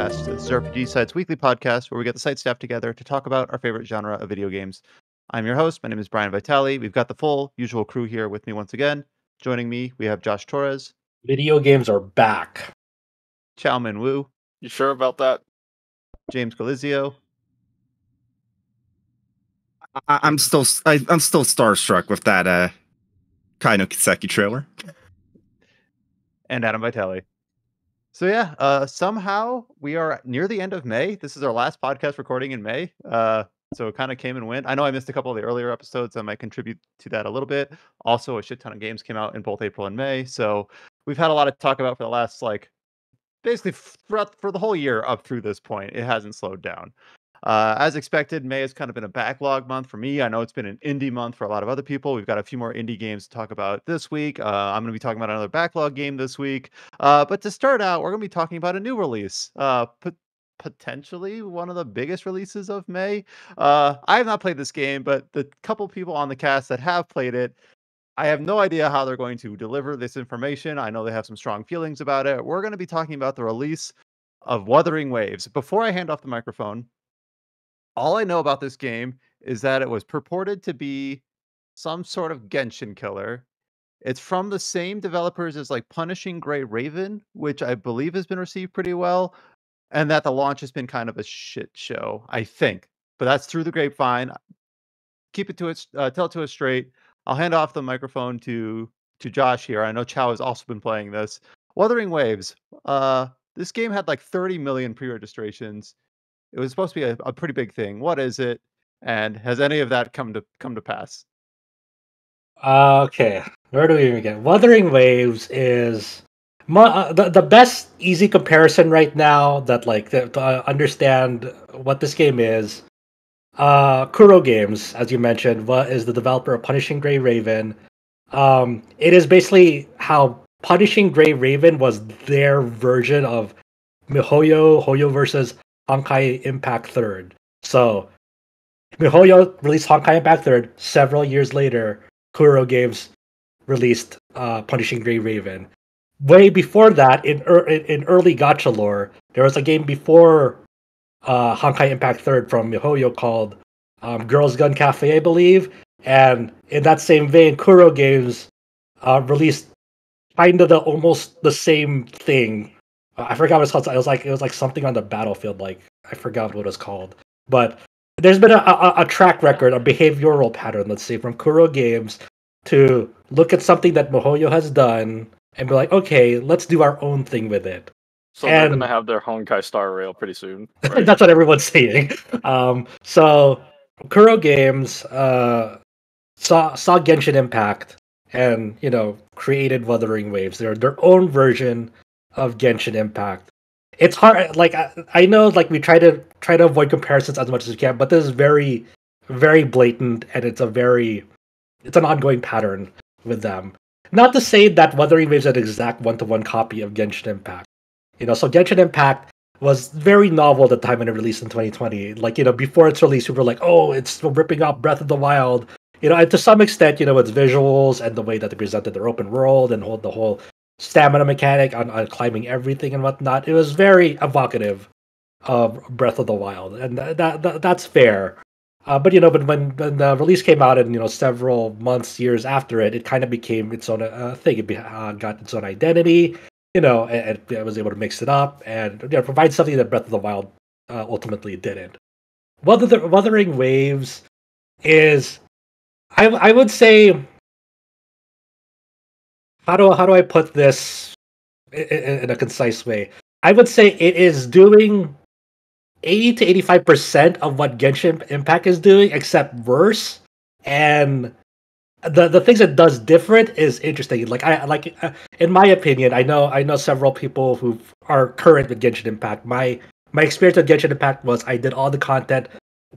Tetracast. This is RPG Site's weekly podcast where we get the site staff together to talk about our favorite genre of video games. I'm your host. My name is Brian Vitale. We've got the full usual crew here with me once again. Joining me, we have Josh Torres, Video games are back. Chaomin Wu, You sure about that? James Galizio, I'm still starstruck with that kind of Kiseki trailer. and Adam Vitale. So yeah, somehow we are near the end of May. This is our last podcast recording in May. So it kind of came and went. I know I missed a couple of the earlier episodes. I might contribute to that a little bit. Also, a shit ton of games came out in both April and May. So we've had a lot to talk about for the last, basically for the whole year up through this point. It hasn't slowed down. As expected, May has kind of been a backlog month for me. I know it's been an indie month for a lot of other people. We've got a few more indie games to talk about this week. I'm going to be talking about another backlog game this week. But to start out, we're going to be talking about a new release. Potentially one of the biggest releases of May. I have not played this game, but the couple people on the cast that have played it, I have no idea how they're going to deliver this information. I know they have some strong feelings about it. We're going to be talking about the release of Wuthering Waves. Before I hand off the microphone, all I know about this game is that it was purported to be some sort of Genshin killer. It's from the same developers as Punishing Gray Raven, which I believe has been received pretty well, and that the launch has been kind of a shit show, I think. But that's through the grapevine. Keep it to it, tell it to us straight. I'll hand off the microphone to Josh here. I know Chow has also been playing this. Wuthering Waves. This game had 30 million pre-registrations. It was supposed to be a pretty big thing. What is it? And has any of that come to pass? Okay, where do we even get? Wuthering Waves is the best easy comparison right now that to understand what this game is. Kuro Games, as you mentioned, is the developer of Punishing Gray Raven. It is basically how Punishing Gray Raven was their version of Hoyo versus Honkai Impact 3rd. So, MiHoYo released Honkai Impact 3rd. Several years later, Kuro Games released Punishing Gray Raven. Way before that, in early gacha lore, there was a game before Honkai Impact 3rd from MiHoYo called Girls Gun Cafe, I believe. And in that same vein, Kuro Games released kind of almost the same thing. I forgot what it's called. It was like something on the battlefield. I forgot what it was called. But there's been a track record, a behavioral pattern, let's say, from Kuro Games to look at something that MiHoYo has done and be like, okay, let's do our own thing with it. So they're going to have their Honkai Star Rail pretty soon. Right? That's what everyone's saying. So Kuro Games saw Genshin Impact and, created Wuthering Waves. They're their own version of Genshin Impact. It's hard. I know, we try to avoid comparisons as much as we can, but this is very, very blatant, and it's an ongoing pattern with them. Not to say that Wuthering Waves is an exact one-to-one copy of Genshin Impact. So Genshin Impact was very novel at the time when it released in 2020. Before its release, we were like, oh, it's ripping off Breath of the Wild. And to some extent, its visuals and the way that they presented their open world and the whole stamina mechanic on climbing everything and whatnot. It was very evocative of Breath of the Wild, and that's fair. But when the release came out, and several months, years after it, it kind of became its own thing. It got its own identity. And it was able to mix it up and provide something that Breath of the Wild ultimately didn't. Wuthering Waves is, I would say, how do I put this in a concise way? I would say it is doing 80 to 85% of what Genshin Impact is doing, except worse. And the things it does different is interesting. In my opinion, I know several people who are current with Genshin Impact. My experience with Genshin Impact was I did all the content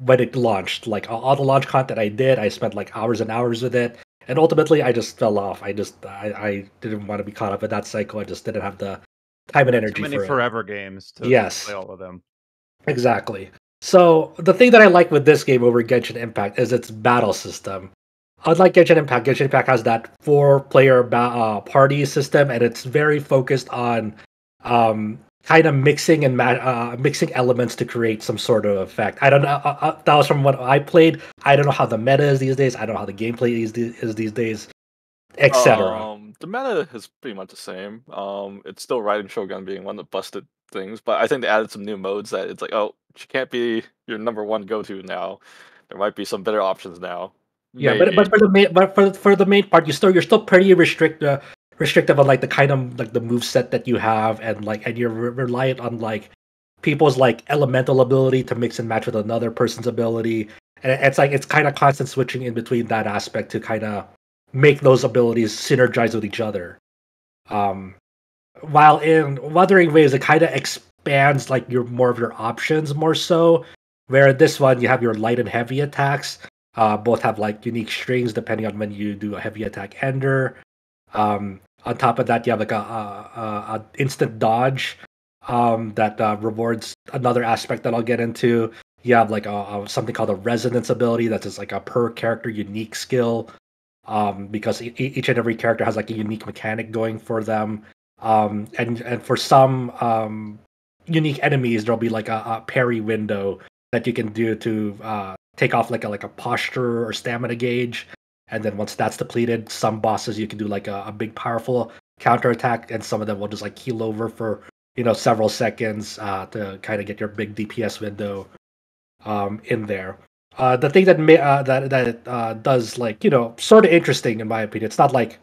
when it launched. All the launch content I did, I spent hours and hours with it. And ultimately, I just fell off. I didn't want to be caught up in that cycle. I just didn't have the time and energy. Too many forever games to play all of them. Exactly. So the thing that I like with this game over Genshin Impact is its battle system. Unlike Genshin Impact has that 4-player party system, and it's very focused on kind of mixing and mixing elements to create some sort of effect. I don't know. That was from what I played. I don't know how the meta is these days. I don't know how the gameplay is these days, etc. The meta is pretty much the same. It's still Raiden Shogun being one of the busted things, but I think they added some new modes that it's like, oh, she can't be your number one go-to now. There might be some better options now. Yeah, Maybe. but for the main part, you're still pretty restrictive on like the kind of like the move set that you have, and you're reliant on like people's like elemental ability to mix and match with another person's ability, and it's kind of constant switching in between that aspect to kind of make those abilities synergize with each other. While in Wuthering Waves, it kind of expands like more of your options more so. Where this one you have your light and heavy attacks. Both have like unique strings depending on when you do a heavy attack ender. On top of that, you have like a instant dodge that rewards another aspect that I'll get into. You have like something called a resonance ability that's just like a per character unique skill, because each and every character has like a unique mechanic going for them. And for some unique enemies, there'll be like a parry window that you can do to take off like a posture or stamina gauge. And then once that's depleted, some bosses you can do like a big powerful counterattack, and some of them will just like heal over for several seconds to kind of get your big DPS window in there. The thing that does like sort of interesting in my opinion, it's not like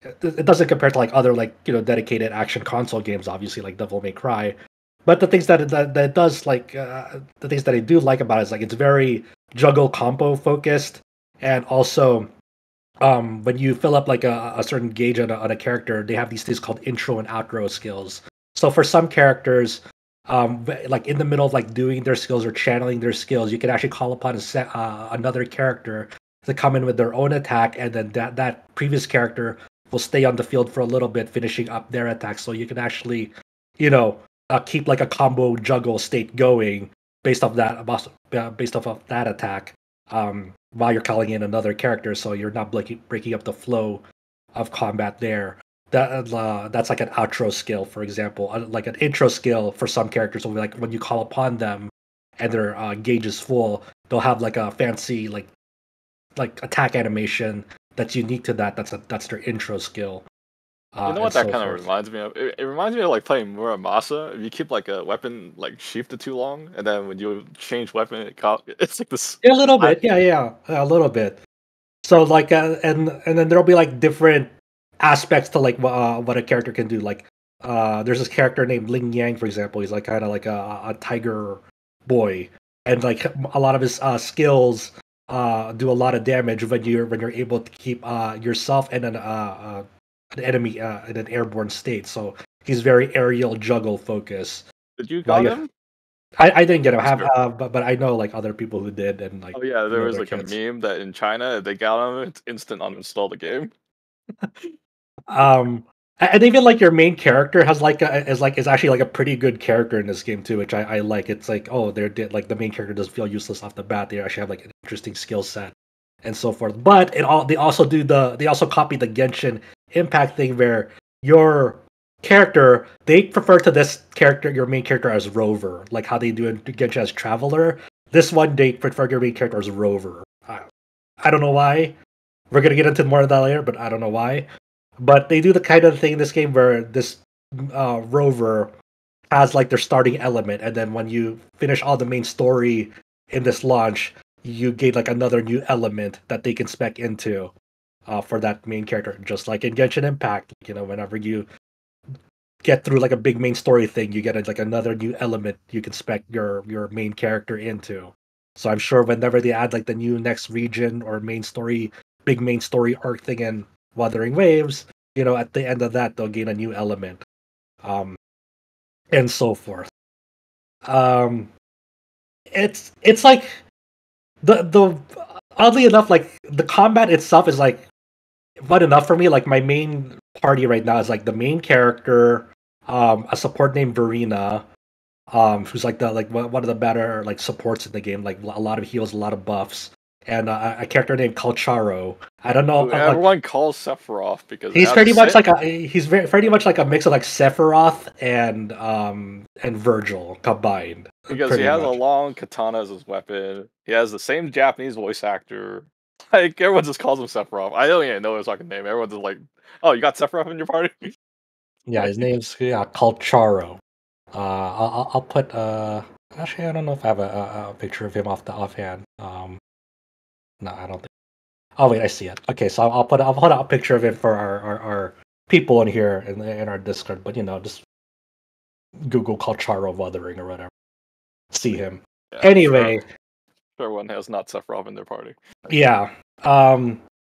it doesn't compare to like other like dedicated action console games, obviously like Devil May Cry. But the things that it does like the things that I do like about it is like it's very juggle combo focused, and also when you fill up like a certain gauge on a character, they have these things called intro and outro skills. So for some characters, like in the middle of like doing their skills or channeling their skills, you can actually call upon another character to come in with their own attack, and then that previous character will stay on the field for a little bit, finishing up their attack. So you can actually, keep like a combo juggle state going based off of that attack, while you're calling in another character, so you're not breaking up the flow of combat there. That's like an outro skill, for example. Like an intro skill for some characters will be like when you call upon them and their gauge is full, they'll have like a fancy like attack animation that's unique to that. That's their intro skill. You know what that kind of reminds me of? It reminds me of like playing Muramasa. If you keep like a weapon like sheathed too long, and then when you change weapon, it's like this. A little bit, yeah, a little bit. So like, and then there'll be like different aspects to like what a character can do. Like, there's this character named Ling Yang, for example. He's like kind of like a tiger boy, and like a lot of his skills do a lot of damage when you're able to keep yourself and an enemy in an airborne state. So he's very aerial juggle focused. Did you got him? I didn't get him. But I know like other people who did, and like. Oh yeah, there was like a meme that in China they got him. It's instant uninstall the game. And even like your main character has like is actually like a pretty good character in this game too, which I like. It's like like the main character doesn't feel useless off the bat. They actually have like an interesting skill set and so forth. But they also copy the Genshin Impact thing where your character, they prefer to this character, your main character, as Rover, like how they do in Genshin as Traveler. This one they prefer your main character as Rover. I don't know why. We're gonna get into more of that later, but I don't know why. But they do the kind of thing in this game where this Rover has like their starting element, and then when you finish all the main story in this launch, you gain like another new element that they can spec into for that main character. Just like in Genshin Impact, whenever you get through like a big main story thing, you get like another new element you can spec your main character into. So I'm sure whenever they add like the new next region or big main story arc thing in Wuthering Waves, at the end of that they'll gain a new element, and so forth. It's like the oddly enough, like the combat itself is like fun enough for me. Like my main party right now is like the main character, a support named Verena, who's like one of the better like supports in the game, like a lot of heals, a lot of buffs, and a character named Calcharo, I don't know. Everyone calls Sephiroth because He's pretty much pretty much like a mix of like Sephiroth and Virgil combined. Because he Pretty has a much. long katana as his weapon. He has the same Japanese voice actor. Like everyone just calls him Sephiroth. I don't even know his fucking name. Everyone's just like, "Oh, you got Sephiroth in your party?" Yeah, his name's called Charo. I'll put actually I don't know if I have a picture of him offhand. No, I don't think. Oh wait, I see it. Okay, so I'll put a picture of him for our people in here in our Discord. But just Google Charo Wuthering or whatever. See him. Yeah, Anyway, sure everyone has not Sephiroth in their party. yeah.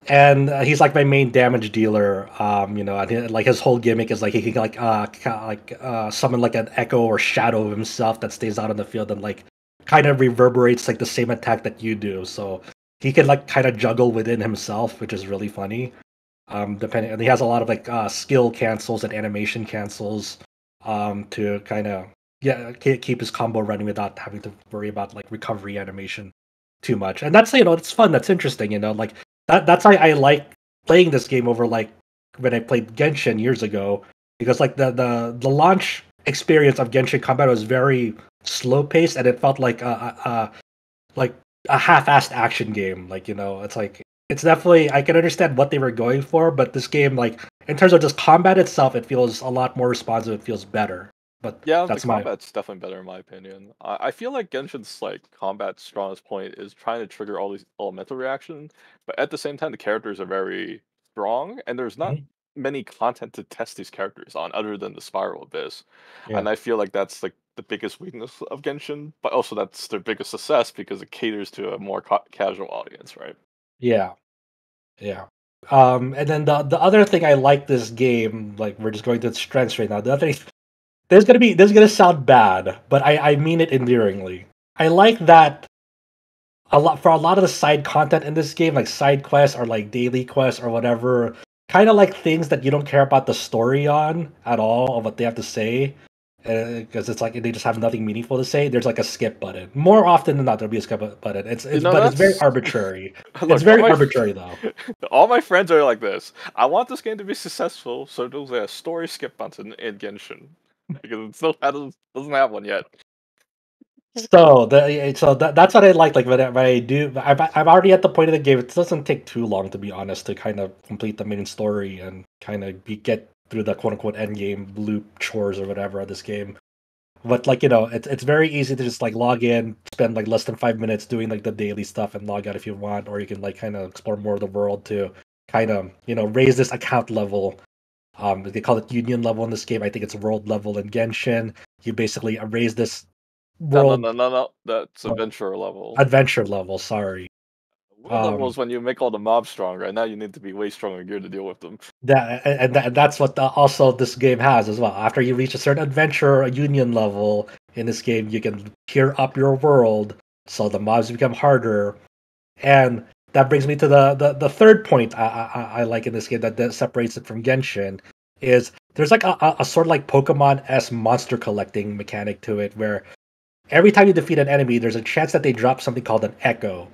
And he's like my main damage dealer. And like his whole gimmick is like he can summon like an echo or shadow of himself that stays out in the field and like kind of reverberates like the same attack that you do. So he can like kind of juggle within himself, which is really funny. Depending, and he has a lot of like skill cancels and animation cancels, to kind of keep his combo running without having to worry about like recovery animation too much. And that's it's fun. That's interesting. Like that's why I like playing this game over like when I played Genshin years ago, because like the launch experience of Genshin Combat was very slow paced and it felt like a half-assed action game. Like it's like it's definitely, I can understand what they were going for, but this game, like in terms of just combat itself, it feels a lot more responsive. It feels better. But Yeah, that's the combat's definitely better in my opinion. I feel like Genshin's like combat's strongest point is trying to trigger all these elemental reactions, but at the same time the characters are very strong and there's not Mhm. many content to test these characters on other than the Spiral Abyss. Yeah. And I feel like that's like the biggest weakness of Genshin, but also that's their biggest success because it caters to a more casual audience, right? Yeah. Yeah. And then the other thing I like this game, like we're just going to its strengths right now. The other thing, this is gonna sound bad, but I mean it endearingly. I like that a lot of the side content in this game, like side quests or like daily quests or whatever, kind of like things that you don't care about the story on at all of what they have to say, because it's like they just have nothing meaningful to say. There's like a skip button. More often than not, there'll be a skip button. It's very That's arbitrary. It's look, very arbitrary though. all my friends are like this. I want this game to be successful, so there's a story skip button in Genshin because it still doesn't have one yet. That's what I like. Like when I do, I'm already at the point of the game. It doesn't take too long, to be honest, to kind of complete the main story and kind of get through the quote unquote end game loop chores or whatever of this game. But like it's very easy to just like log in, spend like less than 5 minutes doing like the daily stuff, and log out if you want, or you can like kind of explore more of the world to kind of raise this account level. They call it union level in this game. I think it's world level in Genshin. You basically raise this world. No. That's adventure level. Adventure level, sorry. World level is when you make all the mobs stronger, and now you need to be way stronger gear to deal with them. That's what also this game has as well. After you reach a certain adventure union level in this game, you can gear up your world so the mobs become harder. And that brings me to the third point I like in this game that separates it from Genshin is there's like a sort of like Pokemon-esque monster collecting mechanic to it, where every time you defeat an enemy, there's a chance that they drop something called an echo.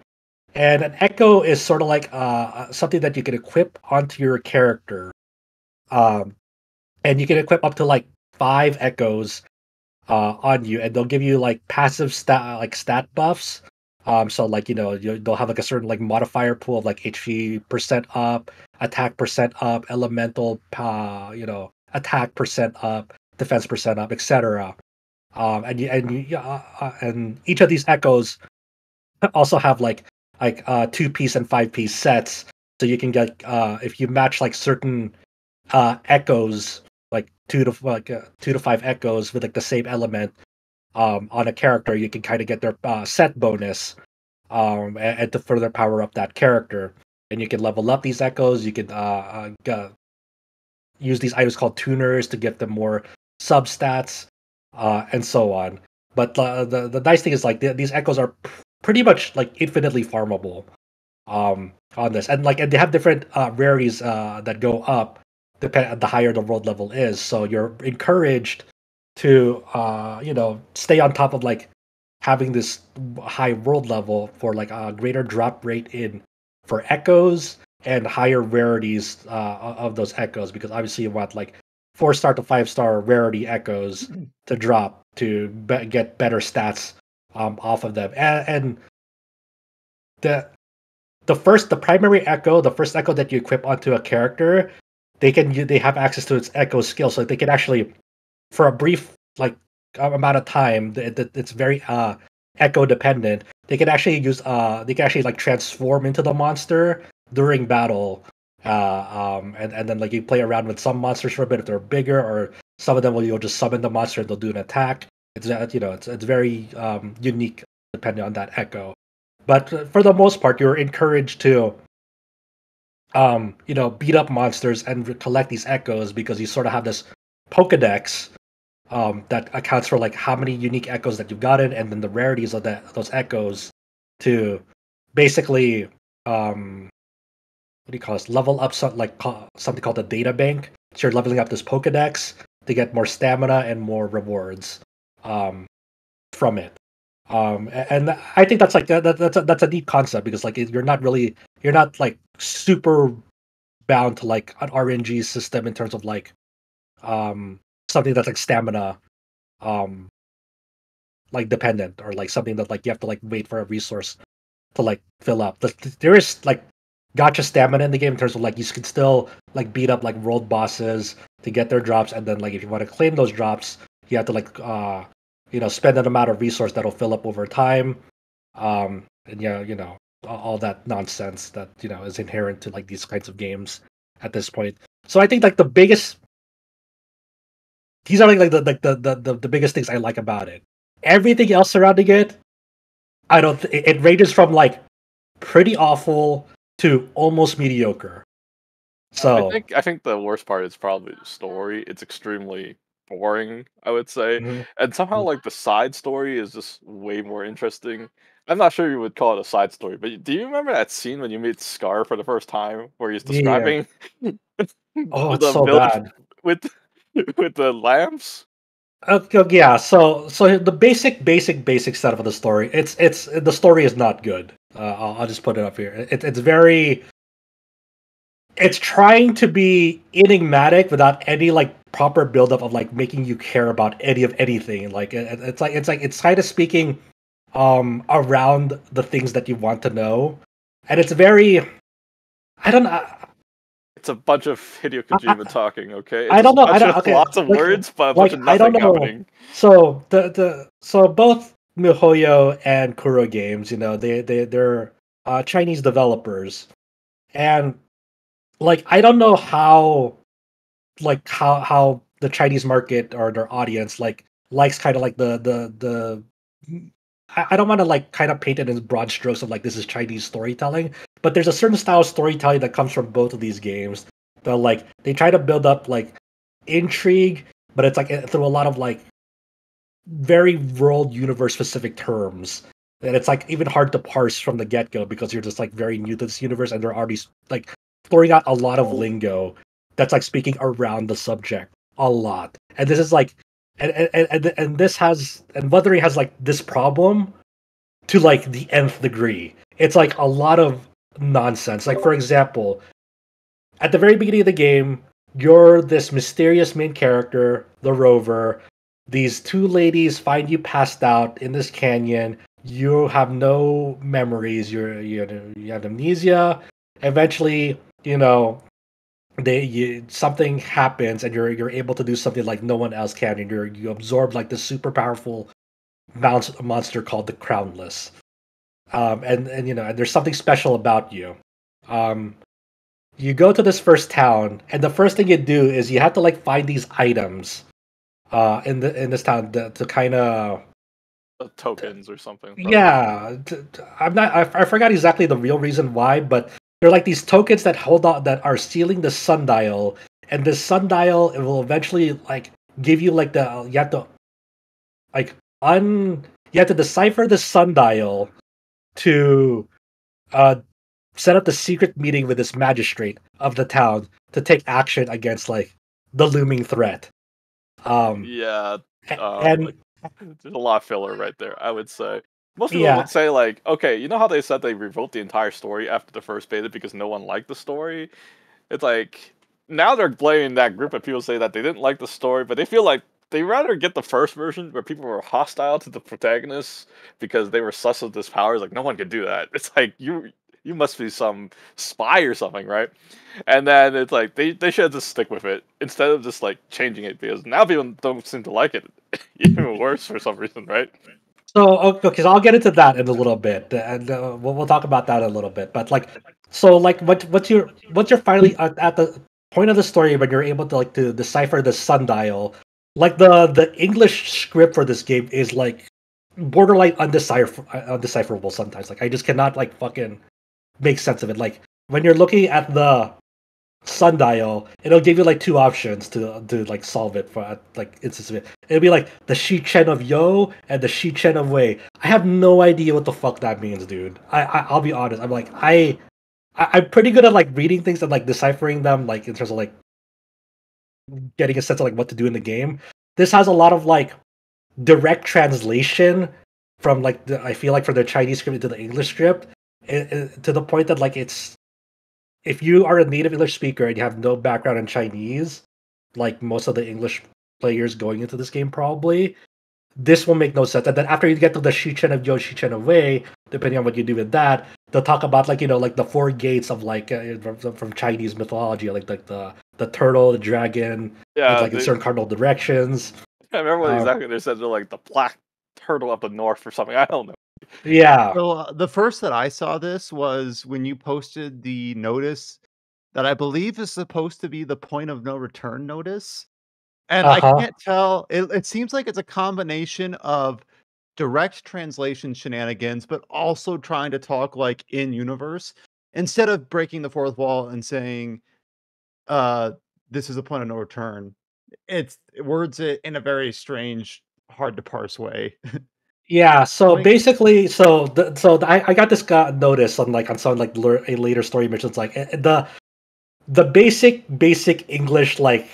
And an echo is sort of like something that you can equip onto your character. And you can equip up to like 5 echoes on you, and they'll give you like passive stat buffs. So like they'll have like a certain like modifier pool of like HP percent up, attack percent up, elemental attack percent up, defense percent up, etc. And each of these echoes also have like 2-piece and 5-piece sets, so you can get if you match like certain echoes, like 2 to 5 echoes with like the same element on a character, you can kind of get their set bonus, and to further power up that character. And you can level up these echoes. You can use these items called tuners to get them more substats, and so on. But the nice thing is like these echoes are pretty much like infinitely farmable on this, and they have different rarities that go up the higher the world level is. So you're encouraged to stay on top of like having this high world level for like a greater drop rate in for echoes, and higher rarities of those echoes, because obviously you want like 4-star to 5-star rarity echoes to drop to get better stats off of them. And the primary echo, the first echo that you equip onto a character, they have access to its echo skill, so they can actually, for a brief like amount of time, it's very echo dependent. They can actually like transform into the monster during battle, and then like you play around with some monsters for a bit if they're bigger, or some of them you'll just summon the monster and they'll do an attack. It's it's very unique depending on that echo. But for the most part, you're encouraged to beat up monsters and collect these echoes, because you sort of have this Pokedex that accounts for like how many unique echoes that you've gotten, and then the rarities of those echoes to basically what do you call this? Level up something called a data bank. So you're leveling up this Pokedex to get more stamina and more rewards from it. And I think that's like that's a neat concept, because like you're not like super bound to like an RNG system in terms of like something that's like stamina like dependent, or like something that like you have to like wait for a resource to like fill up. There is like gotcha stamina in the game in terms of like you can still like beat up like world bosses to get their drops, and then like if you want to claim those drops, you have to like spend an amount of resource that'll fill up over time. And all that nonsense that is inherent to like these kinds of games at this point. So I think like these are like the biggest things I like about it. Everything else surrounding it, it ranges from like pretty awful to almost mediocre. So I think the worst part is probably the story. It's extremely boring, I would say. Mhm. And somehow like the side story is just way more interesting. I'm not sure you would call it a side story, but do you remember that scene when you meet Scar for the first time where he's Yeah. describing Oh, it's the so village bad. with with the lamps? Okay, yeah. So the basic setup of the story. It's the story is not good. I'll just put it up here. It's very. It's trying to be enigmatic without any like proper buildup of like making you care about any of anything. Like it's kind of speaking around the things that you want to know, and it's very. I don't know. It's a bunch of Hideo Kojima talking, okay? It's I don't just know. a bunch of Okay, lots of words, but a bunch of I don't nothing know. happening. So so both MiHoYo and Kuro Games, they're Chinese developers, and like I don't know how the Chinese market or their audience likes kind of like the I don't want to like kind of paint it in broad strokes of like this is Chinese storytelling, but there's a certain style of storytelling that comes from both of these games. That like they try to build up like intrigue, but it's like through a lot of like very world universe specific terms. And it's like even hard to parse from the get go, because you're just like very new to this universe, and they're already like throwing out a lot of lingo that's like speaking around the subject a lot. And this is like and this has and Wuthering has like this problem to like the nth degree. It's like a lot of nonsense. Like for example, at the very beginning of the game, you're this mysterious main character, the rover. These two ladies find you passed out in this canyon. You have no memories. You have amnesia. Eventually, something happens, and you're able to do something like no one else can, and you absorb like this super powerful monster called the Crownless. And there's something special about you. You go to this first town, and the first thing you do is you have to like find these items in this town to kind of Tokens or something. yeah. I forgot exactly the real reason why, but they're like these tokens that hold on that are sealing the sundial, and this sundial, it will eventually like give you like you have to like you have to decipher the sundial to uh set up the secret meeting with this magistrate of the town to take action against like the looming threat. Yeah, And like, there's a lot of filler right there, I would say. Most people Yeah. would say like, okay, you know how they said they rewrote the entire story after the first beta because no one liked the story? It's like now they're blaming that group of people say that they didn't like the story, but they feel like they rather get the first version where people were hostile to the protagonists because they were sus of this power. It's like no one could do that. It's like you must be some spy or something, right? And then it's like they should just stick with it instead of just like changing it because now people don't seem to like it even worse for some reason, right? So okay, so I'll get into that in a little bit, and we'll talk about that in a little bit. But like, so like, what's your finally at the point of the story when you're able to like to decipher the sundial? Like the English script for this game is like borderline undecipherable sometimes. Like I just cannot like fucking make sense of it. Like when you're looking at the sundial, it'll give you like two options to like solve it for like instance of it. It'll be like the Shi Chen of Yo and the Shi Chen of Wei. I have no idea what the fuck that means, dude. I'll be honest. I'm like I'm pretty good at like reading things and like deciphering them, like in terms of like getting a sense of like what to do in the game. This has a lot of like direct translation from like I feel like from the Chinese script into the English script, to the point that like it's if you are a native English speaker and you have no background in Chinese, like most of the English players going into this game probably, this will make no sense. And then after you get to the Shi Chen of Yo, Shi Chen of Wei, depending on what you do with that, they'll talk about like like the four gates of like from Chinese mythology, like the turtle, the dragon, and Yeah, like in certain cardinal directions. I remember what Um, exactly they said. They're like the black turtle up the north or something. I don't know. yeah. So the first that I saw this was when you posted the notice that I believe is supposed to be the point of no return notice. And Uh I huh. can't tell. It seems like it's a combination of direct translation shenanigans, but also trying to talk like in universe instead of breaking the fourth wall and saying, uh, this is a point of no return. It words it in a very strange, hard to parse way. Yeah, so Point basically, I got this notice on like on some like a later story missions like the basic English like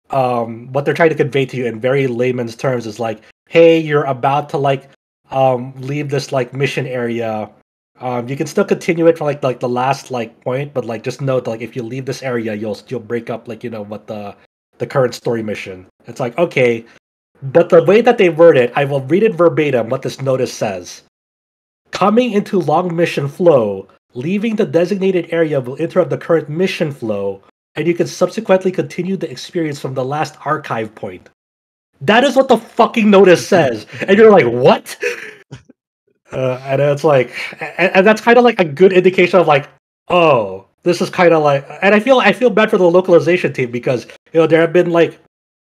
what they're trying to convey to you in very layman's terms is like, hey, you're about to like leave this like mission area. You can still continue it for like the last like point, but like just note like if you leave this area, you'll break up like what the current story mission. It's like okay, but the way that they word it, I will read it verbatim what this notice says. Coming into long mission flow, leaving the designated area will interrupt the current mission flow, and you can subsequently continue the experience from the last archive point. That is what the fucking notice says. And you're like, what? And it's like, and that's kind of like a good indication of like, oh, this is kind of like, and I feel bad for the localization team because there have been like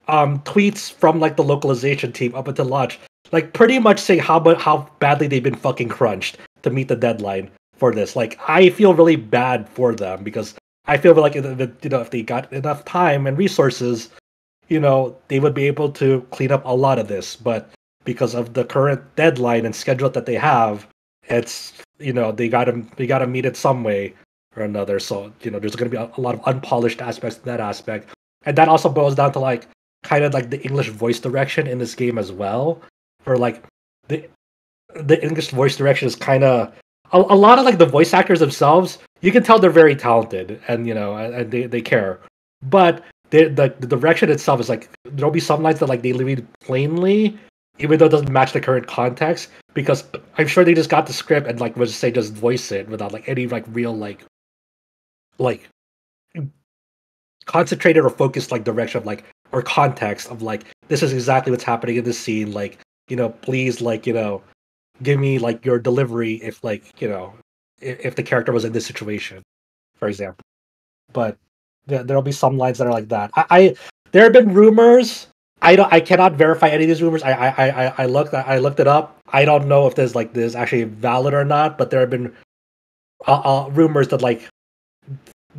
tweets from like the localization team up until launch, like pretty much saying how badly they've been fucking crunched to meet the deadline for this. Like I feel really bad for them because I feel like if they got enough time and resources, they would be able to clean up a lot of this. But because of the current deadline and schedule that they have, it's they gotta meet it some way or another. So there's gonna be a lot of unpolished aspects to that aspect, and that also boils down to like kind of like the English voice direction in this game as well. For like the the English voice direction is kind of a lot of like the voice actors themselves. You can tell they're very talented and and they care, but the direction itself is like there'll be some lines that like they read plainly, even though it doesn't match the current context. Because I'm sure they just got the script and like was just say just voice it without like any like real like concentrated or focused like direction of like or context of like this is exactly what's happening in this scene, like please like give me like your delivery if like if the character was in this situation, for example. But there'll be some lines that are like that. I there have been rumors. I cannot verify any of these rumors. I looked it up. I don't know if this actually valid or not, but there have been rumors that like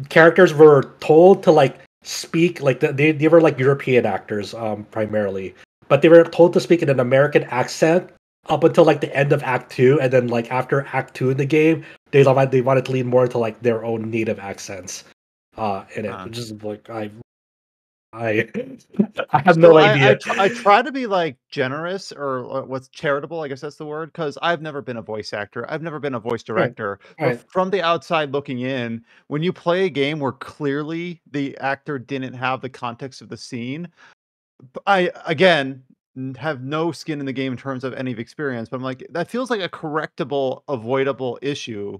characters were told to like speak like they were like European actors primarily, but they were told to speak in an American accent up until like the end of Act Two, and then like after Act Two in the game, they wanted to lean more into like their own native accents in it, uh, which is like I I have So no idea. I try to be like generous or what's charitable, I guess that's the word, because I've never been a voice actor. I've never been a voice Right, director. But right. from the outside looking in, when you play a game where clearly the actor didn't have the context of the scene, I again have no skin in the game in terms of any experience, but I'm like, that feels like a correctable, avoidable issue.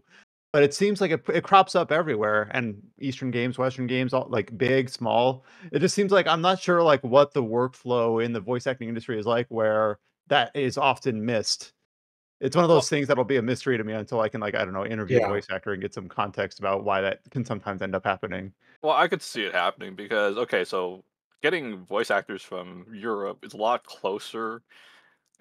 But it seems like it crops up everywhere, and Eastern games, Western games, all like big, small. It just seems like I'm not sure like what the workflow in the voice acting industry is like, where that is often missed. It's one of Well, those things that'll be a mystery to me until I can like I don't know interview a Yeah. voice actor and get some context about why that can sometimes end up happening. well, I could see it happening because okay, so getting voice actors from Europe is a lot closer,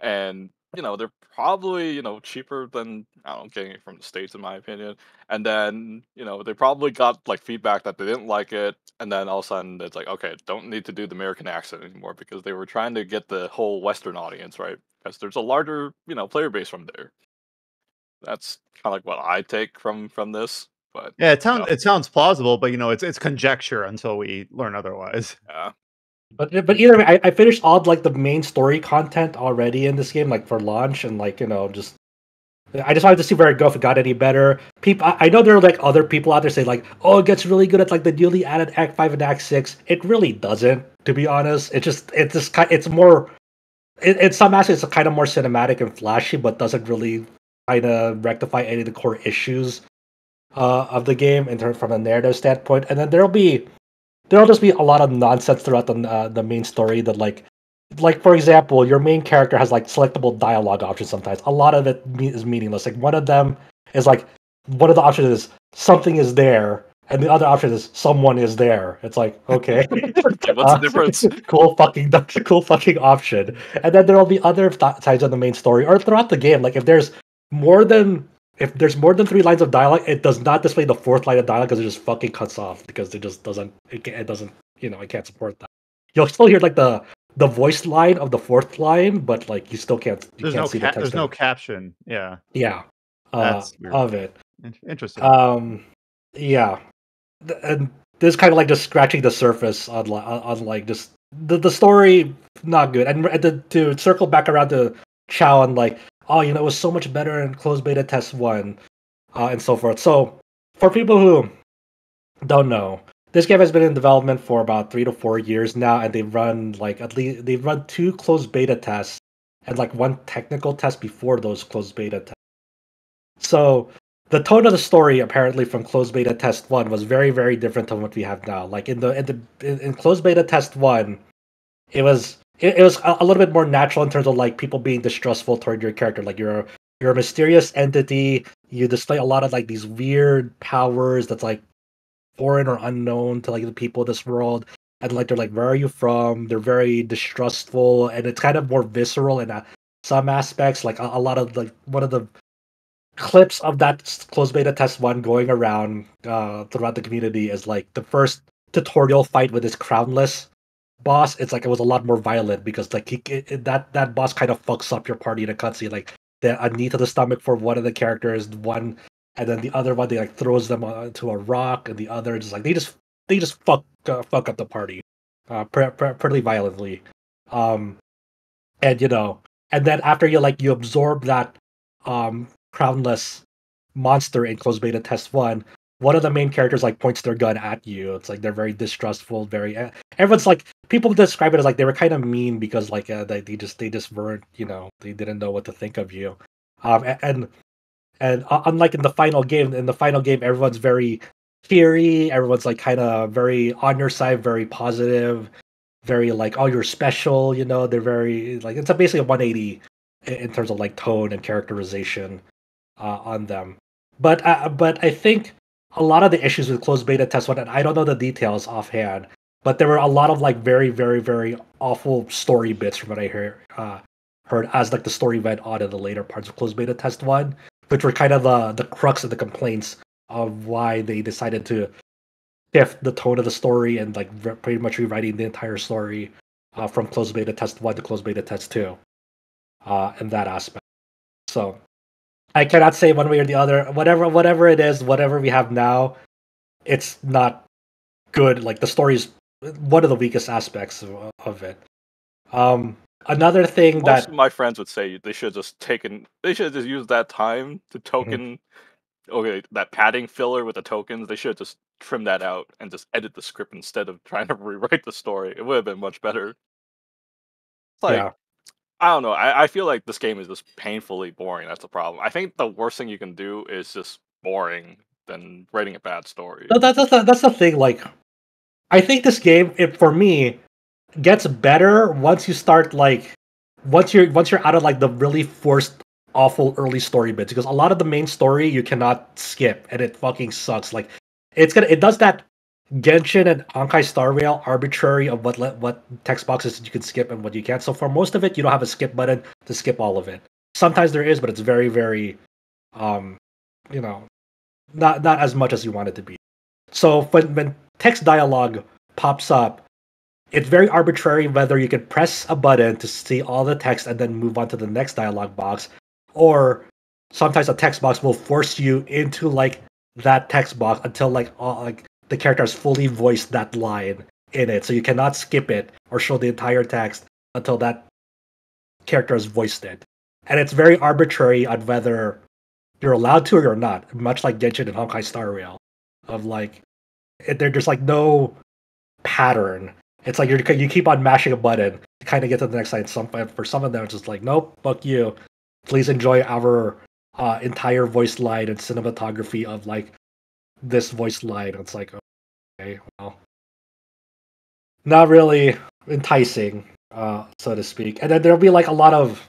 and they're probably cheaper than I don't know getting it from the states in my opinion. And then they probably got like feedback that they didn't like it, and then all of a sudden it's like okay, don't need to do the American accent anymore because they were trying to get the whole Western audience right because there's a larger player base from there. That's kind of like what I take from this, but Yeah, you know, it sounds plausible, but it's conjecture until we learn otherwise. yeah. But either way, I finished all like the main story content already in this game, like for launch, and like just I just wanted to see where it go if it got any better. People, I know there are like other people out there say like, oh, it gets really good at like the newly added Act 5 and Act 6. It really doesn't, to be honest. It's more in some aspects it's kind of more cinematic and flashy, but doesn't really kind of rectify any of the core issues of the game in terms from a narrative standpoint. And then there'll just be a lot of nonsense throughout the main story that like for example, your main character has like selectable dialogue options sometimes. A lot of it is meaningless. Like one of them is like one of the options is something is there, and the other option is someone is there. It's like okay, Okay, what's the difference? that's a cool fucking option. And then there will be other sides of the main story or throughout the game. Like more than if there's more than 3 lines of dialogue, it does not display the 4th line of dialogue because it just fucking cuts off because it just doesn't it doesn't it can't support that. You'll still hear like the voice line of the 4th line, but like you can't see the text. There's no caption. Yeah, Yeah, that's weird. of it. Interesting. Yeah, and this kind of like just scratching the surface on like just the story not good. And to circle back around to Chow and like oh it was so much better in closed beta test 1, and so forth. So for people who don't know, this game has been in development for about 3 to 4 years now, and they've run 2 closed beta tests and like 1 technical test before those closed beta tests. So the tone of the story apparently from closed beta test 1 was very very different than what we have now. Like in closed beta test 1, it was a little bit more natural in terms of like people being distrustful toward your character. Like you're a mysterious entity. You display a lot of like these weird powers that's like foreign or unknown to like the people of this world, and like they're like where are you from, they're very distrustful, and it's kind of more visceral in some aspects. Like a lot of like one of the clips of that closed beta test 1 going around throughout the community is like the first tutorial fight with this crownless boss. It's like it was a lot more violent because like that boss kind of fucks up your party in a cutscene. Like a knee to the stomach for one of the characters, one, and then the other one they like throws them onto a rock, and the other just like they just fuck up the party, pretty violently, um, and and then after you absorb that crownless monster in closed beta test 1. One of the main characters like points their gun at you. It's like they're very distrustful, very everyone's like people describe it as like they were kind of mean because like they just weren't they didn't know what to think of you, and unlike in the final game everyone's very cheery, everyone's like kind of very on your side, very positive, very like oh you're special, they're very like it's basically a 180 in terms of like tone and characterization on them. But I think a lot of the issues with closed beta test 1, and I don't know the details offhand, but there were a lot of like very very very awful story bits from what I heard as like the story went on in the later parts of closed beta test 1, which were kind of the crux of the complaints of why they decided to shift the tone of the story and like pretty much rewriting the entire story from closed beta test 1 to closed beta test 2 in that aspect. So I cannot say one way or the other. Whatever it is, whatever we have now, it's not good. Like the story's one of the weakest aspects of it. Another thing Most of my friends would say they should just use that time to token that padding filler with the tokens. They should just trim that out and just edit the script instead of trying to rewrite the story. It would have been much better. It's like, yeah. I don't know. I feel like this game is just painfully boring. That's the problem. I think the worst thing you can do is just boring than writing a bad story. No, that's the thing. Like, I think this game, for me, gets better once you start once you're out of like the really forced, awful early story bits, because a lot of the main story you cannot skip, and it fucking sucks. Like, it does that Genshin and Honkai Star Rail arbitrary of what text boxes you can skip and what you can't. So for most of it, you don't have a skip button to skip all of it. Sometimes there is, but it's very, very, you know, not as much as you want it to be. So when text dialogue pops up, it's very arbitrary whether you can press a button to see all the text and then move on to the next dialogue box, or sometimes a text box will force you into like that text box until the character has fully voiced that line in it. So you cannot skip it or show the entire text until that character has voiced it. And it's very arbitrary on whether you're allowed to or you're not, much like Genshin and Honkai Star Rail. Of like, there's like no pattern. It's like you keep on mashing a button to kind of get to the next line. For some of them, it's just like, nope, fuck you. Please enjoy our entire voice line and cinematography of like this voice line. It's like, okay, well, not really enticing, so to speak. And then there'll be like a lot of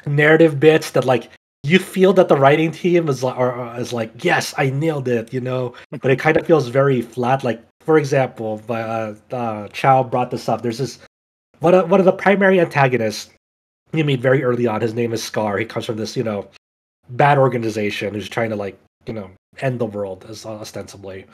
narrative bits that like you feel that the writing team is like, yes, I nailed it, but it kind of feels very flat. Like, for example, Chow brought this up. There's this one of the primary antagonists you meet very early on. His name is Scar. He comes from this bad organization who's trying to end the world, as ostensibly.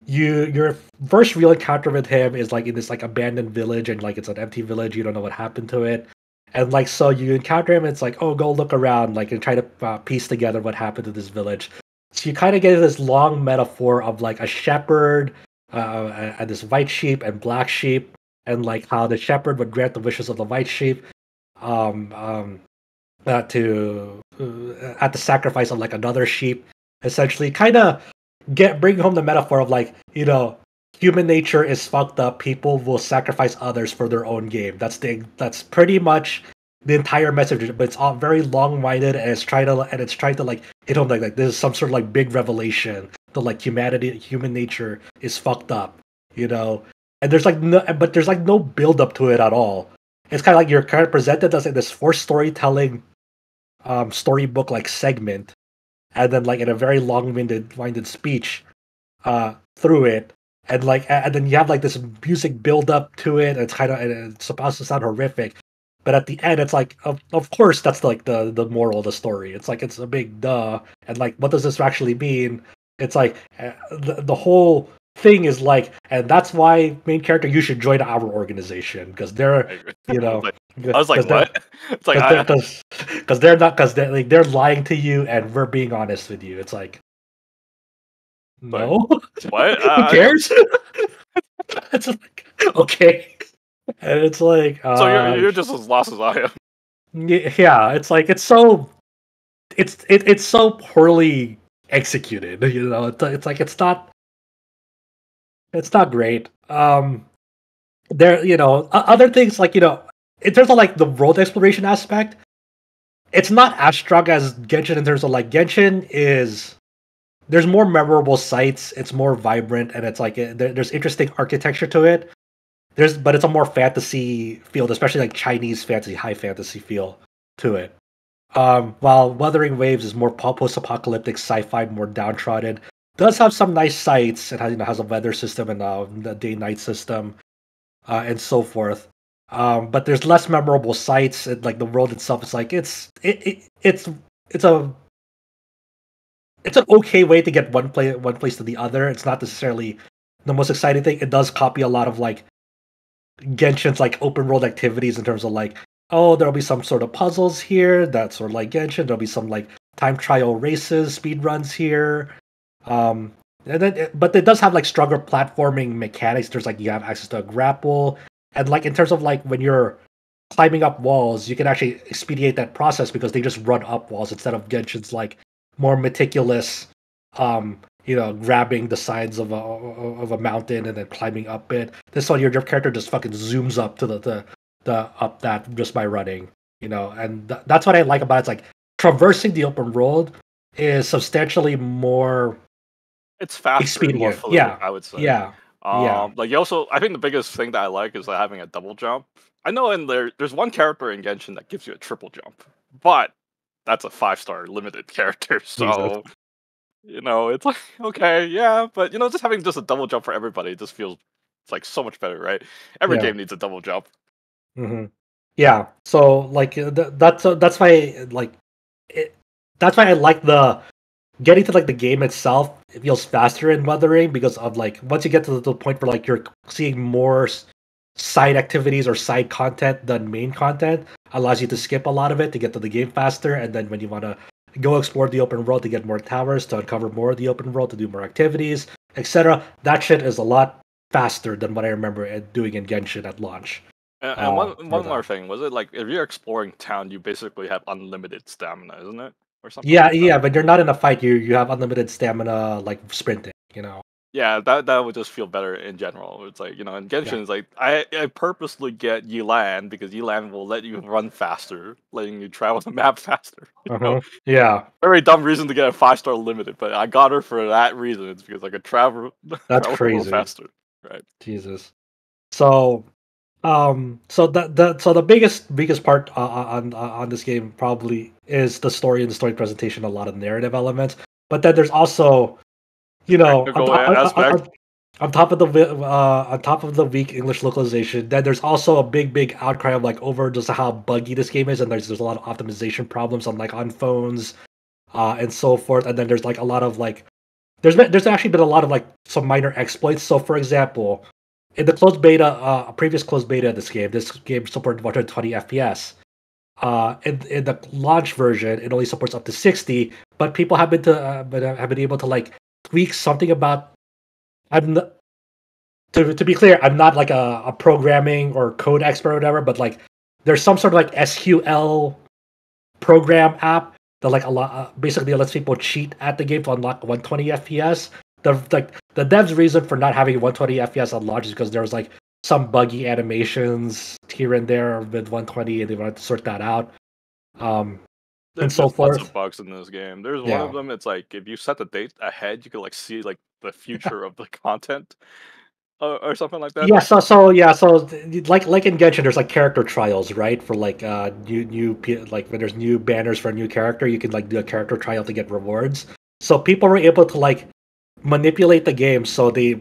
Your first real encounter with him is like in this like abandoned village, and like it's an empty village. You don't know what happened to it. And like, so you encounter him, and it's like, oh, go look around, like, and try to piece together what happened to this village. So you kind of get this long metaphor of like a shepherd, and this white sheep and black sheep, and like how the shepherd would grant the wishes of the white sheep, at the sacrifice of like another sheep. Essentially, kind of bring home the metaphor of like, human nature is fucked up. People will sacrifice others for their own game. That's pretty much the entire message. But it's all very long-winded, and it's trying to like hit home like this is some sort of like big revelation that like human nature is fucked up, And there's like no build up to it at all. It's kind of like you're kind of presented as like this forced storytelling, storybook like segment, and then like in a very long-winded speech, through it. And then you have like this music build up to it. And it's supposed to sound horrific, but at the end, it's like, of course, that's like the moral of the story. It's like, it's a big duh. And like, what does this actually mean? It's like the whole thing is like, and that's why main character, you should join our organization because they're, I was like, what? It's like because they're lying to you, and we're being honest with you. It's like, no, what? Who cares? It's like, okay, and it's like, so you're just as lost as I am. Yeah, it's like it's so poorly executed. It's like it's not great. There, other things like in terms of like the world exploration aspect, it's not as strong as Genshin in terms of like Genshin is. There's more memorable sites. It's more vibrant, and it's like there's interesting architecture to it. But it's a more fantasy feel, especially like Chinese fantasy, high fantasy feel to it. While Wuthering Waves is more post-apocalyptic sci-fi, more downtrodden. Does have some nice sites. It has a weather system and a day-night system, and so forth. But there's less memorable sites. And like the world itself is like it's an okay way to get one place to the other. It's not necessarily the most exciting thing. It does copy a lot of like Genshin's like open world activities in terms of like, oh, there'll be some sort of puzzles here. That's sort of like Genshin. There'll be some like time trial races, speed runs here. But it does have like stronger platforming mechanics. There's like you have access to a grapple, and like in terms of like when you're climbing up walls, you can actually expedite that process because they just run up walls instead of Genshin's like more meticulous, grabbing the sides of a mountain and then climbing up it. This one, your character just fucking zooms up to the up that just by running, and that's what I like about it. It's like traversing the open world is substantially more It's faster and more expedient. fluid, Yeah, I would say. yeah, yeah. Like you also, I think the biggest thing that I like is having a double jump. I know there's one character in Genshin that gives you a triple jump, but that's a 5-star limited character, so it's like okay, yeah, but just having just a double jump for everybody just feels like so much better, right? Every Yeah. game needs a double jump. hmm Yeah. So like that's why like it, that's why I like the getting to like the game itself. It feels faster in Wuthering because of like once you get to the point where like you're seeing more side activities or side content than main content, allows you to skip a lot of it to get to the game faster. And then when you want to go explore the open world to get more towers, to uncover more of the open world, to do more activities, etc., that shit is a lot faster than what I remember doing in Genshin at launch. And one more thing, was it like if you're exploring town, you basically have unlimited stamina, isn't it, or something? Yeah, like that? yeah, but you're not in a fight. You have unlimited stamina, like sprinting. Yeah, that would just feel better in general. It's like, in Genshin, it's like, I purposely get Yilan because Yilan will let you run faster, letting you travel the map faster. Yeah, Very dumb reason to get a 5-star limited, but I got her for that reason. It's because I could travel, That's travel a little crazy. faster. Right. Jesus. So, so the biggest part on this game probably is the story and the story presentation, a lot of narrative elements. But then there's also, Technical aspect. on top of the weak English localization, then there's also a big outcry of like over just how buggy this game is, and there's a lot of optimization problems on phones, and so forth. And then there's like a lot of like there's actually been a lot of like some minor exploits. So for example, in the closed beta, a previous closed beta of this game supported 120 FPS. In the launch version, it only supports up to 60, but people have been able to like tweak something about. I'm not, to be clear, I'm not like a programming or code expert or whatever, but like there's some sort of like SQL program app that like a lot basically lets people cheat at the game to unlock 120 FPS. The devs' reason for not having 120 FPS on launch is because there was like some buggy animations here and there with 120, and they wanted to sort that out. There's and so just lots forth. of bugs in this game. There's one Yeah. of them. It's like if you set the date ahead, you can like see like the future of the content, or something like that. Yeah, so like in Genshin, there's like character trials, right? For like like when there's new banners for a new character, you can like do a character trial to get rewards. So people were able to like manipulate the game, so they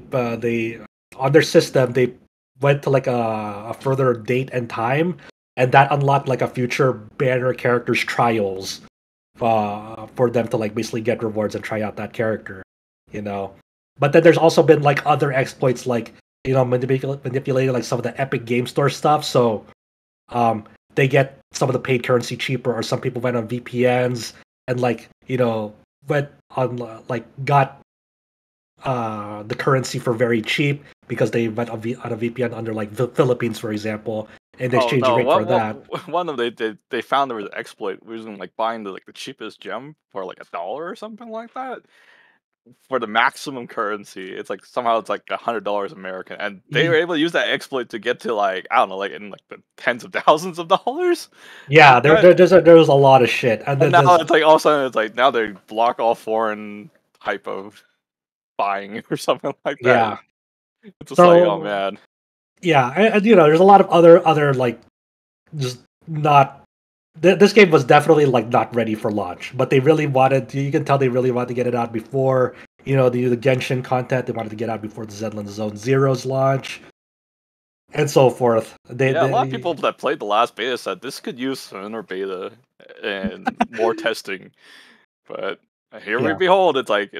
on their system they went to like a further date and time, and that unlocked like a future banner characters trials, for them to like basically get rewards and try out that character, But then there's also been like other exploits, like manipulating like some of the Epic Game Store stuff. So, they get some of the paid currency cheaper, or some people went on VPNs and like went on like got the currency for very cheap because they went on a VPN under like the Philippines, for example, and the exchange rate for that. One of them they found there was an exploit using like buying the cheapest gem for like $1 or something like that. For the maximum currency, it's like somehow it's like $100 American, and they were able to use that exploit to get to like I don't know, like in like the tens of thousands of dollars. Yeah, there was a lot of shit, and then now it's like all of a sudden it's like now they block all foreign type of buying or something like that. Yeah, it's just like oh man. Yeah, and there's a lot of other like just not. This game was definitely like not ready for launch, but they really wanted. You can tell they really wanted to get it out before the Genshin content. They wanted to get out before the Zenland Zone Zero's launch, and so forth. A lot of people that played the last beta said this could use another beta and more testing, but here we behold. It's like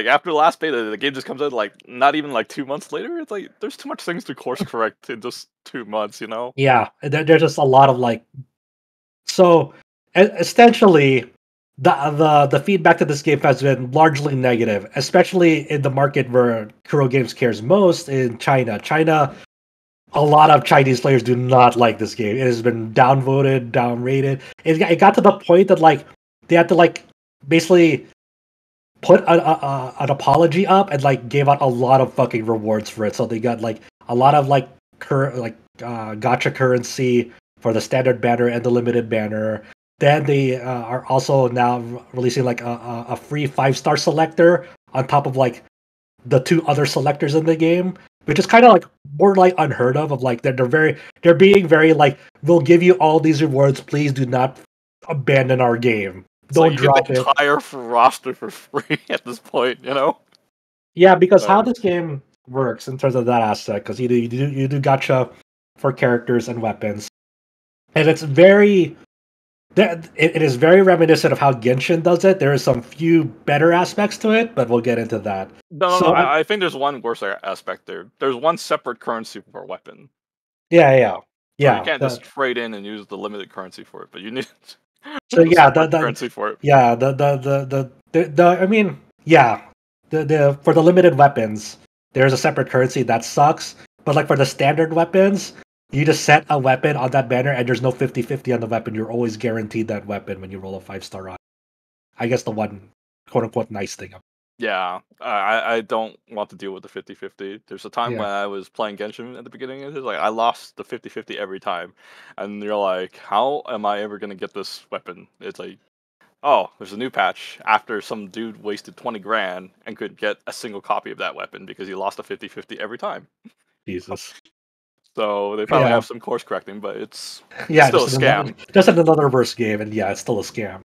after the last beta, the game just comes out like not even like 2 months later. It's like there's too much things to course correct in just 2 months, Yeah, there's just a lot of like. So essentially, the feedback to this game has been largely negative, especially in the market where Kuro Games cares most, in China. China, a lot of Chinese players do not like this game. It has been downvoted, downrated. It got to the point that like they had to like basically put an apology up and like gave out a lot of fucking rewards for it. So they got like a lot of like gacha currency for the standard banner and the limited banner. Then they are also now releasing like a free 5-star selector on top of like the 2 other selectors in the game, which is kind of like more like unheard of. Of like they're being very like, we'll give you all these rewards. Please do not abandon our game. Don't drop the it. entire roster for free at this point. Yeah, because how this game works in terms of that aspect, because you do gacha for characters and weapons, and it's very. It is very reminiscent of how Genshin does it. There are some few better aspects to it, but we'll get into that. No. I think there's one worse aspect there. There's one separate currency for a weapon. Yeah. So you can't just trade in and use the limited currency for it, but you need So yeah, the currency for it. Yeah, I mean, yeah, the for the limited weapons, there's a separate currency that sucks. But like for the standard weapons, you just set a weapon on that banner and there's no 50-50 on the weapon. You're always guaranteed that weapon when you roll a 5-star on. I guess the one quote unquote nice thing. Yeah, I don't want to deal with the 50-50. There's a time Yeah. when I was playing Genshin at the beginning, and it's like I lost the 50-50 every time. And you're like, how am I ever gonna get this weapon? It's like, oh, there's a new patch after some dude wasted 20 grand and could get a single copy of that weapon because he lost a 50-50 every time. Jesus. So they finally Yeah. have some course correcting, but it's Yeah, still a just scam. Just another reverse game, and yeah, it's still a scam.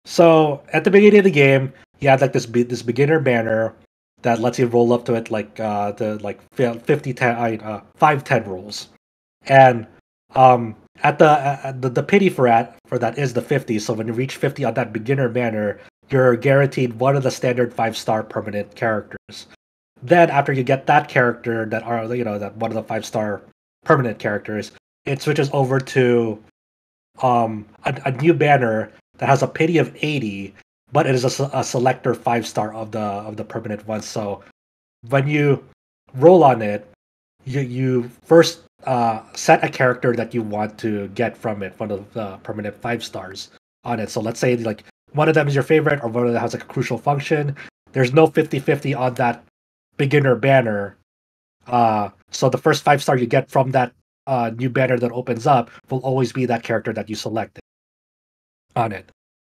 So at the beginning of the game, you had like this beginner banner that lets you roll up to it like the like 5-10 rolls, and at the pity for that is the 50. So when you reach 50 on that beginner banner, you're guaranteed one of the standard 5-star permanent characters. Then after you get that character that are that one of the 5-star permanent characters, it switches over to a new banner that has a pity of 80, but it is a selector 5-star of the permanent ones. So when you roll on it, you first set a character that you want to get from it, one of the permanent 5-stars on it. So let's say like one of them is your favorite, or one of them has like a crucial function. There's no 50-50 on that beginner banner. So the first 5-star you get from that new banner that opens up will always be that character that you selected on it.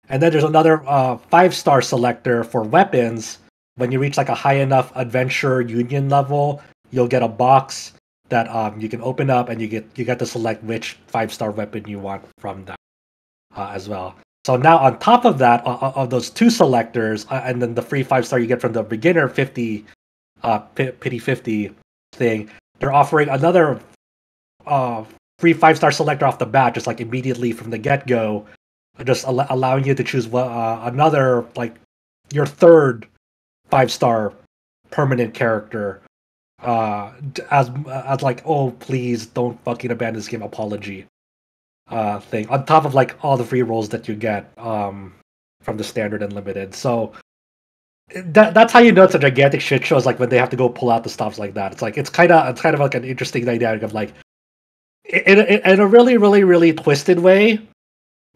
And then there's another 5-star selector for weapons. When you reach like a high enough adventure union level, you'll get a box that you can open up, and you get to select which 5-star weapon you want from that as well. So now on top of that, of those 2 selectors, and then the free 5-star you get from the beginner 50 pity 50 thing, they're offering another free 5-star selector off the bat, just like immediately from the get-go, just allowing you to choose another, like your third 5-star permanent character as like, oh please don't fucking abandon this game apology thing, on top of like all the free rolls that you get from the standard and limited. So that's how you know it's a gigantic shit show, is like when they have to go pull out the stops like that. It's like it's kind of like an interesting dynamic of like in a really really really twisted way.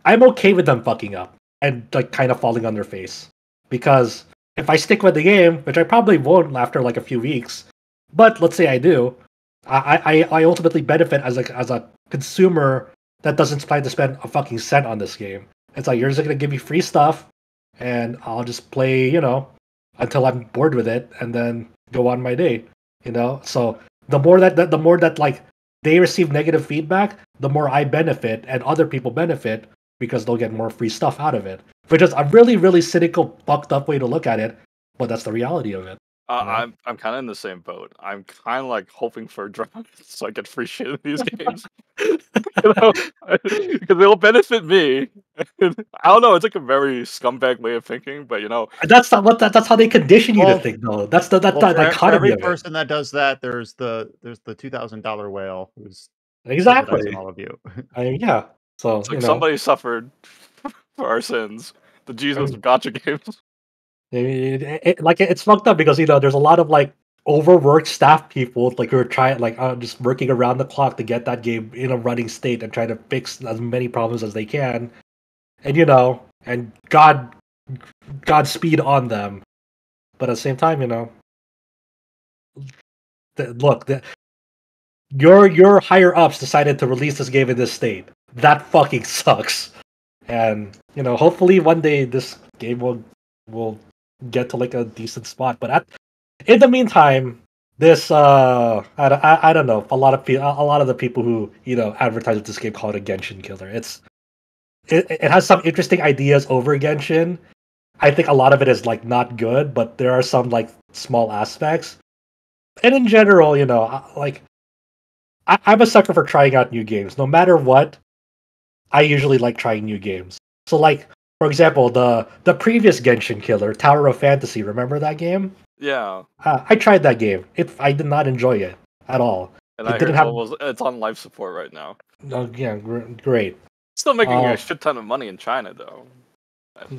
I'm okay with them fucking up and like kind of falling on their face, because if I stick with the game, which I probably won't after like a few weeks, but let's say I do, I ultimately benefit as a consumer that doesn't plan to spend a fucking cent on this game. It's like, you're just gonna give me free stuff, and I'll just play, until I'm bored with it, and then go on my day. So the more that like they receive negative feedback, the more I benefit and other people benefit, because they'll get more free stuff out of it. Which is a really, really cynical, fucked up way to look at it, but that's the reality of it. I'm kind of in the same boat. I'm kind of like hoping for a drop so I get free shit in these games, because it'll benefit me. I don't know. It's like a very scumbag way of thinking, but That's not that's how they condition you to think, though. That's the for dichotomy every of it. person that does that, there's the $2,000 whale who's Exactly. subsidizing all of you. Yeah. So it's like somebody suffered for our sins. The Jesus of gacha games. It's fucked up because there's a lot of like overworked staff people like who are trying like just working around the clock to get that game in a running state and trying to fix as many problems as they can, and Godspeed on them. But at the same time, your higher ups decided to release this game in this state. That fucking sucks. And hopefully one day this game will get to like a decent spot. But in the meantime, this I don't know. A lot of the people who advertise this game call it a Genshin killer. It has some interesting ideas over Genshin. I think a lot of it is like not good, but there are some like small aspects. And in general, I'm a sucker for trying out new games. No matter what, I usually like trying new games. So like, for example, the previous Genshin killer, Tower of Fantasy, remember that game? Yeah. I tried that game. I did not enjoy it at all. And it I didn't heard have. it's on life support right now. Yeah, great. Still making a shit ton of money in China though.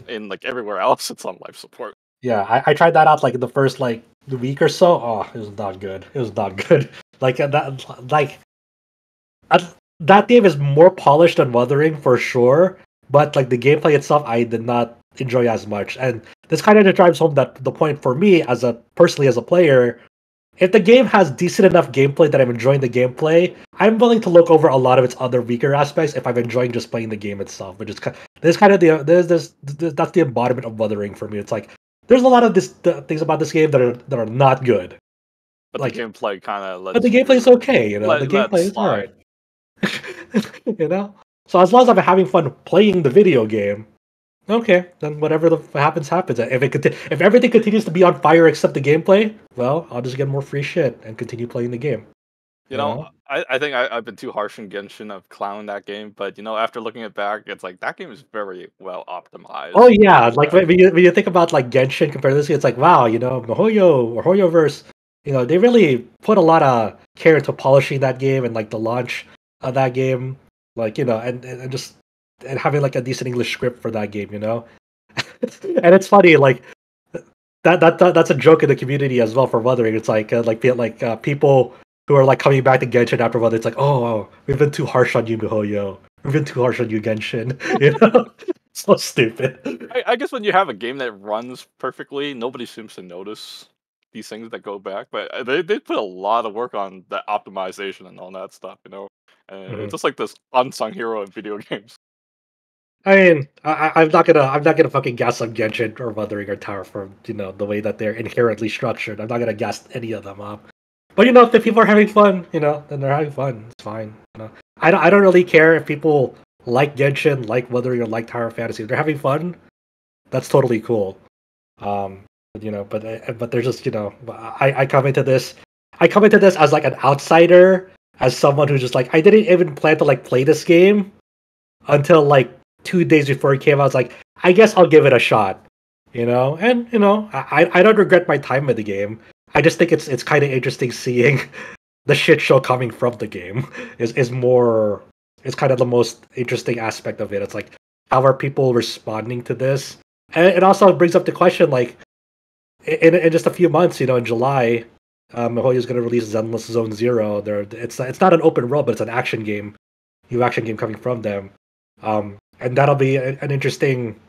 In like everywhere else, it's on life support. Yeah, I tried that out like the first like week or so. Oh, it was not good. It was not good. That game is more polished than Wuthering for sure, but like the gameplay itself, I did not enjoy as much. And this kind of drives home that the point for me personally as a player, if the game has decent enough gameplay that I'm enjoying the gameplay, I'm willing to look over a lot of its other weaker aspects if I'm enjoying just playing the game itself. Which is that's the embodiment of Wuthering for me. It's like there's a lot of things about this game that are not good. But like the gameplay kind of but the gameplay is okay. The gameplay is alright. So as long as I'm having fun playing the video game, okay, then whatever happens. If everything continues to be on fire except the gameplay, well, I'll just get more free shit and continue playing the game. I think I've been too harsh on Genshin of clowning that game, but after looking it back, it's like that game is very well optimized. Oh yeah, like when you think about like Genshin compared to this, it's like wow, Mihoyo or Hoyoverse, they really put a lot of care into polishing that game and like the launch of that game, like and just and having like a decent English script for that game, and it's funny like that's a joke in the community as well for Wuthering. It's like people who are like coming back to Genshin after Wuthering. It's like, oh, we've been too harsh on you, Mihoyo. We've been too harsh on you, Genshin. So stupid. I guess when you have a game that runs perfectly, nobody seems to notice these things that go back. But they put a lot of work on the optimization and all that stuff, And it's just like this unsung hero in video games. I mean, I'm not gonna fucking gas on Genshin or Wuthering or Tower for the way that they're inherently structured. I'm not gonna gas any of them up. But if the people are having fun, then they're having fun. It's fine. I don't really care if people like Genshin, like Wuthering, or like Tower of Fantasy. If they're having fun, that's totally cool. But there's just I come into this as like an outsider, as someone who's just like I didn't even plan to like play this game until like 2 days before it came out. I was like, I guess I'll give it a shot, and I don't regret my time with the game. I just think it's kind of interesting seeing the shit show coming from the game is kind of the most interesting aspect of it. It's like, how are people responding to this? And it also brings up the question, like, in just a few months, in July, Mihoyo is going to release Zenless Zone Zero. It's not an open world, but it's an action game, new action game coming from them. And that'll be an interesting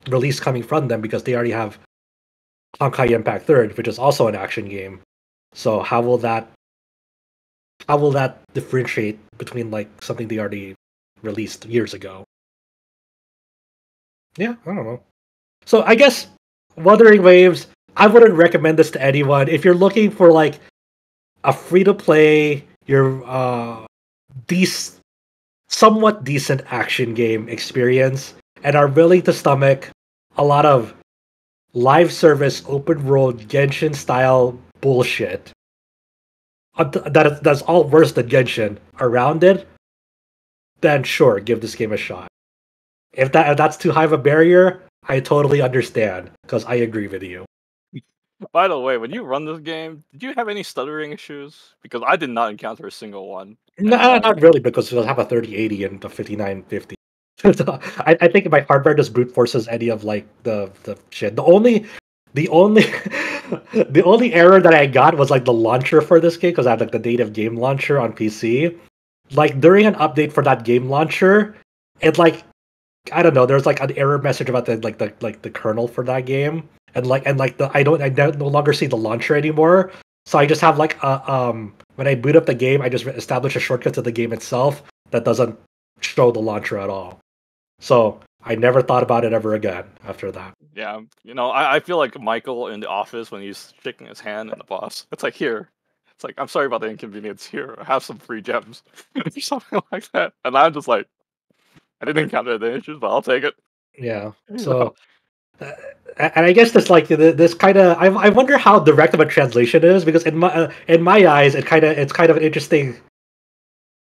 release coming from them because they already have Honkai Impact 3rd, which is also an action game. So how will that differentiate between like something they already released years ago? Yeah, I don't know. So I guess Wuthering Waves, I wouldn't recommend this to anyone. If you're looking for like a free-to-play, somewhat decent action game experience and are willing to stomach a lot of live service open world Genshin style bullshit that's all worse than Genshin around it, then sure, give this game a shot. If that's too high of a barrier, I totally understand because I agree with you. By the way, when you run this game, did you have any stuttering issues? Because I did not encounter a single one. No, not really, because it'll have a 3080 and a 5950. I think my hardware just brute forces any of like the shit. The only the only error that I got was like the launcher for this game because I have like the native game launcher on PC. Like during an update for that game launcher, it like I don't know. There's like an error message about the kernel for that game, and the I no longer see the launcher anymore. So I just have like when I boot up the game, I just establish a shortcut to the game itself that doesn't show the launcher at all. So I never thought about it ever again after that. Yeah, I feel like Michael in the office when he's shaking his hand at the boss. It's like, here. It's like, I'm sorry about the inconvenience. Here, have some free gems. Or something like that. And I'm just like, I didn't encounter the issues, but I'll take it. Yeah. So, and I guess this like this kind of I wonder how direct of a translation is because in my eyes it's kind of an interesting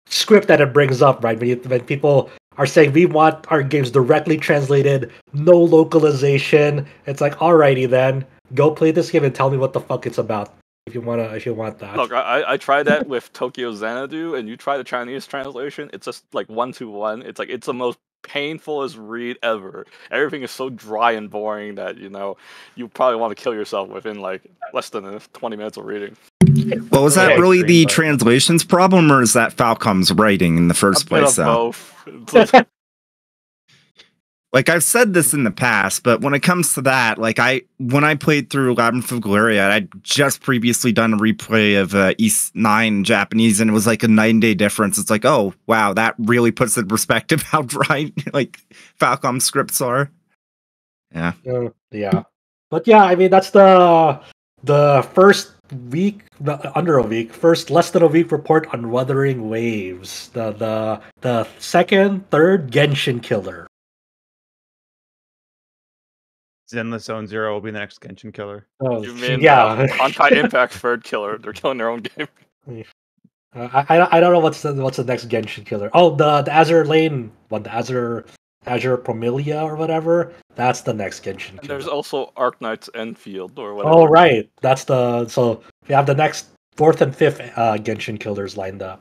script that it brings up, right? When people are saying we want our games directly translated, no localization. It's like, alrighty then, go play this game and tell me what the fuck it's about if you want that. Look, I tried that with Tokyo Xanadu, and you try the Chinese translation, it's just like 1-to-1. It's like it's the most painfulest read ever. Everything is so dry and boring that you probably want to kill yourself within like less than 20 minutes of reading. Well, was that really the but- translation's problem, or is that Falcom's writing in the first A bit place? of Though? both. Like I've said this in the past, but when it comes to that, like when I played through Labyrinth of Galeria, I'd just previously done a replay of East 9 Japanese, and it was like a 9-day difference. It's like, oh wow, that really puts in perspective how dry like Falcom scripts are. Yeah. Yeah. But yeah, I mean that's the first week, under a week, first less than a week report on Wuthering Waves, the second, third Genshin killer. Zenless Zone Zero will be the next Genshin killer. Oh, You mean yeah. Honkai Impact third killer? They're killing their own game. I don't know what's the next Genshin killer. Oh, the Azure Lane one, the Azure Promilia or whatever. That's the next Genshin And killer. there's also Arknight's Enfield or whatever. Oh right, that's so we have the next fourth and fifth Genshin killers lined up.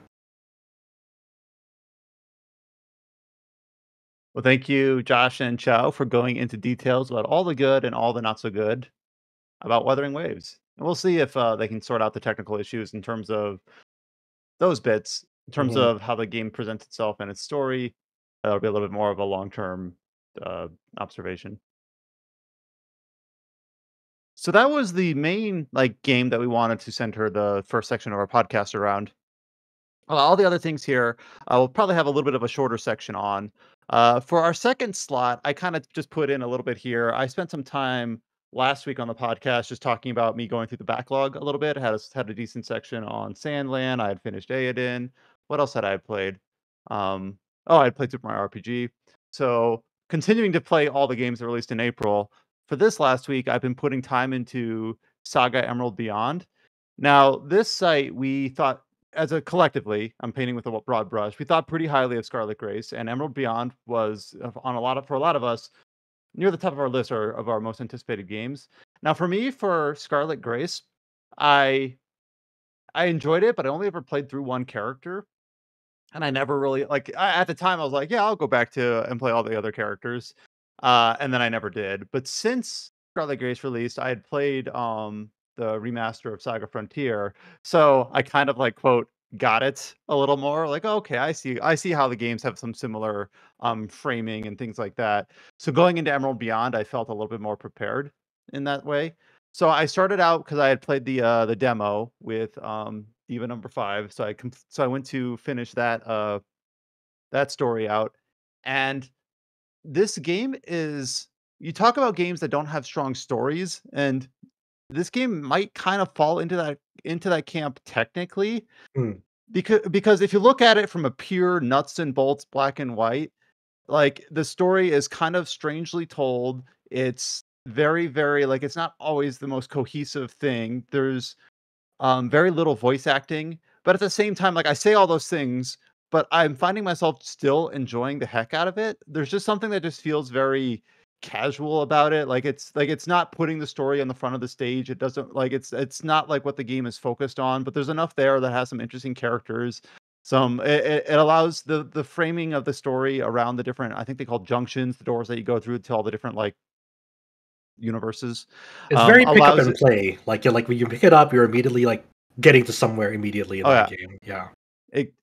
Well, thank you, Josh and Chow, for going into details about all the good and all the not so good about Wuthering Waves. And we'll see if they can sort out the technical issues in terms of those bits, in terms Mhm. of how the game presents itself and its story. That'll be a little bit more of a long-term observation. So that was the main game that we wanted to center the first section of our podcast around. All the other things here, we'll probably have a little bit of a shorter section on. For our second slot, I kind of just put in a little bit here. I spent some time last week on the podcast just talking about me going through the backlog a little bit. I had a decent section on Sandland. I had finished Aeden. What else had I played? I had played Super Mario RPG. So continuing to play all the games that released in April. For this last week, I've been putting time into SaGa Emerald Beyond. Now, this site we thought as a collectively, I'm painting with a broad brush. We thought pretty highly of Scarlet Grace, and Emerald Beyond was for a lot of us near the top of our list of our most anticipated games. Now, for me, for Scarlet Grace, I enjoyed it, but I only ever played through one character, and I never really at the time I was like, yeah, I'll go back to and play all the other characters, and then I never did. But since Scarlet Grace released, I had played the remaster of Saga Frontier, so I kind of quote got it a little more. Like, okay, I see how the games have some similar framing and things like that. So going into Emerald Beyond, I felt a little bit more prepared in that way. So I started out because I had played the demo with Diva number 5. So I went to finish that story out, and this game is, you talk about games that don't have strong stories, and this game might kind of fall into that camp technically. Hmm. Because if you look at it from a pure nuts and bolts black and white, the story is kind of strangely told. It's very, very it's not always the most cohesive thing. There's very little voice acting, but at the same time, I say all those things, but I'm finding myself still enjoying the heck out of it. There's just something that just feels very casual about it. It's not putting the story on the front of the stage. It doesn't it's not like what the game is focused on, but there's enough there that has some interesting characters, It allows the framing of the story around the different, I think they call junctions, the doors that you go through to all the different like universes. It's very pick up Allows and it. play. Like you like when you pick it up, you're immediately like getting to somewhere immediately in Oh that yeah. game. Yeah.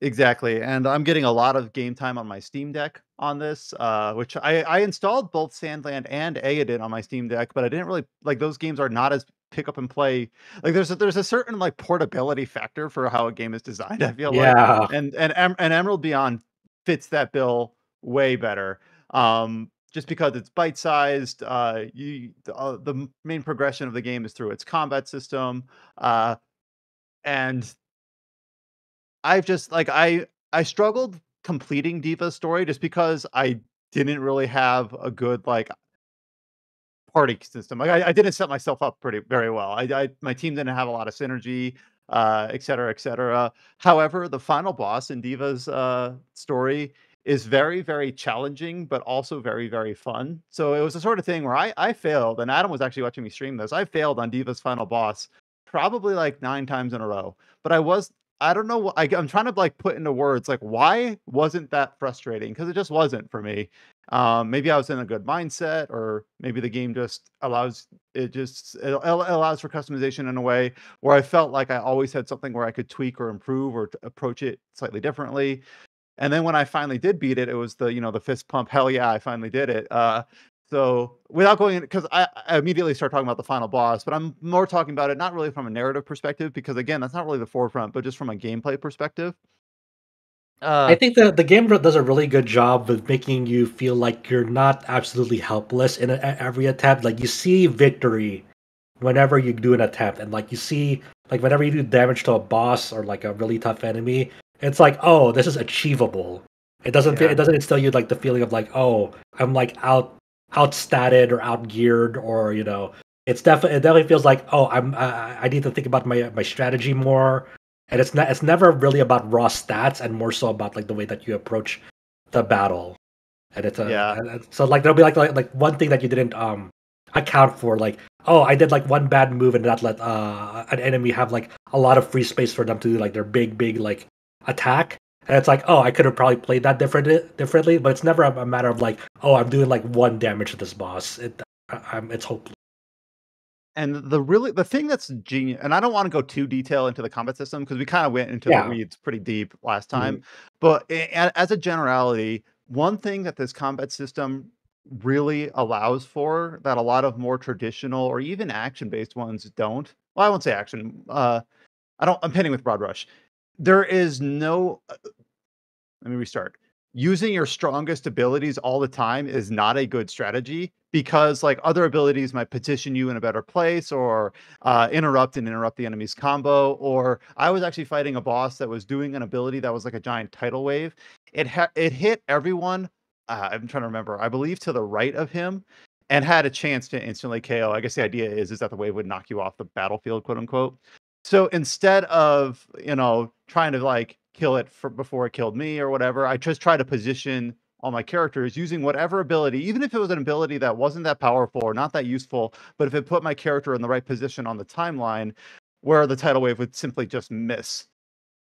Exactly, and I'm getting a lot of game time on my Steam Deck on this, which I installed both Sandland and Aedan on my Steam Deck, but I didn't really like those games are not as pick up and play. Like there's a certain like portability factor for how a game is designed. I feel like, Yeah. and Emerald Beyond fits that bill way better. Just because it's bite sized. The main progression of the game is through its combat system, and I've just like I struggled completing Diva's story just because I didn't really have a good like party system. Like I didn't set myself up very well. I my team didn't have a lot of synergy, et cetera, et cetera. However, the final boss in Diva's story is very, very challenging, but also very, very fun. So it was the sort of thing where I failed, and Adam was actually watching me stream this. I failed on Diva's final boss probably like 9 times in a row. But I don't know. I'm trying to like put into words like why wasn't that frustrating? Because it just wasn't for me. Maybe I was in a good mindset, or maybe the game just allows for customization in a way where I felt like I always had something where I could tweak or improve or approach it slightly differently. And then when I finally did beat it, it was the fist pump. Hell yeah, I finally did it. So without going in, because I immediately start talking about the final boss, but I'm more talking about it not really from a narrative perspective, because again, that's not really the forefront, but just from a gameplay perspective. I think the game does a really good job with making you feel like you're not absolutely helpless in every attempt. Like you see victory whenever you do an attempt, and like you see like whenever you do damage to a boss or like a really tough enemy, it's like, oh, this is achievable. It doesn't instill you like the feeling of like, oh, I'm like outstatted or outgeared, or it definitely feels like, oh, I need to think about my strategy more. And it's never really about raw stats, and more so about like the way that you approach the battle. And Yeah. so like there'll be like one thing that you didn't account for, like, oh, I did like one bad move and that let an enemy have like a lot of free space for them to do like their big like attack. And it's like, oh, I could have probably played that differently, but it's never a matter of like, oh, I'm doing like one damage to this boss. It's hopeless. And the thing that's genius, and I don't want to go too detail into the combat system because we kind of went into the Yeah. weeds pretty deep last Mhm. time. But as a generality, one thing that this combat system really allows for that a lot of more traditional or even action-based ones don't. Well, I won't say action. I'm painting with broad brush. There is no. Let me restart. Using your strongest abilities all the time is not a good strategy, because like other abilities might position you in a better place, or interrupt the enemy's combo. Or I was actually fighting a boss that was doing an ability that was like a giant tidal wave. It hit everyone. I'm trying to remember. I believe to the right of him, and had a chance to instantly KO. I guess the idea is that the wave would knock you off the battlefield, quote unquote. So instead of, trying to like kill it before it killed me or whatever, I just try to position all my characters using whatever ability, even if it was an ability that wasn't that powerful or not that useful, but if it put my character in the right position on the timeline where the tidal wave would simply just miss.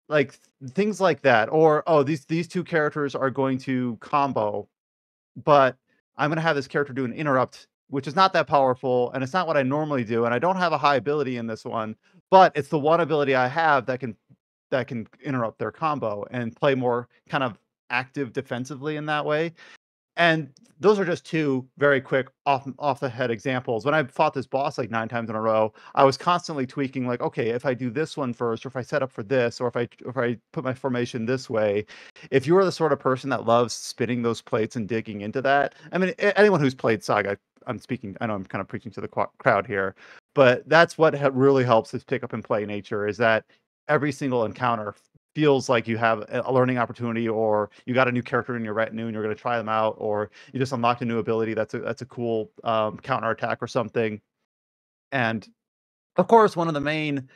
Like things like that. Or, oh, these two characters are going to combo, but I'm going to have this character do an interrupt, which is not that powerful, and it's not what I normally do, and I don't have a high ability in this one, but it's the one ability I have that can interrupt their combo and play more kind of active defensively in that way. And those are just two very quick off the head examples. When I fought this boss like 9 times in a row, I was constantly tweaking, like, okay, if I do this one first, or if I set up for this, or if I put my formation this way. If you are the sort of person that loves spinning those plates and digging into that, I mean, anyone who's played SaGa, I'm speaking. I know I'm kind of preaching to the crowd here, but that's what really helps this pick up and play nature, is that every single encounter feels like you have a learning opportunity, or you got a new character in your retinue and you're going to try them out, or you just unlocked a new ability that's a cool counter attack or something. And of course, one of the main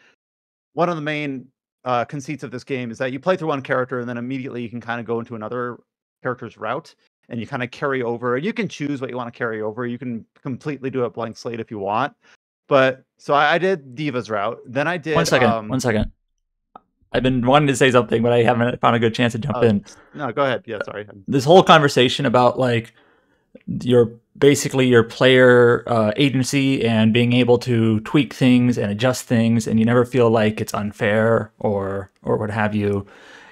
conceits of this game is that you play through one character and then immediately you can kind of go into another character's route, and you kind of carry over. You can choose what you want to carry over. You can completely do a blank slate if you want. But so I did Diva's route. Then I did One second. I've been wanting to say something, but I haven't found a good chance to jump in. No, go ahead. Yeah, sorry. This whole conversation about like your player agency and being able to tweak things and adjust things, and you never feel like it's unfair or what have you.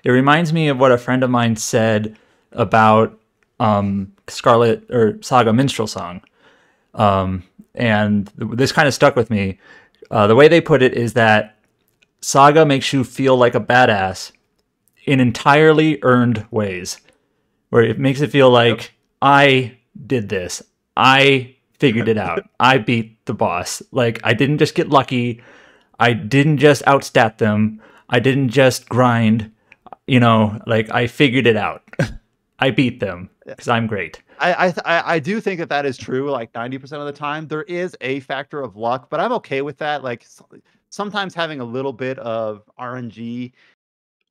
It reminds me of what a friend of mine said about Scarlet or SaGa Minstrel Song, and this kind of stuck with me. The way they put it is that SaGa makes you feel like a badass in entirely earned ways, where it makes it feel like I did this. I figured it out. I beat the boss. Like, I didn't just get lucky. I didn't just outstat them. I didn't just grind. You know, like, I figured it out. I beat them because I'm great. I do think that is true, like 90% of the time. There is a factor of luck, but I'm okay with that. Like, sometimes having a little bit of RNG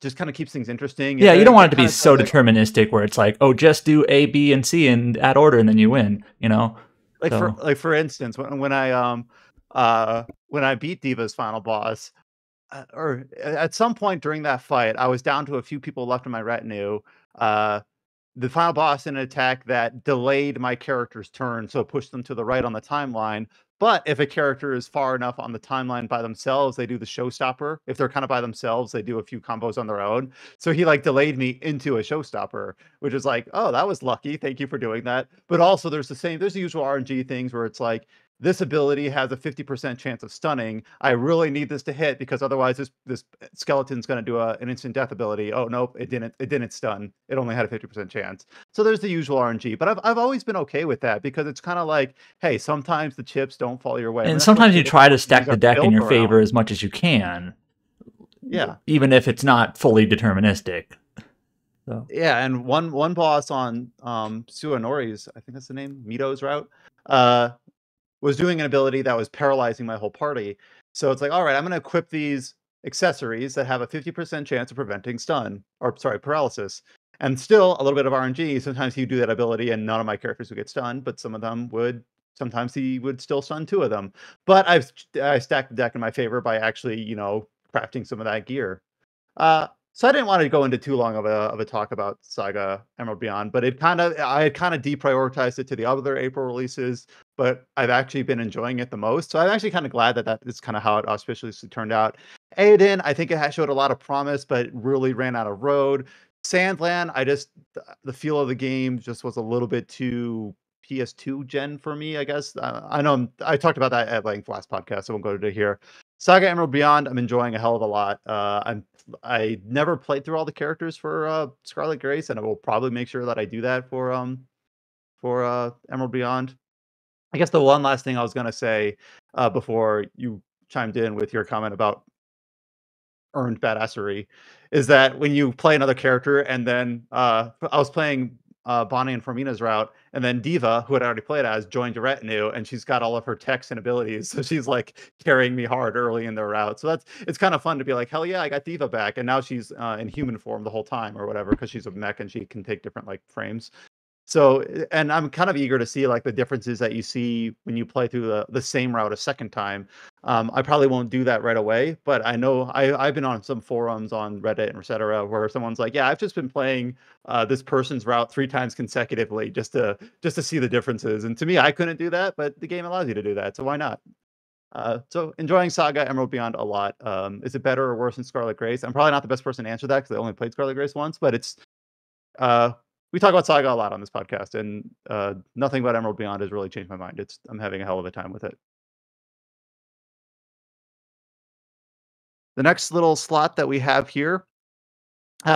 just kind of keeps things interesting. Yeah, you don't want it to be so deterministic where it's like, oh, just do A, B, and C and add order and then you win, you know? Like for instance, when I beat Diva's final boss, or at some point during that fight, I was down to a few people left in my retinue. The final boss in an attack that delayed my character's turn, so it pushed them to the right on the timeline. But if a character is far enough on the timeline by themselves, they do the showstopper. If they're kind of by themselves, they do a few combos on their own. So he like delayed me into a showstopper, which is like, oh, that was lucky. Thank you for doing that. But also there's the usual RNG things where it's like, this ability has a 50% chance of stunning. I really need this to hit because otherwise this skeleton's going to do an instant death ability. Oh, nope, it didn't stun. It only had a 50% chance. So there's the usual RNG, but I've always been okay with that because it's kind of like, hey, sometimes the chips don't fall your way. And sometimes you try to stack the deck in your favor as much as you can. Yeah. Even if it's not fully deterministic. So. Yeah, and one boss on Suanori's, I think that's the name, Mito's route, was doing an ability that was paralyzing my whole party. So it's like, all right, I'm going to equip these accessories that have a 50% chance of preventing paralysis. And still a little bit of RNG. Sometimes he would do that ability and none of my characters would get stunned, but some of them would. Sometimes he would still stun 2 of them. But I stacked the deck in my favor by actually, crafting some of that gear. So I didn't want to go into too long of a talk about SaGa Emerald Beyond, but I had kind of deprioritized it to the other April releases, but I've actually been enjoying it the most. So I'm actually kind of glad that is kind of how it auspiciously turned out. Aiden, I think it showed a lot of promise, but it really ran out of road. Sandland, the feel of the game just was a little bit too PS2 gen for me, I guess. I know I talked about that at length last podcast, so I won't go to here. SaGa Emerald Beyond, I'm enjoying a hell of a lot. I never played through all the characters for Scarlet Grace, and I will probably make sure that I do that for Emerald Beyond. I guess the one last thing I was gonna say before you chimed in with your comment about earned badassery is that when you play another character and then I was playing Bonnie and Formina's route, and then Diva, who had already played as, joined your retinue, and she's got all of her techs and abilities, so she's like carrying me hard early in their route. So it's kind of fun to be like, hell yeah, I got Diva back, and now she's in human form the whole time or whatever because she's a mech and she can take different like frames. So, and I'm kind of eager to see like the differences that you see when you play through the same route a second time. I probably won't do that right away, but I know I've been on some forums on Reddit and etc. where someone's like, yeah, I've just been playing this person's route 3 times consecutively just to see the differences. And to me, I couldn't do that, but the game allows you to do that, so why not? So enjoying SaGa Emerald Beyond a lot. Is it better or worse than Scarlet Grace? I'm probably not the best person to answer that because I only played Scarlet Grace once, but it's we talk about SaGa a lot on this podcast, and nothing about Emerald Beyond has really changed my mind. I'm having a hell of a time with it. The next little slot that we have here,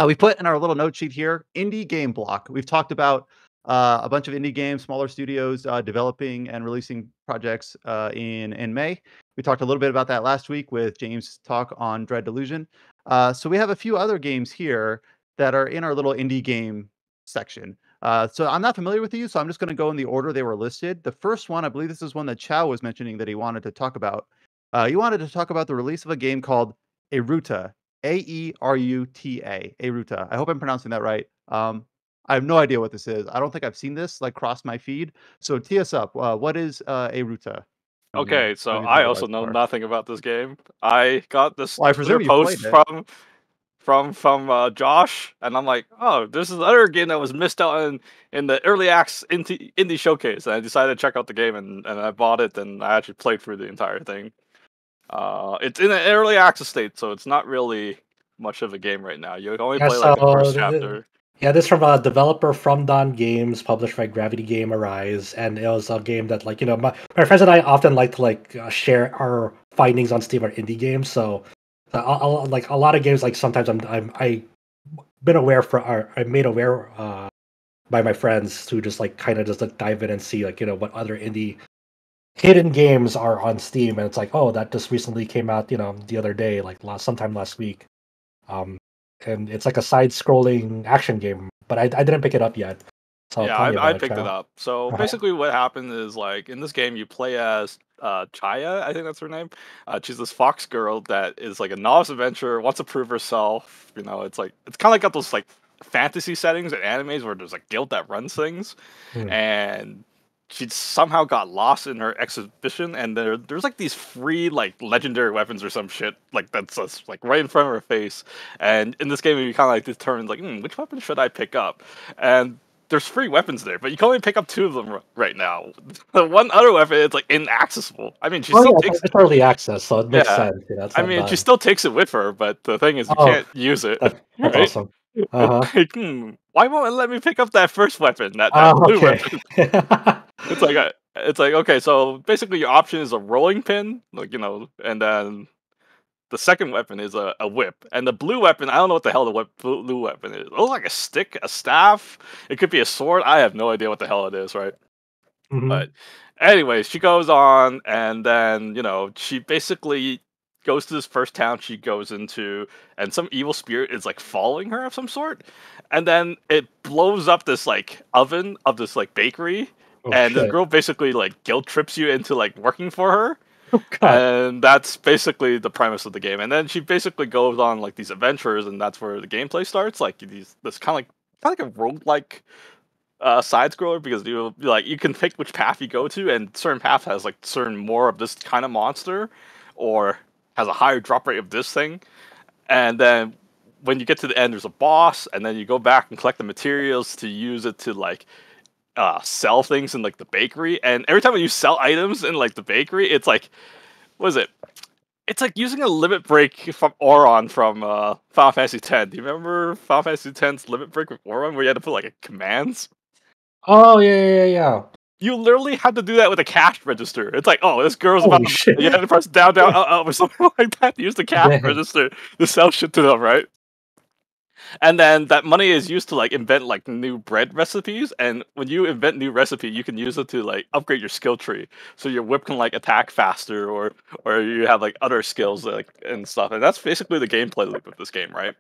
we put in our little note sheet here, indie game block. We've talked about a bunch of indie games, smaller studios developing and releasing projects in May. We talked a little bit about that last week with James' talk on Dread Delusion. So we have a few other games here that are in our little indie game section. So I'm not familiar with these, so I'm just going to go in the order they were listed. The first one, I believe this is one that Chow was mentioning that he wanted to talk about. You wanted to talk about the release of a game called Aeruta, Aeruta, Aeruta. I hope I'm pronouncing that right. I have no idea what this is. I don't think I've seen this like cross my feed. So tee us up. What is Aeruta? Okay, so I also know nothing about this game. I got this Well, I presume you post played it. from from Josh, and I'm like, oh, this is another game that was missed out in the early access indie showcase. And I decided to check out the game, and I bought it, and I actually played through the entire thing. It's in an early access state, so it's not really much of a game right now. You can only play like the first chapter. Yeah, this is from a developer from Dawn Games, published by Gravity Game Arise, and it was a game that, like, my friends and I often like to share our findings on Steam or indie games. So, like a lot of games, like sometimes I been aware I'm made aware by my friends who just like kind of just like dive in and see like what other indie hidden games are on Steam, and it's like, oh, that just recently came out the other day, like sometime last week. And it's like a side-scrolling action game, but I didn't pick it up yet. So yeah, I picked it up. So basically, what happened is, like, in this game, you play as Chaya, I think that's her name. She's this fox girl that is like a novice adventurer, wants to prove herself. It's like it's kind of like got those like fantasy settings and animes where there's a guild that runs things, and she somehow got lost in her exhibition, and there's like these free like legendary weapons or some shit like that's like right in front of her face. And in this game, you kind of like determine like, which weapon should I pick up? And there's free weapons there, but you can only pick up 2 of them right now. The one other weapon is like inaccessible. I mean, she still takes it's early access, so it makes sense. I mean, she still takes it with her, but the thing is, you can't use it. That's right? awesome. Like, why won't it let me pick up that first weapon? That blue weapon. It's like okay, so basically your option is a rolling pin, like and then the second weapon is a whip, and the blue weapon, I don't know what the hell the blue weapon is. It looks like a stick, a staff. It could be a sword. I have no idea what the hell it is, right? But anyways, she goes on, and then she basically goes to this first town she goes into, and some evil spirit is like following her of some sort, and then it blows up this like oven of this like bakery, and the girl basically like guilt trips you into like working for her. And that's basically the premise of the game. And then she basically goes on like these adventures, and that's where the gameplay starts. Like this kind of like a roguelike side scroller, because you can pick which path you go to, and certain path has like certain more of this kind of monster, or has a higher drop rate of this thing. And then when you get to the end, there's a boss, and then you go back and collect the materials to use it to like sell things in like the bakery. And every time when you sell items in like the bakery, it's like, what is it? It's like using a limit break from Auron from Final Fantasy X. Do you remember Final Fantasy X's limit break with Auron, where you had to put like commands? Oh yeah. You literally had to do that with a cash register. It's like, oh, this girl's about to... You had to press down, up, or something like that to use the cash register to sell shit to them, right? And then that money is used to like invent like new bread recipes, and when you invent new recipe, you can use it to like upgrade your skill tree, so your whip can like attack faster, or you have like other skills like and stuff. And that's basically the gameplay loop of this game, right?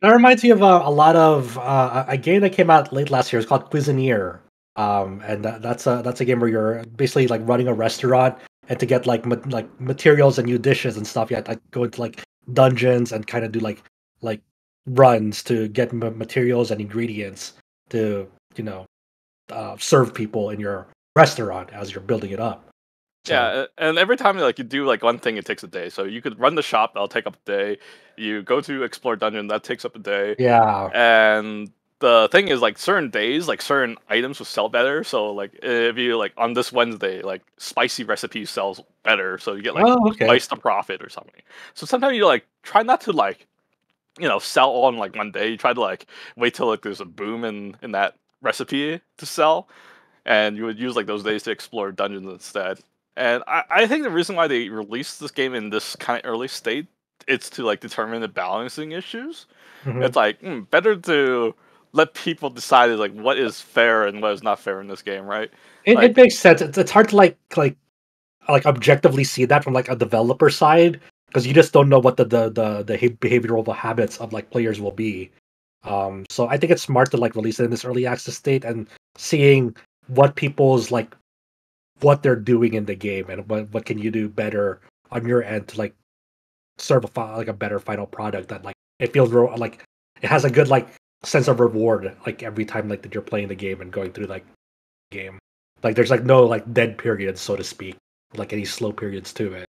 That reminds me of a lot of a game that came out late last year. It's called Cuisinier, and that's a game where you're basically like running a restaurant, and to get like materials and new dishes and stuff, you have to like, go into like dungeons and kind of do like runs to get materials and ingredients to serve people in your restaurant as you're building it up. So. Yeah, and every time like you do like one thing, it takes a day. So you could run the shop, that'll take up a day. You go to explore dungeon, that takes up a day. Yeah. And the thing is, like, certain days, like certain items will sell better. So like if you like on this Wednesday, like spicy recipe sells better, so you get like twice the profit or something. So sometimes you like try not to like sell all in like one day. You try to like wait till like there's a boom in that recipe to sell, and you would use like those days to explore dungeons instead. And I think the reason why they released this game in this kind of early state, it's to like determine the balancing issues. It's like better to let people decide like what is fair and what is not fair in this game, right? It makes sense. It's hard to like objectively see that from like a developer side, because you just don't know what the behavioral habits of like players will be. So I think it's smart to like release it in this early access state, and seeing what people's like what they're doing in the game, and what can you do better on your end to like serve a better final product that like it feels like it has a good like sense of reward like every time like that you're playing the game and going through like the game. Like there's like no like dead periods, so to speak, like any slow periods to it.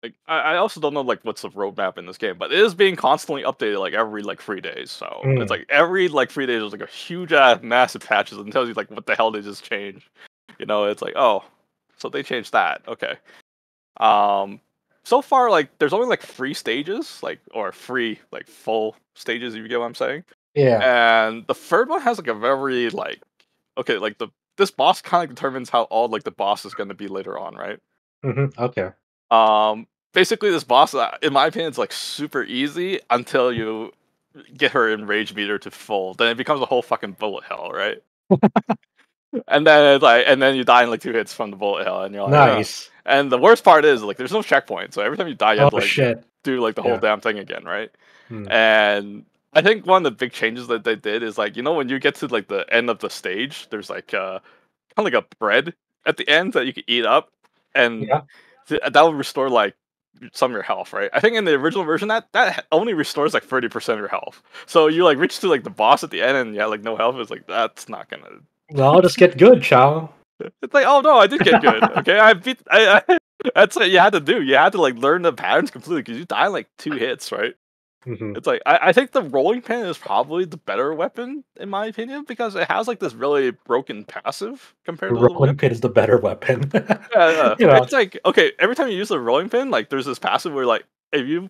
like I also don't know like what's the roadmap in this game, but it is being constantly updated like every like 3 days. So it's like every like 3 days there's like a huge ass massive patches and tells you like what the hell they just changed. You know, it's like, oh, so they changed that. Okay. So far like there's only like 3 stages, like or 3 like full stages, if you get what I'm saying. Yeah. And the third one has like a very like okay, like this boss kind of determines how all like the boss is going to be later on, right? Okay. Basically, this boss, in my opinion, is like super easy until you get her enrage meter to full. Then it becomes a whole fucking bullet hell, right? And then it's like, and then you die in like 2 hits from the bullet hell, and you're like, "Ugh." Nice. And the worst part is like, there's no checkpoint, so every time you die, you have Oh to like shit. do like the whole Yeah. damn thing again, right? Hmm. And I think one of the big changes that they did is like, you know, when you get to like the end of the stage, there's like kind of like a bread at the end that you can eat up, and Yeah. that will restore like some of your health, right? I think in the original version that only restores like 30% of your health. So you like reach to like the boss at the end and yeah, like no health. Is like that's not gonna. Well, just get good, Chow. It's like, oh no, I did get good. Okay, I beat. That's what you had to do. You had to like learn the patterns completely because you die in like 2 hits, right? Mhm. It's like I think the rolling pin is probably the better weapon in my opinion because it has like this really broken passive compared to the Rolling whip. pin is the better weapon. Yeah. You know. It's like okay, every time you use the rolling pin, like there's this passive where like if you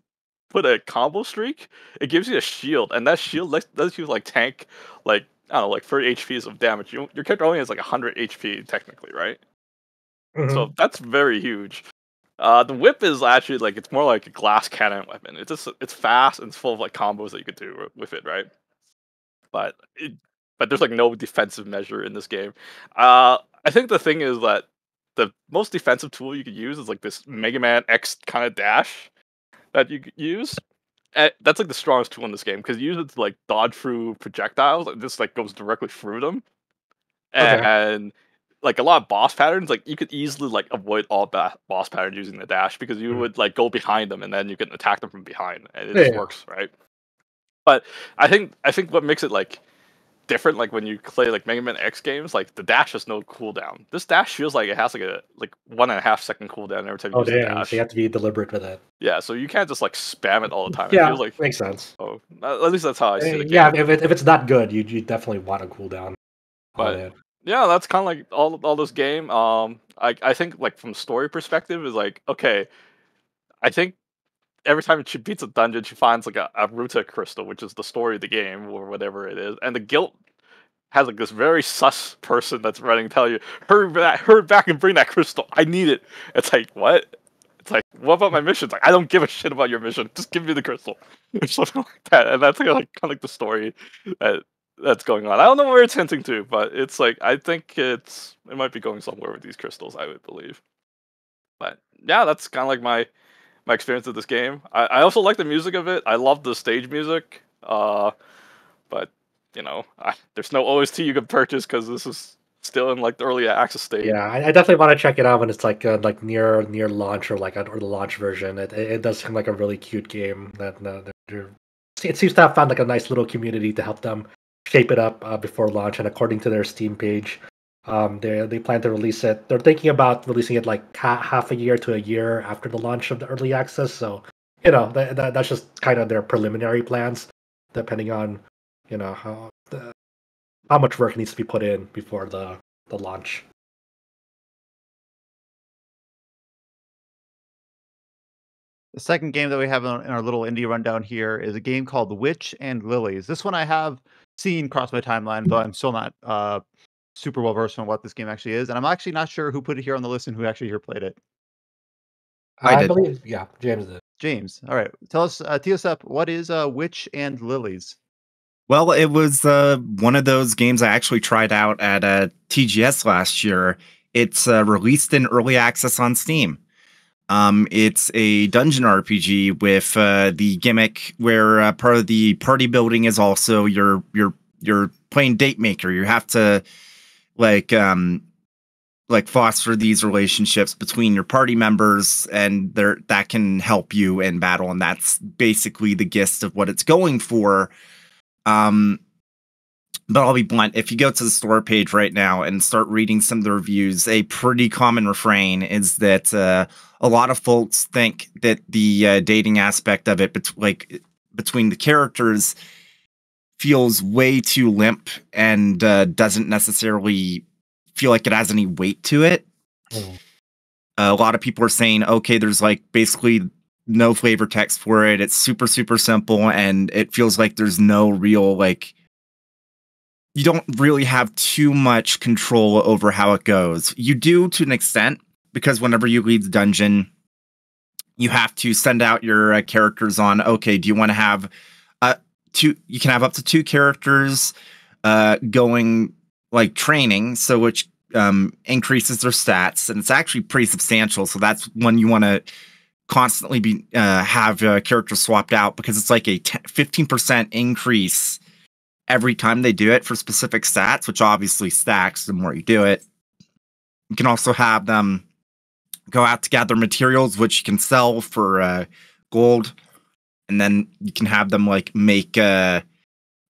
put a combo streak, it gives you a shield, and that shield lets you like tank like I don't know like 30 HPs of damage. Your character only has like 100 HP technically, right? Mhm. So that's very huge. The whip is actually like it's more like a glass cannon weapon. It's fast and it's full of like combos that you could do with it, right? But there's like no defensive measure in this game. I think the thing is that the most defensive tool you could use is like this Mega Man X kind of dash that you could use. That's like the strongest tool in this game because you use it to like dodge through projectiles. And this like goes directly through them, Okay. and like a lot of boss patterns, like you could easily like avoid all boss patterns using the dash because you would like go behind them and then you can attack them from behind, and it just Yeah. works, right? But I think what makes it like different, like when you play like Mega Man X games, like the dash has no cooldown. This dash feels like it has like a 1.5 second cooldown every time you Oh use the damn! dash. So you have to be deliberate with it. Yeah, so you can't just like spam it all the time. It Yeah, feels like makes sense. oh, at least that's how I see the game. Yeah, if it's not good, you definitely want a cooldown on But it. yeah, that's kind of like all this game. I think like from story perspective is like okay. I think every time she beats a dungeon, she finds like a Aeruta crystal, which is the story of the game or whatever it is, and the guild has like this very sus person that's running, tell you hurry back and bring that crystal. I need it. It's like what? It's like what about my missions? Like I don't give a shit about your mission. Just give me the crystal or something like that. And that's like kind of like the story that's going on. I don't know where it's hinting to, but it's like I think it might be going somewhere with these crystals. I would believe. But yeah, that's kind of like my experience with this game. I also like the music of it. I love the stage music. But you know, there's no OST you can purchase because this is still in like the early access stage. Yeah, I definitely want to check it out when it's like near launch or like or the launch version. It does seem like a really cute game. It seems to have found like a nice little community to help them shape it up before launch. And according to their Steam page, they plan to release it. They're thinking about releasing it like half a year to a year after the launch of the early access. So you know that's just kind of their preliminary plans, depending on you know how much work needs to be put in before the launch. The second game that we have in our little indie rundown here is a game called The Witch and Lilies. This one I have seen cross my timeline, though I'm still not super well versed on what this game actually is, and I'm actually not sure who put it here on the list and who actually here played it. I did. believe, yeah, James did. James, all right, tell us, tee us up. What is Witch and Lilies? Well, it was one of those games I actually tried out at TGS last year. It's released in early access on Steam. It's a dungeon RPG with the gimmick where part of the party building is also you're playing date maker. You have to like foster these relationships between your party members, and that can help you in battle. And that's basically the gist of what it's going for. But I'll be blunt. If you go to the store page right now and start reading some of the reviews, a pretty common refrain is that a lot of folks think that the dating aspect of it, between the characters, feels way too limp and doesn't necessarily feel like it has any weight to it. A lot of people are saying, okay, there's like basically no flavor text for it. It's super, super simple, and it feels like there's no real, like, you don't really have too much control over how it goes. You do to an extent, because whenever you leave the dungeon, you have to send out your characters on, okay, do you want to have you can have up to 2 characters going like training, so which increases their stats, and it's actually pretty substantial. So that's when you want to constantly be have characters swapped out, because it's like a 15% increase every time they do it for specific stats, which obviously stacks the more you do it. You can also have them go out to gather materials, which you can sell for gold. And then you can have them like make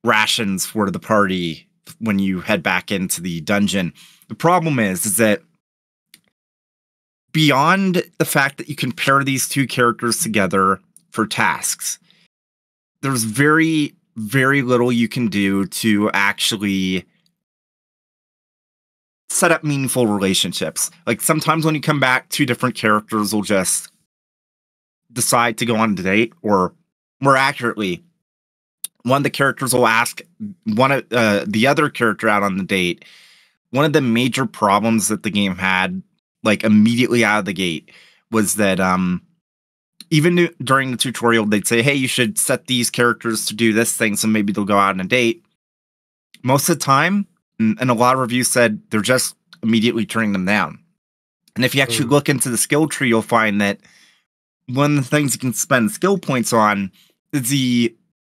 rations for the party when you head back into the dungeon. The problem is that beyond the fact that you can pair these 2 characters together for tasks, there's very, very little you can do to actually set up meaningful relationships. Like sometimes when you come back, 2 different characters will just decide to go on a date, or more accurately, one of the characters will ask the other character out on the date. One of the major problems that the game had, like immediately out of the gate, was that even during the tutorial, they'd say, hey, you should set these characters to do this thing, so maybe they'll go out on a date. Most of the time, and a lot of reviews said, they're just immediately turning them down. And if you actually look into the skill tree, you'll find that one of the things you can spend skill points on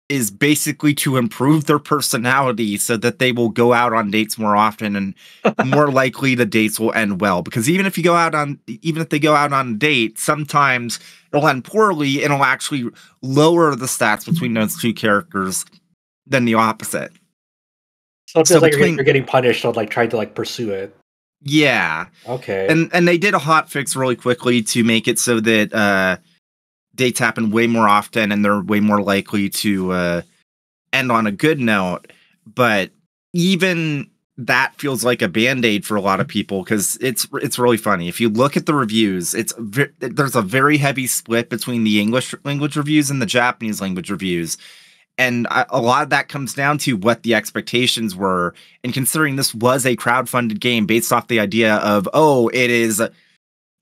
is basically to improve their personality so that they will go out on dates more often, and more likely the dates will end well. Because even if they go out on a date, sometimes it'll end poorly, and it'll actually lower the stats between those 2 characters than the opposite. So it feels like you're getting punished on like trying to like pursue it. Yeah. Okay. And they did a hot fix really quickly to make it so that dates happen way more often, and they're way more likely to end on a good note. But even that feels like a band-aid for a lot of people, because it's really funny. If you look at the reviews, there's a very heavy split between the English language reviews and the Japanese language reviews. And a lot of that comes down to what the expectations were. And considering this was a crowdfunded game based off the idea of, oh, it is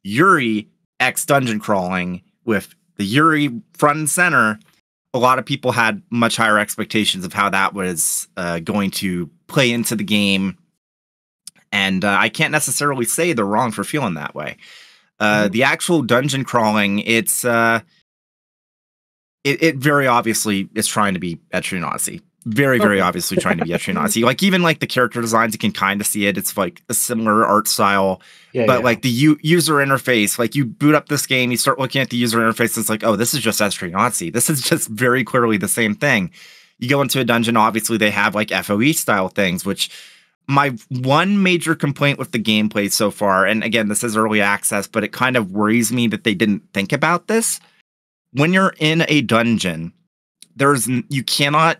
Yuri X dungeon crawling with the Yuri front and center, a lot of people had much higher expectations of how that was going to play into the game. And I can't necessarily say they're wrong for feeling that way. The actual dungeon crawling, it very obviously is trying to be ecchi Nazi. Very, very obviously trying to be ecchi Nazi. Like, even like the character designs, you can kind of see it. It's like a similar art style. But like the user interface, like you boot up this game, you start looking at the user interface, it's like, oh, this is just ecchi Nazi. This is just very clearly the same thing. You go into a dungeon, obviously they have like FOE style things, which my one major complaint with the gameplay so far, and again, this is early access, but it kind of worries me that they didn't think about this. When you're in a dungeon, you cannot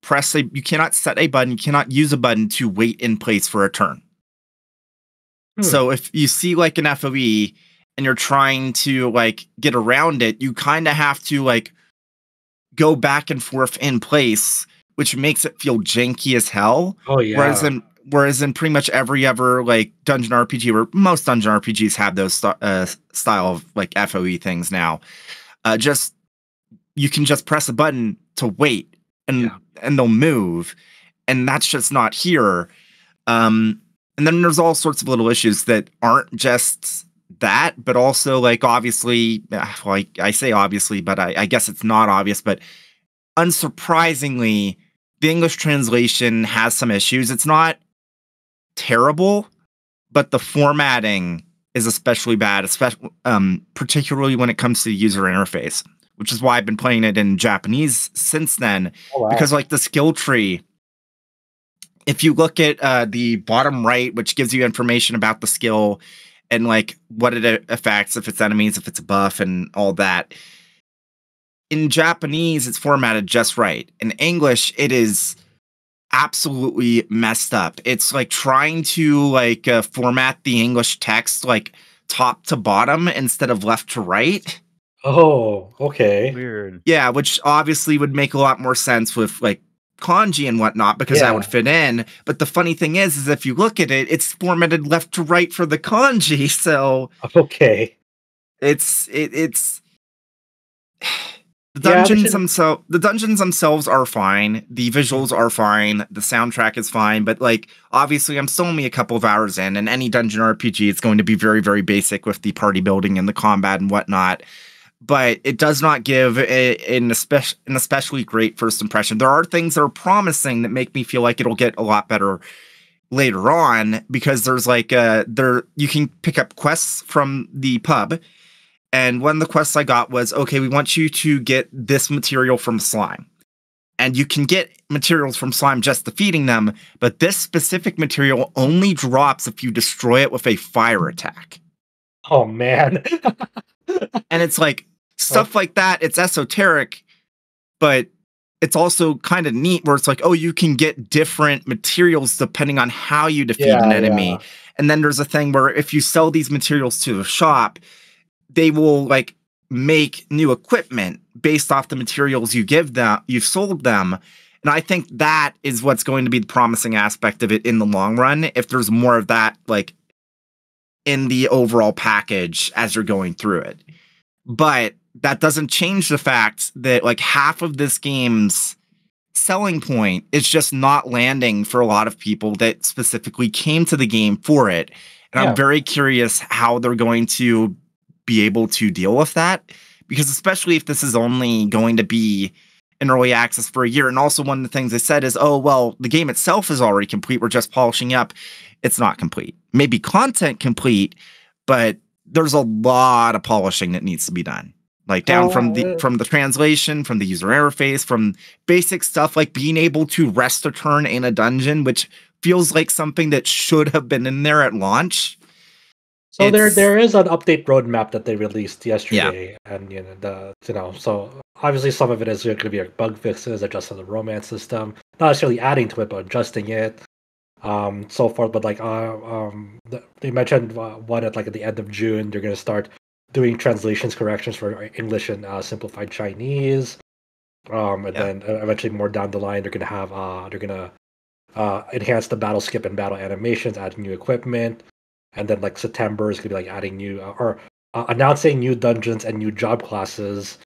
set a button, you cannot use a button to wait in place for a turn. So if you see like an FOE and you're trying to like get around it, you kind of have to like go back and forth in place, which makes it feel janky as hell. Oh yeah. Whereas in pretty much every other like dungeon RPG, where most dungeon RPGs have those style of like FOE things now, you can just press a button to wait and they'll move, and that's just not here. And then there's all sorts of little issues that aren't just that, but also like obviously, well, I say obviously, but I guess it's not obvious, but unsurprisingly, the English translation has some issues. It's not terrible, but the formatting is especially bad, particularly when it comes to the user interface, which is why I've been playing it in Japanese since then. Oh, wow. Because like the skill tree, if you look at the bottom right, which gives you information about the skill and like what it affects, if it's enemies, if it's a buff, and all that. In Japanese, it's formatted just right. In English, it is absolutely messed up. It's like trying to like format the English text like top to bottom instead of left to right. Oh, okay. Weird. Yeah, which obviously would make a lot more sense with like kanji and whatnot, because that would fit in. But the funny thing is if you look at it, it's formatted left to right for the kanji. So okay, it's the dungeons themselves are fine. The visuals are fine. The soundtrack is fine. But like, obviously, I'm still only a couple of hours in, and any dungeon RPG, it's going to be very, very basic with the party building and the combat and whatnot. But it does not give an especially great first impression. There are things that are promising that make me feel like it'll get a lot better later on, because there's like you can pick up quests from the pub. And one of the quests I got was, okay, we want you to get this material from slime. And you can get materials from slime just defeating them, but this specific material only drops if you destroy it with a fire attack. Oh, man. And it's like, stuff like that, it's esoteric, but it's also kind of neat where it's like, oh, you can get different materials depending on how you defeat an enemy. Yeah. And then there's a thing where if you sell these materials to the shop, they will like make new equipment based off the materials you've sold them. And I think that is what's going to be the promising aspect of it in the long run, if there's more of that like in the overall package as you're going through it. But that doesn't change the fact that like half of this game's selling point is just not landing for a lot of people that specifically came to the game for it. And I'm very curious how they're going to be able to deal with that, because especially if this is only going to be in early access for a year. And also one of the things they said is, oh, well, the game itself is already complete. We're just polishing up. It's not complete. Maybe content complete, but there's a lot of polishing that needs to be done. Like down from the translation, from the user interface, from basic stuff like being able to rest a turn in a dungeon, which feels like something that should have been in there at launch. So there is an update roadmap that they released yesterday, and so obviously some of it is going to be like bug fixes, adjusting the romance system, not necessarily adding to it, but adjusting it, so forth. But like they mentioned one at the end of June, they're going to start doing translations corrections for English and simplified Chinese, and then eventually more down the line they're going to enhance the battle skip and battle animations, add new equipment. And then like September is going to be like adding new or announcing new dungeons and new job classes,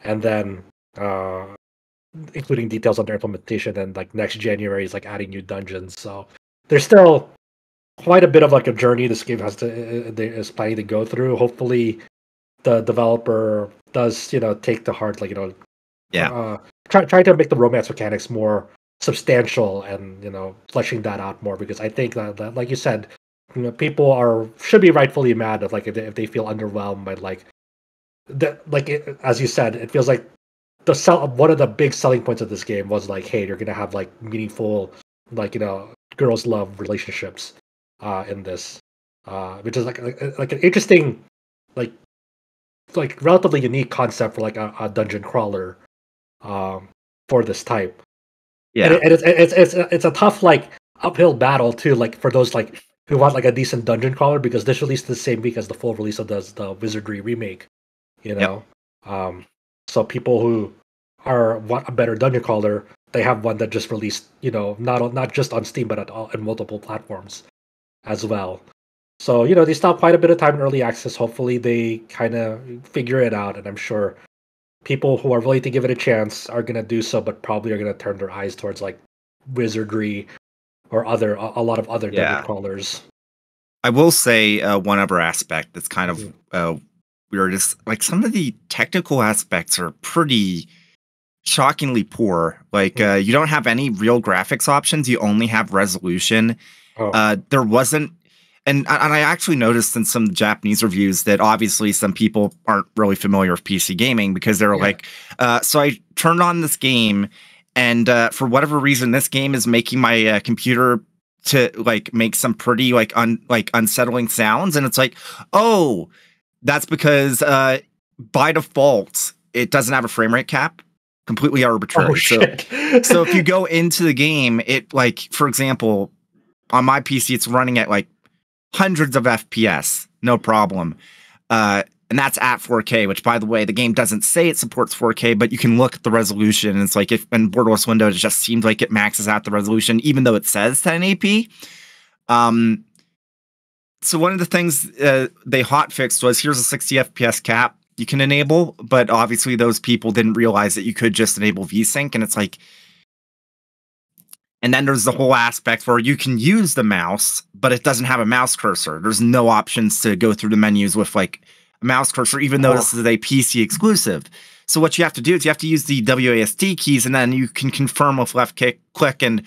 and then including details on their implementation. And like next January is like adding new dungeons. So there's still quite a bit of like a journey this game is planning to go through. Hopefully, the developer does take to heart try to make the romance mechanics more substantial and fleshing that out more, because I think that like you said, people should be rightfully mad if they feel underwhelmed by as you said, it feels like one of the big selling points of this game was like, hey, you're gonna have like meaningful girls love relationships in this, which is like an interesting like relatively unique concept for like a dungeon crawler for this type. And it's a tough like uphill battle too, like for those like who want like a decent dungeon crawler, because this released the same week as the full release of the Wizardry remake, so people who want a better dungeon crawler, they have one that just released, not just on Steam but on multiple platforms as well. So they stop quite a bit of time in early access. Hopefully they kind of figure it out, and I'm sure people who are willing to give it a chance are gonna do so, but probably are gonna turn their eyes towards like Wizardry or a lot of other dungeon crawlers. I will say one other aspect that's kind of weird is like some of the technical aspects are pretty shockingly poor. Like you don't have any real graphics options. You only have resolution. There wasn't, and I actually noticed in some Japanese reviews that obviously some people aren't really familiar with PC gaming, because they're like, so I turned on this game And for whatever reason, this game is making my computer to like make some pretty like unsettling sounds, and it's like, oh, that's because by default it doesn't have a frame rate cap. Completely arbitrary. Oh, shit. So if you go into the game, it like, for example, on my PC, it's running at like hundreds of FPS, no problem. And that's at 4K, which, by the way, the game doesn't say it supports 4K, but you can look at the resolution. And it's like, if in borderless window, it just seems like it maxes out the resolution, even though it says 1080p. So one of the things they hotfixed was, here's a 60 FPS cap you can enable, but obviously those people didn't realize that you could just enable VSync, and it's like, and then there's the whole aspect where you can use the mouse, but it doesn't have a mouse cursor. There's no options to go through the menus with like a mouse cursor, even though this is a PC exclusive. So what you have to do is you have to use the WASD keys, and then you can confirm with left click and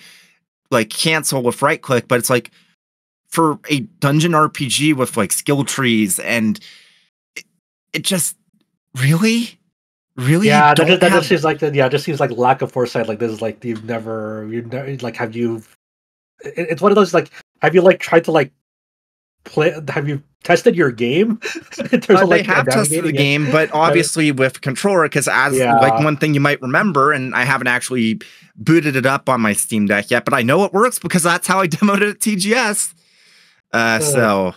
like cancel with right click. But it's like, for a dungeon RPG with like skill trees, and it just really, yeah, that just seems like it just seems like lack of foresight. Like, this is like you've never like, have you? It's one of those, like, have you like tried to like play? Have you tested your game? In terms of, like, they have tested the game, but obviously with controller, because like one thing you might remember, and I haven't actually booted it up on my Steam Deck yet, but I know it works because that's how I demoed it at TGS. So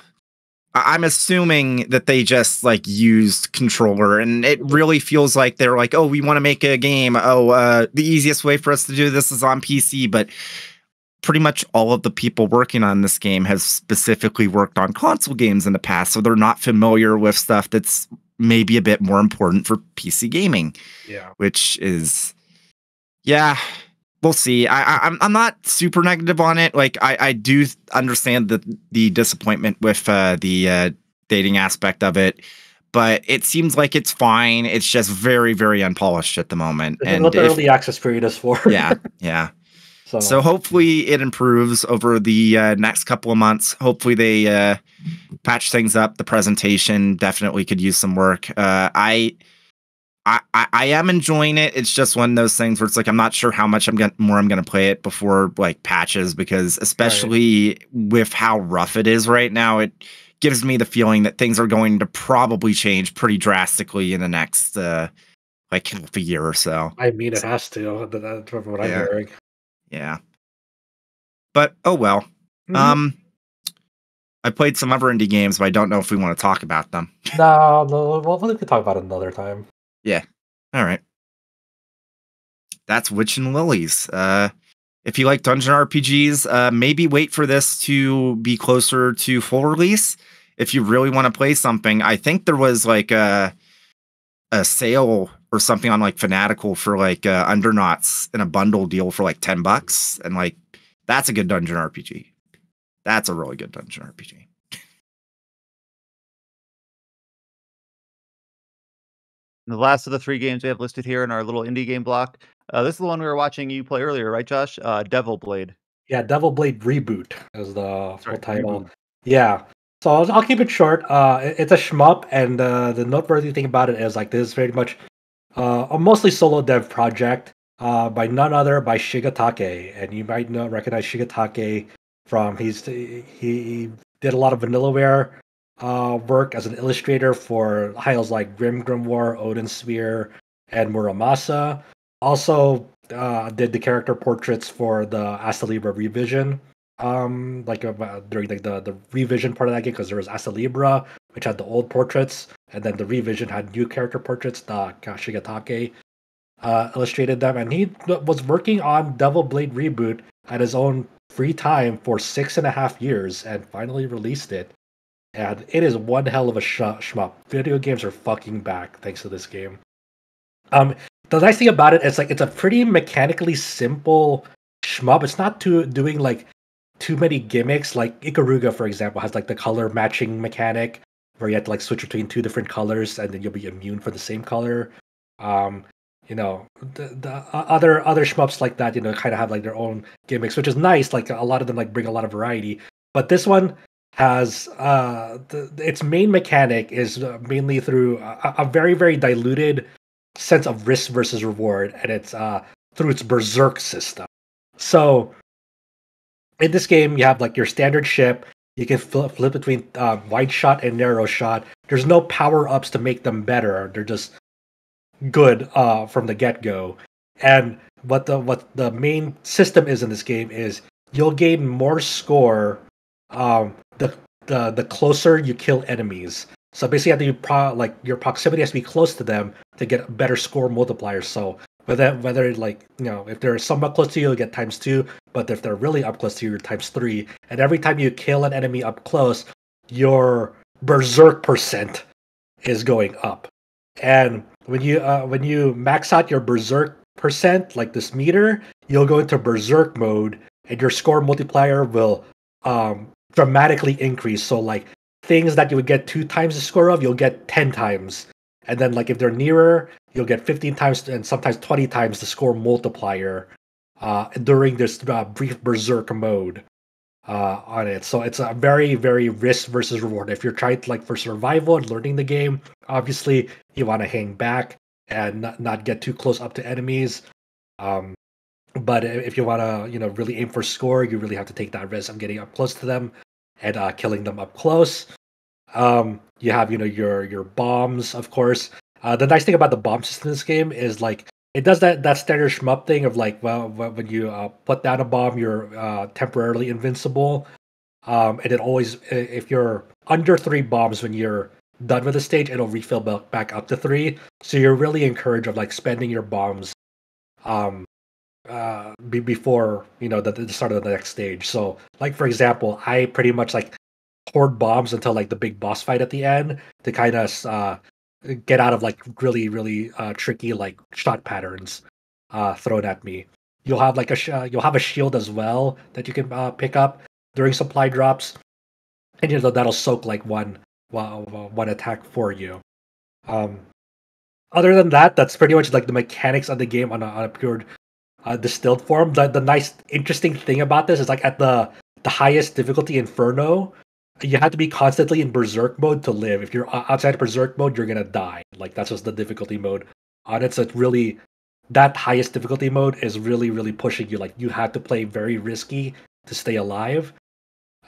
I'm assuming that they just like used controller, and it really feels like they're like, oh, we want to make a game. Oh, the easiest way for us to do this is on PC, but pretty much all of the people working on this game have specifically worked on console games in the past, so they're not familiar with stuff that's maybe a bit more important for PC gaming. Yeah, which is, yeah. We'll see. I'm not super negative on it. Like, I do understand the disappointment with the dating aspect of it, but it seems like it's fine. It's just very, very unpolished at the moment. And what the early access period is for. Yeah. So hopefully it improves over the next couple of months. Hopefully they patch things up. The presentation definitely could use some work. I am enjoying it. It's just one of those things where it's like, I'm not sure how much I'm gonna play it before like patches, because especially with how rough it is right now, it gives me the feeling that things are going to probably change pretty drastically in the next like half a year or so. I mean, it has to. That's what I'm hearing. Yeah. But oh well. I played some other indie games, but I don't know if we want to talk about them. No, well, we could talk about it another time. Yeah. All right. That's Witch and Lilies. If you like dungeon RPGs, maybe wait for this to be closer to full release. If you really want to play something, I think there was like a sale or something on like Fanatical for like Undernauts in a bundle deal for like $10, and like that's a good dungeon RPG. That's a really good dungeon RPG. The last of the 3 games we have listed here in our little indie game block. This is the one we were watching you play earlier, right, Josh? Devil Blade. Yeah, Devil Blade Reboot is the full title. Reboot. Yeah. So I'll keep it short. It's a shmup, and the noteworthy thing about it is like this is very much a mostly solo dev project by none other by Shigetake, and you might recognize Shigetake from he did a lot of Vanillaware work as an illustrator for titles like Grimoire, Odin Sphere, and Muramasa. Also did the character portraits for the Asta Libra revision. During like the revision part of that game, because there was Asta Libra, which had the old portraits, and then the revision had new character portraits. Shigetake illustrated them, and he was working on Devil Blade Reboot at his own free time for 6.5 years, and finally released it. And it is one hell of a shmup. Video games are fucking back thanks to this game. The nice thing about it is like it's a pretty mechanically simple shmup. It's not doing like too many gimmicks. Like Ikaruga, for example, has like the color matching mechanic where you have to like switch between 2 different colors and then you'll be immune for the same color. The other shmups like that, kind of have like their own gimmicks, which is nice. Like a lot of them like bring a lot of variety. But this one has its main mechanic is mainly through a very, very diluted sense of risk versus reward, and it's through its berserk system. So in this game, you have like your standard ship. You can flip between wide shot and narrow shot. There's no power ups to make them better. They're just good from the get go. And what the main system is in this game is you'll gain more score the closer you kill enemies. So basically, you have to like your proximity has to be close to them to get a better score multiplier. So whether like if they're somewhat close to you, you'll get ×2. But if they're really up close to you, you're ×3. And every time you kill an enemy up close, your berserk percent is going up. And when you max out your berserk percent, like this meter, you'll go into berserk mode, and your score multiplier will dramatically increase. So like things that you would get 2 times the score of, you'll get 10 times. And then like if they're nearer, you'll get 15 times and sometimes 20 times the score multiplier during this brief berserk mode on it. So it's a very, very risk versus reward. If you're trying to, like, for survival and learning the game, obviously you want to hang back and not get too close up to enemies. But if you want to, really aim for score, you really have to take that risk of getting up close to them and killing them up close. You have, your bombs, of course. The nice thing about the bomb system in this game is, like, it does that standard shmup thing of, like, well, when you put down a bomb, you're temporarily invincible. And it always, if you're under 3 bombs when you're done with the stage, it'll refill back up to 3. So you're really encouraged of, like, spending your bombs before the start of the next stage. So, like, for example, I pretty much like hoard bombs until like the big boss fight at the end to kind of get out of like really really tricky like shot patterns thrown at me. You'll have like you'll have a shield as well that you can pick up during supply drops, and that'll soak like one attack for you. Other than that, that's pretty much like the mechanics of the game on a pure distilled form. The nice interesting thing about this is, like, at the highest difficulty Inferno, you have to be constantly in berserk mode to live. If you're outside of berserk mode, you're gonna die. Like, that's just the difficulty mode on it. So it's really, that highest difficulty mode is really really pushing you. Like, you have to play very risky to stay alive.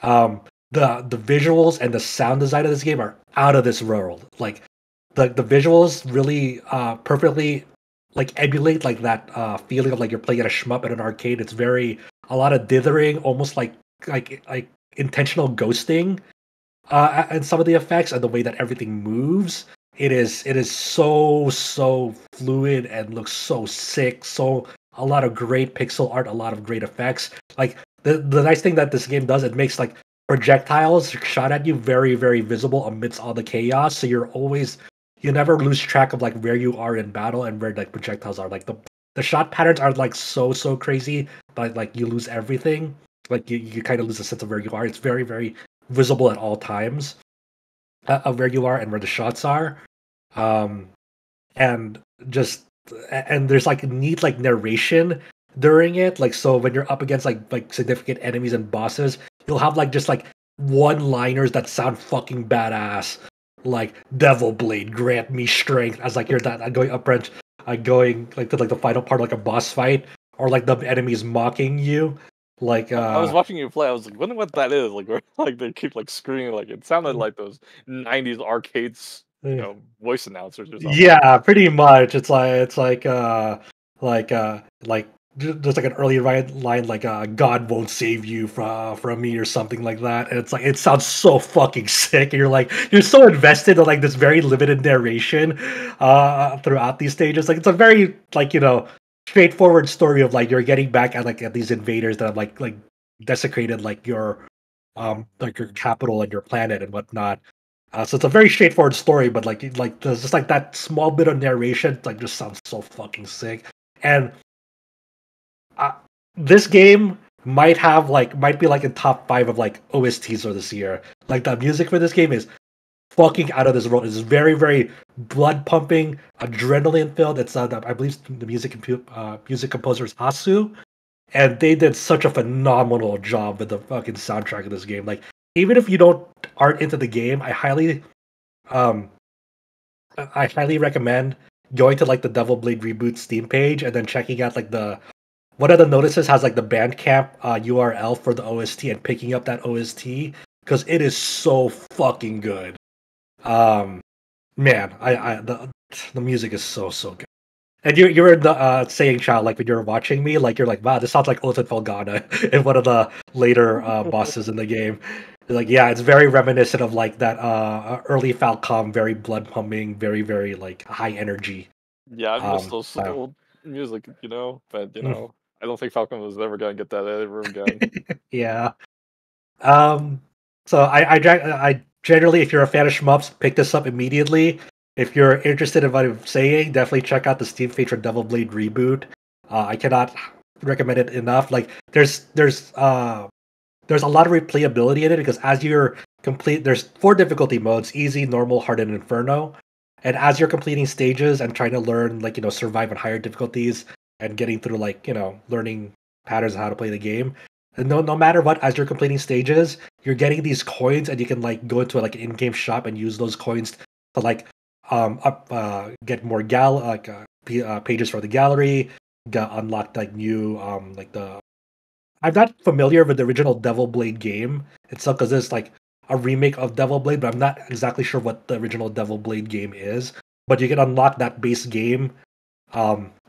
The visuals and the sound design of this game are out of this world. Like, the visuals really perfectly like emulate like that feeling of like you're playing at a shmup at an arcade. It's a lot of dithering, almost like intentional ghosting, and some of the effects and the way that everything moves. It is so fluid and looks so sick. So a lot of great pixel art, a lot of great effects. Like, the nice thing that this game does, it makes like projectiles shot at you very very visible amidst all the chaos. So you never lose track of like where you are in battle and where like projectiles are. Like, the shot patterns are like so crazy, but like you lose everything. Like, you kind of lose a sense of where you are. It's very very visible at all times of where you are and where the shots are. And there's like neat like narration during it. Like, so when you're up against like significant enemies and bosses, you'll have like just like one-liners that sound fucking badass. Like, Devil Blade, grant me strength, as like you're going up branch, going like to like the final part of like a boss fight, or like the enemies mocking you. Like, I was watching you play. I was like, wondering what that is. Like, where, like, they keep like screaming. Like, it sounded like those '90s arcades, voice announcers or something. Yeah, pretty much. It's like just like an early line like God won't save you from me or something like that. And it's like, it sounds so fucking sick, and you're so invested in like this very limited narration throughout these stages. Like, it's a very like straightforward story of like you're getting back at these invaders that have like desecrated like your capital and your planet and whatnot. So it's a very straightforward story, but like there's just like that small bit of narration like just sounds so fucking sick. And this game might be like in top 5 of like OSTs for this year. Like, the music for this game is fucking out of this world. It's very very blood pumping, adrenaline filled. It's I believe the music composer is Hasu, and they did such a phenomenal job with the fucking soundtrack of this game. Like, even if you aren't into the game, I highly recommend going to like the Devil Blade Reboot Steam page and then checking out like the one of the notices has like the Bandcamp URL for the OST and picking up that OST because it is so fucking good. Man, the music is so good. And you were saying, Chow, like when you were watching me, like you're like, wow, this sounds like Oten Felgana in one of the later bosses in the game. Like, yeah, it's very reminiscent of like that early Falcom, very blood pumping, very like high energy. Yeah, I miss those old music, but I don't think Falcon was ever gonna get that ever again. Yeah. So I generally, if you're a fan of shmups, pick this up immediately. If you're interested in what I'm saying, definitely check out the Steam page for Devil Blade Reboot. I cannot recommend it enough. Like there's a lot of replayability in it because as you're there's 4 difficulty modes: easy, normal, hard, and inferno. And as you're completing stages and trying to learn, like, survive on higher difficulties and getting through, like, learning patterns of how to play the game, and no matter what, as you're completing stages, you're getting these coins, and you can like go into like an in-game shop and use those coins to like get more pages for the gallery, unlock like new like the. I'm not familiar with the original Devil Blade game itself because it's like a remake of Devil Blade, but I'm not exactly sure what the original Devil Blade game is. But you can unlock that base game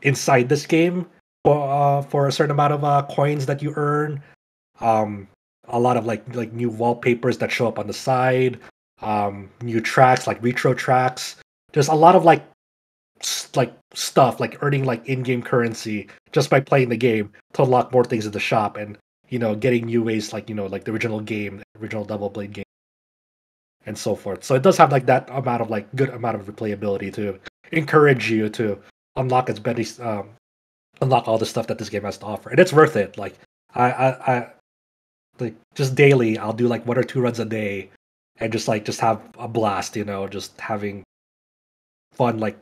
inside this game for a certain amount of coins that you earn. A lot of like new wallpapers that show up on the side, new tracks like retro tracks. There's a lot of like stuff like earning like in-game currency just by playing the game to unlock more things in the shop and getting new ways like like the original game, the original Double Blade game, and so forth. So it does have like that amount of like good amount of replayability to encourage you to unlock unlock all the stuff that this game has to offer, and it's worth it. Like I like just daily I'll do like 1 or 2 runs a day and just have a blast, just having fun, like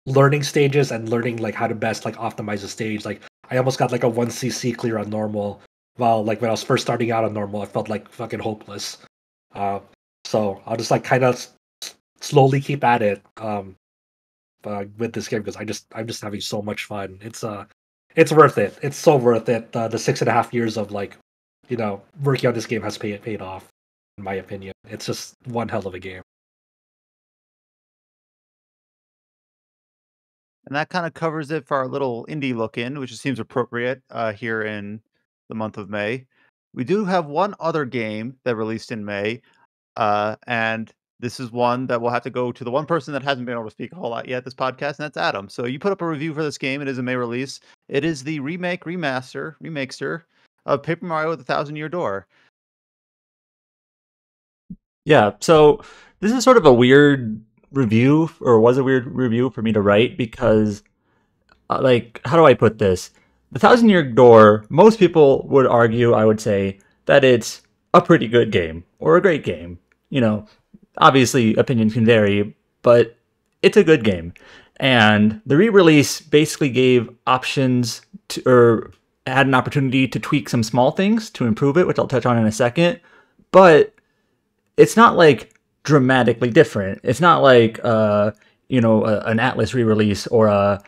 learning stages and learning like how to best like optimize the stage. Like I almost got like a 1cc clear on normal. Well, like when I was first starting out on normal, I felt like fucking hopeless. So I'll just like kind of slowly keep at it with this game because I'm just having so much fun. It's worth it. It's so worth it. The 6.5 years of like working on this game has paid off, in my opinion. It's just one hell of a game. And that kind of covers it for our little indie look in, which seems appropriate here in the month of May. We do have one other game that released in May, and this is one that will have to go to the one person that hasn't been able to speak a whole lot yet this podcast, and that's Adam. So you put up a review for this game. It is a May release. It is the remakester of Paper Mario with the Thousand-Year Door. Yeah, so this is sort of a weird review, or was a weird review for me to write because, like, how do I put this? The Thousand-Year Door, most people would argue, I would say, that it's a pretty good game or a great game. Obviously opinions can vary, but it's a good game. And the re-release basically gave options or had an opportunity to tweak some small things to improve it, which I'll touch on in a second. But it's not like dramatically different. It's not like an Atlas re-release or a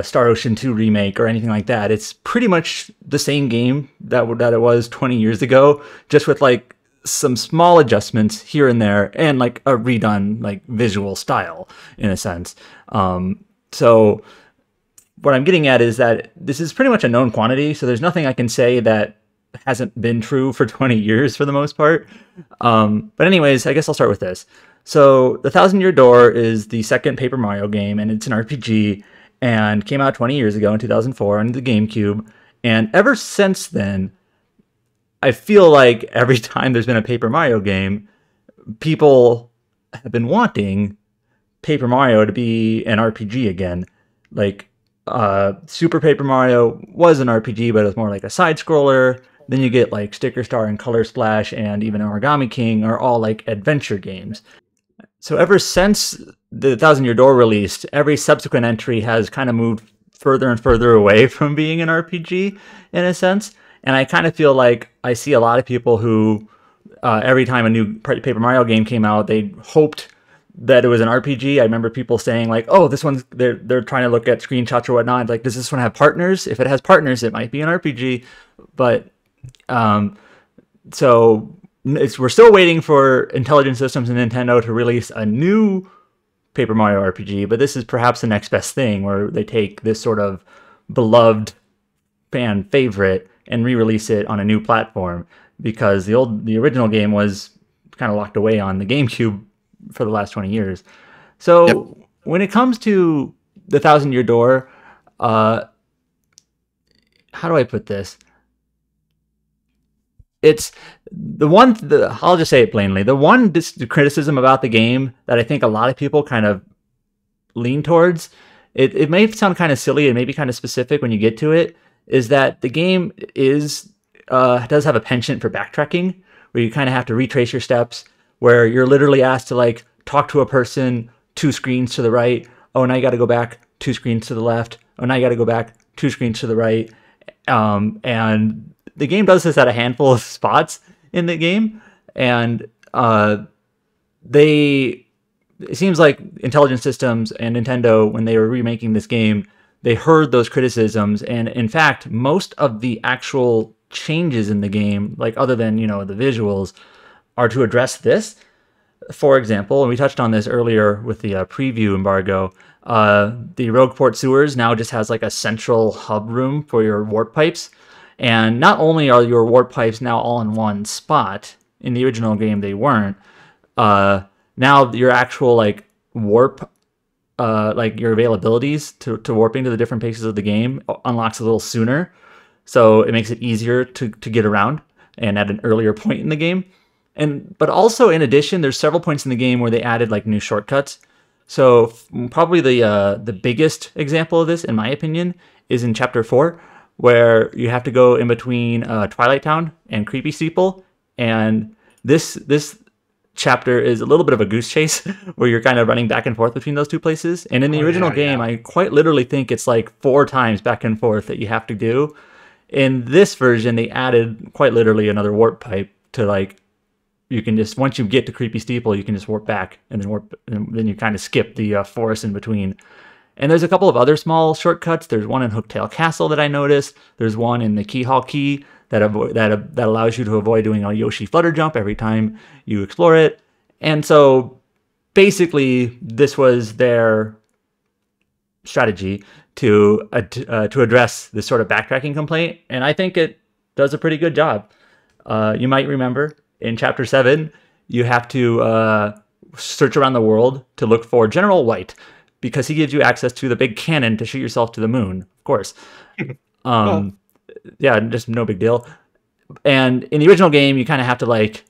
Star Ocean 2 remake or anything like that. It's pretty much the same game that it was 20 years ago, just with like some small adjustments here and there and like a redone like visual style in a sense. So what I'm getting at is that this is pretty much a known quantity, so there's nothing I can say that hasn't been true for 20 years for the most part. But anyways, I guess I'll start with this. So The Thousand-Year Door is the second Paper Mario game, and it's an RPG, and came out 20 years ago in 2004 on the GameCube. And ever since then, I feel like every time there's been a Paper Mario game, people have been wanting Paper Mario to be an RPG again. Like, Super Paper Mario was an RPG, but it was more like a side-scroller. Then you get like Sticker Star and Color Splash and even Origami King are all like adventure games. So ever since the Thousand-Year Door released, every subsequent entry has kind of moved further and further away from being an RPG in a sense. And I kind of feel like I see a lot of people who every time a new Paper Mario game came out, they hoped that it was an RPG. I remember people saying like, "Oh, this one's they're trying to look at screenshots or whatnot. Like, does this one have partners? If it has partners, it might be an RPG." But so we're still waiting for Intelligent Systems and Nintendo to release a new Paper Mario RPG. But this is perhaps the next best thing, where they take this sort of beloved fan favorite and re-release it on a new platform, because the original game was kind of locked away on the GameCube for the last 20 years. So when it comes to the Thousand Year Door, how do I put this? It's I'll just say it plainly. The one criticism about the game that I think a lot of people kind of lean towards, it may sound kind of silly and maybe kind of specific when you get to it, is that the game does have a penchant for backtracking, where you kind of have to retrace your steps, where you're literally asked to like talk to a person 2 screens to the right. Oh, now you got to go back 2 screens to the left. Oh, now you got to go back 2 screens to the right. And the game does this at a handful of spots in the game. And it seems like Intelligent Systems and Nintendo, when they were remaking this game, they heard those criticisms. And in fact, most of the actual changes in the game, like other than, the visuals, are to address this. For example, and we touched on this earlier with the preview embargo, the Rogueport sewers now just has like a central hub room for your warp pipes. And not only are your warp pipes now all in one spot, in the original game they weren't, now your actual like warp, like your availabilities to warping to the different places of the game unlocks a little sooner. So it makes it easier to get around and at an earlier point in the game. But also, in addition, there's several points in the game where they added like new shortcuts. So probably the biggest example of this, in my opinion, is in Chapter 4, where you have to go in between Twilight Town and Creepy Steeple. And this chapter is a little bit of a goose chase, where you're kind of running back and forth between those two places. And in the original game, I quite literally think it's like 4 times back and forth that you have to do. In this version, they added quite literally another warp pipe to like, you can just, once you get to Creepy Steeple, you can just warp back and then you kind of skip the forest in between. And there's a couple of other small shortcuts. There's one in Hooktail Castle that I noticed. There's one in the Keyhole Key that allows you to avoid doing a Yoshi flutter jump every time you explore it. And so basically, this was their strategy to address this sort of backtracking complaint, and I think it does a pretty good job. You might remember in Chapter 7, you have to search around the world to look for General White, because he gives you access to the big cannon to shoot yourself to the moon, of course. Yeah, just no big deal. And in the original game, you kind of have to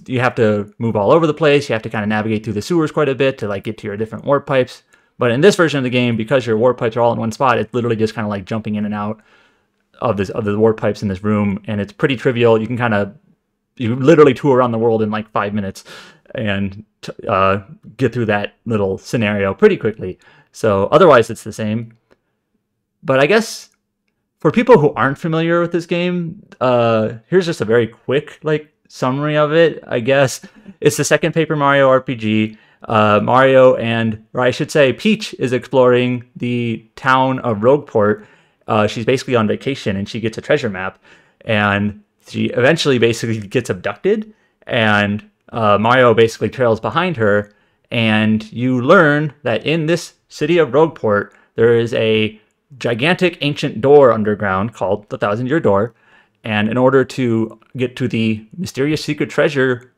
you have to move all over the place. You have to kind of navigate through the sewers quite a bit to like get to your different warp pipes. But in this version of the game, because your warp pipes are all in one spot, it's literally just kind of like jumping in and out of the warp pipes in this room, and it's pretty trivial. You literally tour around the world in like 5 minutes and get through that little scenario pretty quickly. So otherwise, it's the same. But I guess for people who aren't familiar with this game, here's just a very quick summary of it. I guess it's the second Paper Mario RPG. Mario or I should say Peach, is exploring the town of Rogueport. She's basically on vacation, and she gets a treasure map, and she eventually basically gets abducted, and Mario basically trails behind her, and you learn that in this city of Rogueport, there is a gigantic ancient door underground called the Thousand Year Door, and in order to get to the mysterious secret treasure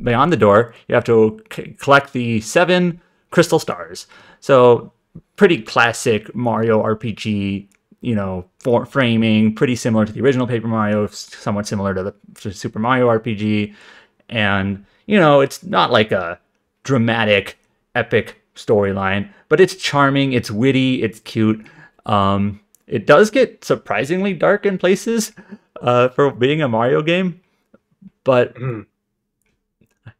beyond the door, you have to collect the 7 crystal stars. So pretty classic Mario RPG, framing, pretty similar to the original Paper Mario, somewhat similar to the Super Mario RPG. And, it's not like a dramatic, epic storyline, but it's charming, it's witty, it's cute. It does get surprisingly dark in places for being a Mario game, but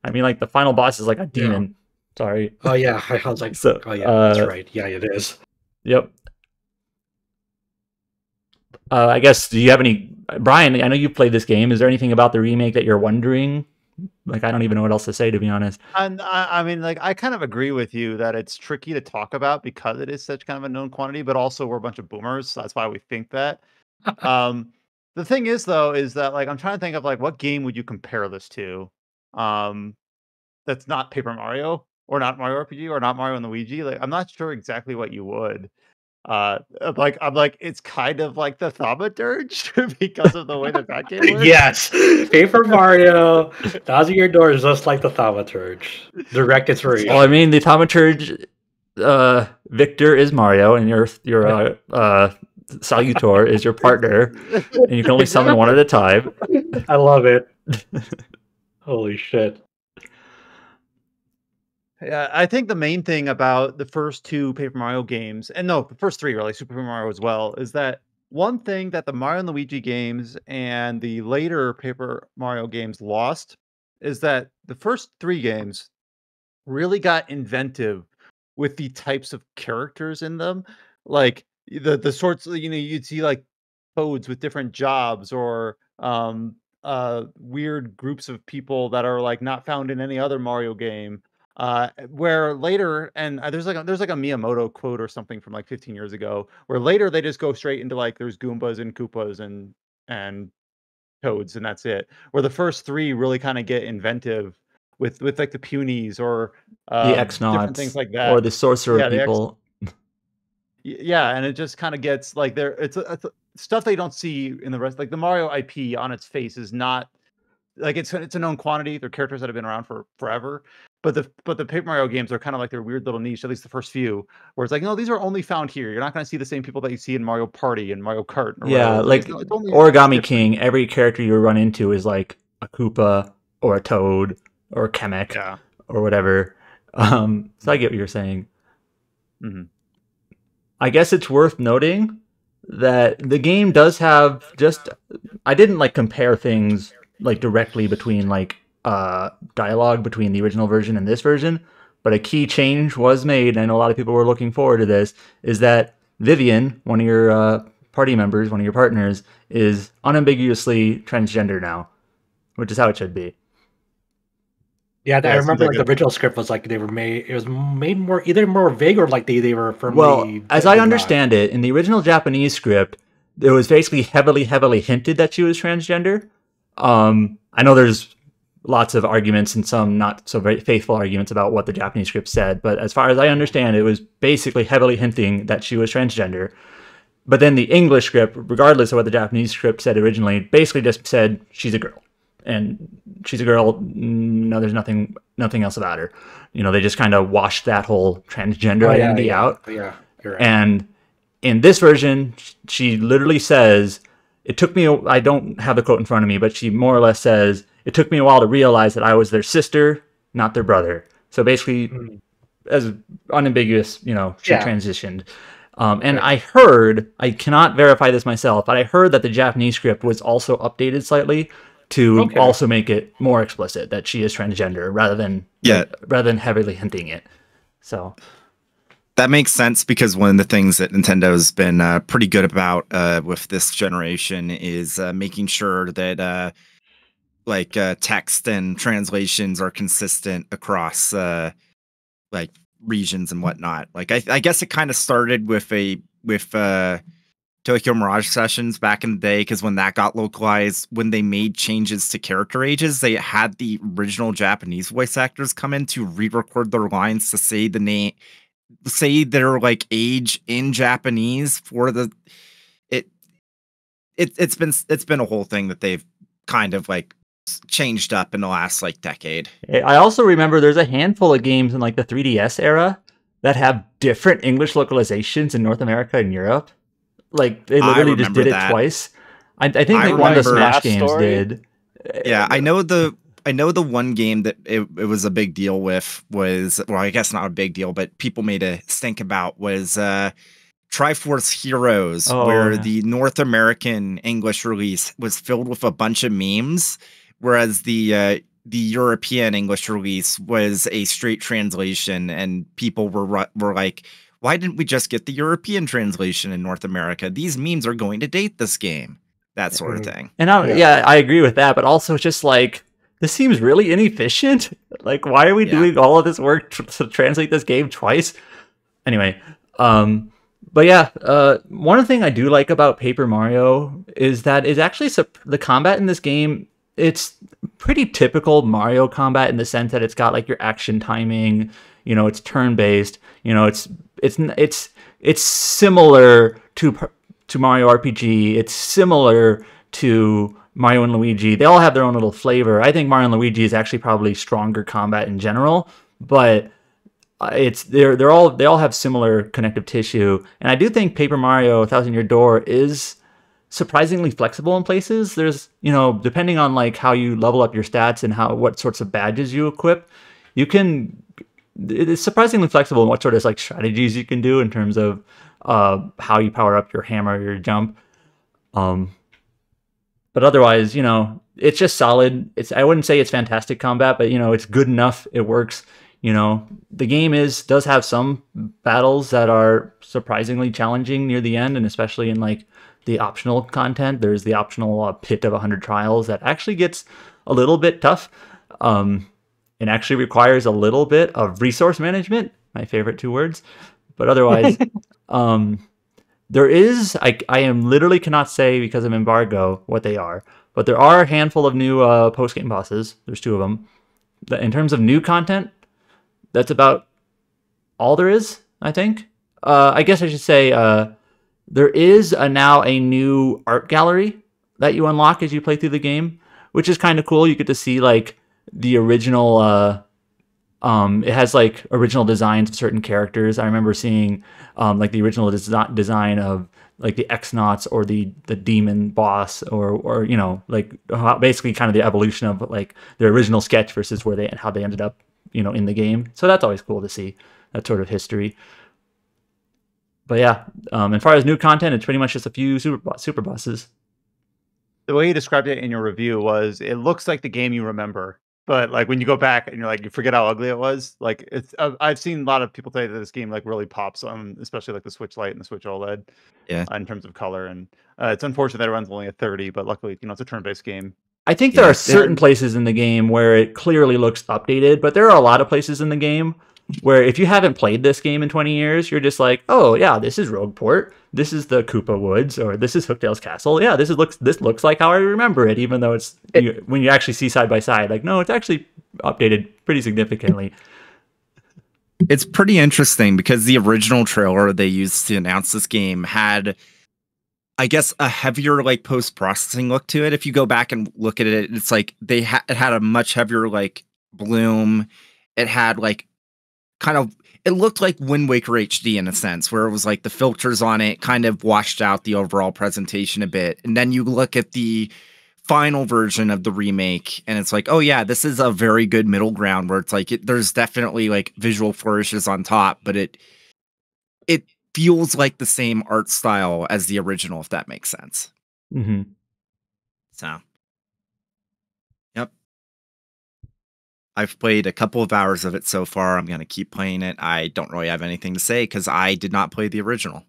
I mean, the final boss is like a demon. Yeah. Sorry. Oh yeah, I was like, so, oh yeah, that's right. Yeah, it is. Yep. I guess, do you have any, Brian? I know you played this game. Is there anything about the remake that you're wondering Like, I don't even know what else to say, to be honest. And I mean, like, I kind of agree with you that it's tricky to talk about because it is such kind of a known quantity, but also we're a bunch of boomers, so that's why we think that. Um, the thing is, though, is that like I'm trying to think of like what game would you compare this to? Um, that's not Paper Mario or not Mario RPG or not Mario and Luigi. Like, I'm not sure exactly what you would. I'm like, it's kind of like the Thaumaturge because of the way that game works. Yes, Paper Mario, Thousand Year Door is just like the Thaumaturge. Direct inspiration. Well, I mean, the Thaumaturge, Victor is Mario, and your Salutor is your partner, and you can only summon one at a time. I love it. Holy shit. Yeah, I think the main thing about the first two Paper Mario games, and no, the first three really, Super Paper Mario as well, is that one thing that the Mario and Luigi games and the later Paper Mario games lost is that the first three games really got inventive with the types of characters in them. Like the sorts of, you'd see like Toads with different jobs or weird groups of people that are like not found in any other Mario game. Where later, and there's like a Miyamoto quote or something from like 15 years ago, where later they just go straight into like there's Goombas and Koopas and Toads, and that's it. Where the first three really kind of get inventive with like the Punies or The different things X-Nauts, like that, or the Sorcerer yeah, people. yeah, and it just kind of gets like there. It's stuff they don't see in the rest. Like the Mario IP on its face is not like it's a known quantity. They're characters that have been around for forever. But the Paper Mario games are kind of like their weird little niche, at least the first few, where it's like, no, these are only found here. You're not going to see the same people that you see in Mario Party and Mario Kart. Or Yeah, whatever. like It's only Origami different. King, every character you run into is like a Koopa or a Toad or a Kamek Yeah. or whatever. So I get what you're saying. Mm-hmm. I guess it's worth noting that the game does have I didn't like compare things like directly between like dialogue between the original version and this version, but a key change was made, and I know a lot of people were looking forward to this, is that Vivian, one of your party members, one of your partners, is unambiguously transgender now, which is how it should be. Yeah, Yeah, I it remember seems like the original script was like they were made. It was made more either more vague or like they were firmly. Well, as I understand it, in the original Japanese script, it was basically heavily hinted that she was transgender. I know there's lots of arguments and some not so very faithful arguments about what the Japanese script said, but as far as I understand, it was basically heavily hinting that she was transgender. But then the English script, regardless of what the Japanese script said originally, basically just said she's a girl. And she's a girl. No, there's nothing else about her. They just kind of washed that whole transgender identity out. Yeah, you're right. And in this version, she literally says, "It took me." I don't have the quote in front of me, but she more or less says, "It took me a while to realize that I was their sister, not their brother." So basically, as unambiguous, she transitioned. And I heard, I cannot verify this myself, but I heard that the Japanese script was also updated slightly to also make it more explicit that she is transgender rather than heavily hinting it. So that makes sense, because one of the things that Nintendo's been pretty good about with this generation is making sure that text and translations are consistent across like regions and whatnot. Like I guess it kind of started with Tokyo Mirage Sessions back in the day, because when that got localized, when they made changes to character ages, they had the original Japanese voice actors come in to re-record their lines to say the name, say their like age in Japanese for the it's been a whole thing that they've kind of like changed up in the last like decade. I also remember there's a handful of games in like the 3DS era that have different English localizations in North America and Europe. Like they literally just did it twice. I think like one of the Smash games did. Yeah, I know the one game that it was a big deal with was, well, I guess not a big deal, but people made a stink about was Triforce Heroes, where the North American English release was filled with a bunch of memes, whereas the European English release was a straight translation, and people were like, why didn't we just get the European translation in North America? These memes are going to date this game. That sort of thing. And I agree with that, but also just like this seems really inefficient. Like, why are we doing all of this work to translate this game twice? Anyway, but yeah, one thing I do like about Paper Mario is that it's actually the combat in this game. It's pretty typical Mario combat in the sense that it's got like your action timing. You know, it's turn based. You know, it's similar to Mario RPG. It's similar to Mario and Luigi. They all have their own little flavor. I think Mario and Luigi is actually probably stronger combat in general, but they all have similar connective tissue. And I do think Paper Mario: Thousand Year Door is surprisingly flexible in places. There's, you know, depending on like how you level up your stats and what sorts of badges you equip, it's surprisingly flexible in what sort of like strategies you can do in terms of how you power up your hammer or your jump. But otherwise, you know, it's just solid. I wouldn't say it's fantastic combat, but you know, it's good enough. It works. You know, the game does have some battles that are surprisingly challenging near the end, and especially in like the optional content. There's the optional pit of 100 trials that actually gets a little bit tough. It actually requires a little bit of resource management, my favorite two words. But otherwise, there is, I am literally cannot say because of embargo what they are, but there are a handful of new post-game bosses. There's 2 of them. In terms of new content, that's about all there is, I think. I guess I should say there is now a new art gallery that you unlock as you play through the game, which is kind of cool. You get to see like the original, it has like original designs of certain characters. I remember seeing like the original design of like the X-Nauts or the demon boss or you know, like basically kind of the evolution of like their original sketch versus how they ended up, you know, in the game. So that's always cool to see that sort of history. But yeah, as far as new content, it's pretty much just a few super bosses. The way you described it in your review was, it looks like the game you remember, but like when you go back and you're like, you forget how ugly it was. Like it's, I've seen a lot of people say that this game like really pops on, especially like the Switch Lite and the Switch OLED, in terms of color. And it's unfortunate that it runs only at 30, but luckily, you know, it's a turn-based game. I think there are certain places in the game where it clearly looks updated, but there are a lot of places in the game where if you haven't played this game in 20 years, you're just like, oh yeah, this is Rogueport, this is the Koopa Woods, or this is Hooktail's Castle. Yeah, this looks like how I remember it, even though when you actually see side by side, like, no, it's actually updated pretty significantly. It's pretty interesting because the original trailer they used to announce this game had, I guess, a heavier like post-processing look to it. If you go back and look at it, it's like it had a much heavier like bloom. It had like it looked like Wind Waker HD in a sense, where it was like the filters on it kind of washed out the overall presentation a bit. And then you look at the final version of the remake and it's like, oh yeah, this is a very good middle ground where it's like there's definitely like visual flourishes on top, but it feels like the same art style as the original, if that makes sense. Mm-hmm. So, yep. I've played a couple of hours of it so far. I'm going to keep playing it. I don't really have anything to say because I did not play the original.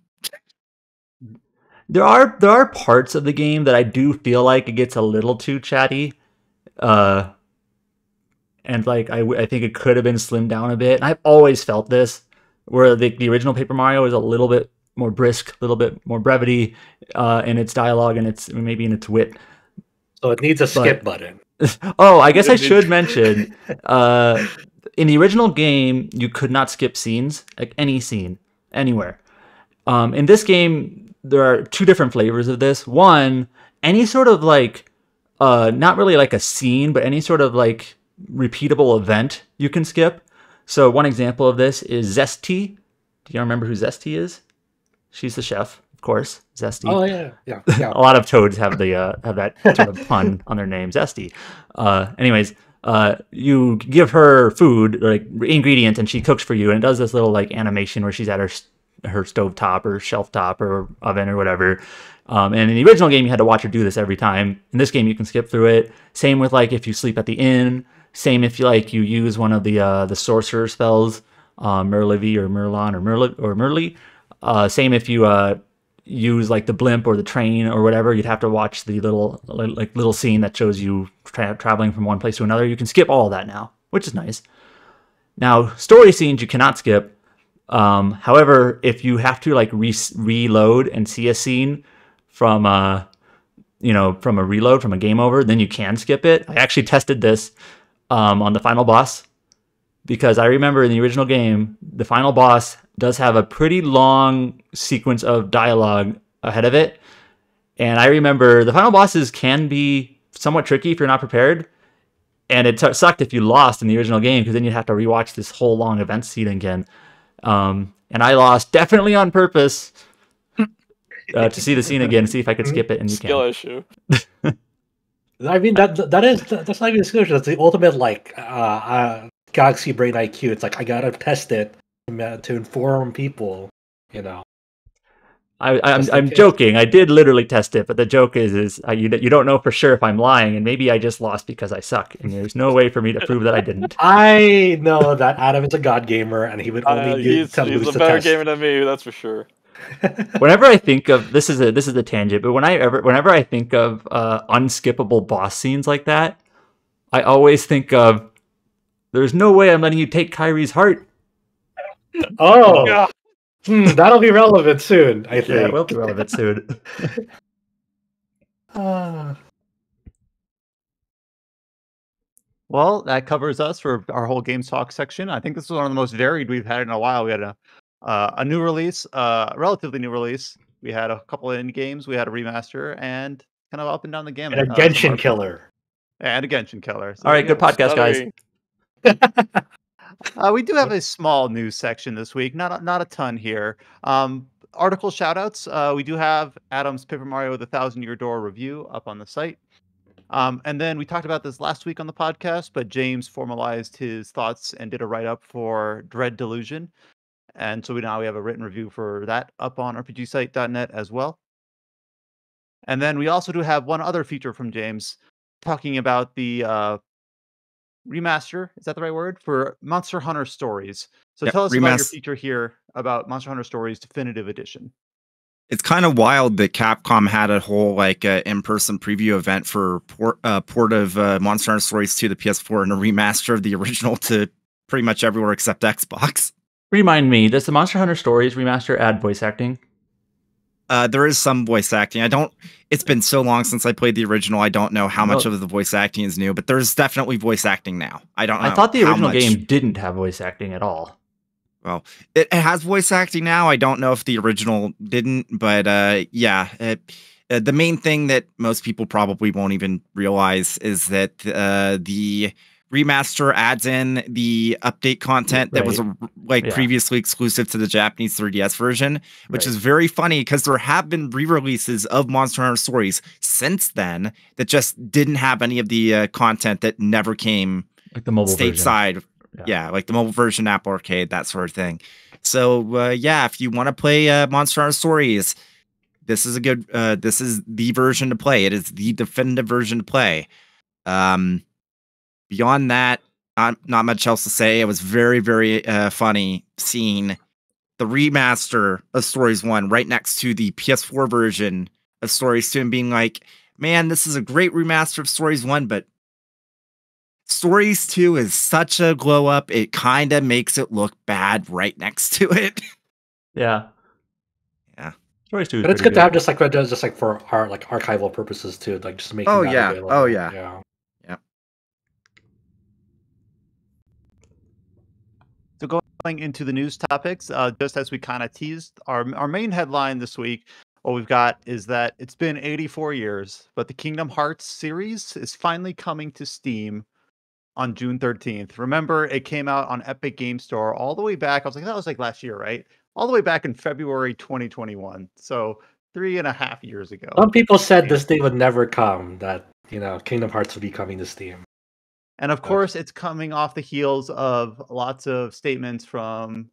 There are parts of the game that I do feel like it gets a little too chatty. And like I think it could have been slimmed down a bit. And I've always felt this, where the original Paper Mario is a little bit more brisk, a little bit more brevity in its dialogue and maybe in its wit. So it needs a skip button. Oh, I guess I should mention, in the original game, you could not skip scenes, like any scene, anywhere. In this game, there are 2 different flavors of this. One, any sort of like, not really like a scene, but any sort of like repeatable event you can skip. So one example of this is Zesty. Do you remember who Zesty is? She's the chef, of course. Zesty. Oh yeah. A lot of toads have that sort of pun on their name, Zesty. Anyways, you give her food, like ingredients, and she cooks for you, and it does this little like animation where she's at her stove top or shelf top or oven or whatever. And in the original game, you had to watch her do this every time. In this game, you can skip through it. Same with like if you sleep at the inn. Same if you use one of the sorcerer spells, Merlivy or Merlon or Merly. Same if you use like the blimp or the train or whatever, you'd have to watch the little scene that shows you traveling from one place to another. You can skip all of that now, which is nice. Now, story scenes you cannot skip. However, if you have to like reload and see a scene from a reload, from a game over, then you can skip it. I actually tested this on the final boss, because I remember in the original game, the final boss does have a pretty long sequence of dialogue ahead of it. And I remember the final bosses can be somewhat tricky if you're not prepared. And it sucked if you lost in the original game, because then you'd have to rewatch this whole long event scene again. And I lost definitely on purpose to see the scene again, see if I could skip it, and you Skill can. issue. I mean that's not even a discussion. That's the ultimate like Galaxy Brain IQ. It's like I gotta test it to inform people. You know. I'm joking. I did literally test it, but the joke is you don't know for sure if I'm lying, and maybe I just lost because I suck, and there's no way for me to prove that I didn't. I know that Adam is a god gamer, and he would only he's a better gamer than me, that's for sure. Whenever I think of this is a tangent, but whenever I think of unskippable boss scenes like that, I always think of there's no way I'm letting you take Kyrie's heart. Oh. Yeah. That'll be relevant soon, I think. Yeah, it will be relevant soon. Well, that covers us for our whole Games Talk section. I think this was one of the most varied we've had in a while. We had a new release, relatively new release. We had a couple of indie games. We had a remaster, and kind of up and down the gamut. And a Genshin killer. And a Genshin killer. So All right, good podcast, guys. We do have a small news section this week. Not a ton here. Article shoutouts. We do have Adam's Paper Mario: The Thousand-Year Door review up on the site. And then we talked about this last week on the podcast, but James formalized his thoughts and did a write-up for Dread Delusion. And so now we have a written review for that up on rpgsite.net as well. And then we also do have one other feature from James talking about the remaster, is that the right word, for Monster Hunter Stories. So tell us about your feature here about Monster Hunter Stories Definitive Edition. It's kind of wild that Capcom had a whole like in-person preview event for port of Monster Hunter Stories to the PS4 and a remaster of the original to pretty much everywhere except Xbox. Remind me, does the Monster Hunter Stories remaster add voice acting? There is some voice acting. It's been so long since I played the original. I don't know how much of the voice acting is new, but there's definitely voice acting now. I thought the original game didn't have voice acting at all. Well, it has voice acting now. I don't know if the original didn't, but the main thing that most people probably won't even realize is that the remaster adds in the update content that was previously exclusive to the Japanese 3DS version, which is very funny because there have been re-releases of Monster Hunter Stories since then that just didn't have any of the content that never came like the mobile stateside version. Yeah, like the mobile version, Apple Arcade, that sort of thing. So if you want to play Monster Hunter Stories, this is this is the version to play. It is the definitive version to play. Beyond that, not much else to say. It was very, very funny seeing the remaster of Stories 1 right next to the PS4 version of Stories 2 and being like, man, this is a great remaster of Stories 1, but Stories 2 is such a glow up, it kind of makes it look bad right next to it. Yeah. Stories 2 is but it's good to have just like for our like archival purposes too, like just making that available. Oh yeah. So going into the news topics, just as we kind of teased, our main headline this week, what we've got is that it's been 84 years, but the Kingdom Hearts series is finally coming to Steam on June 13th. Remember, it came out on Epic Game Store all the way back. I was like, that was like last year, right? All the way back in February 2021. So 3.5 years ago. Some people said this day would never come, that, Kingdom Hearts would be coming to Steam. And of course, it's coming off the heels of lots of statements from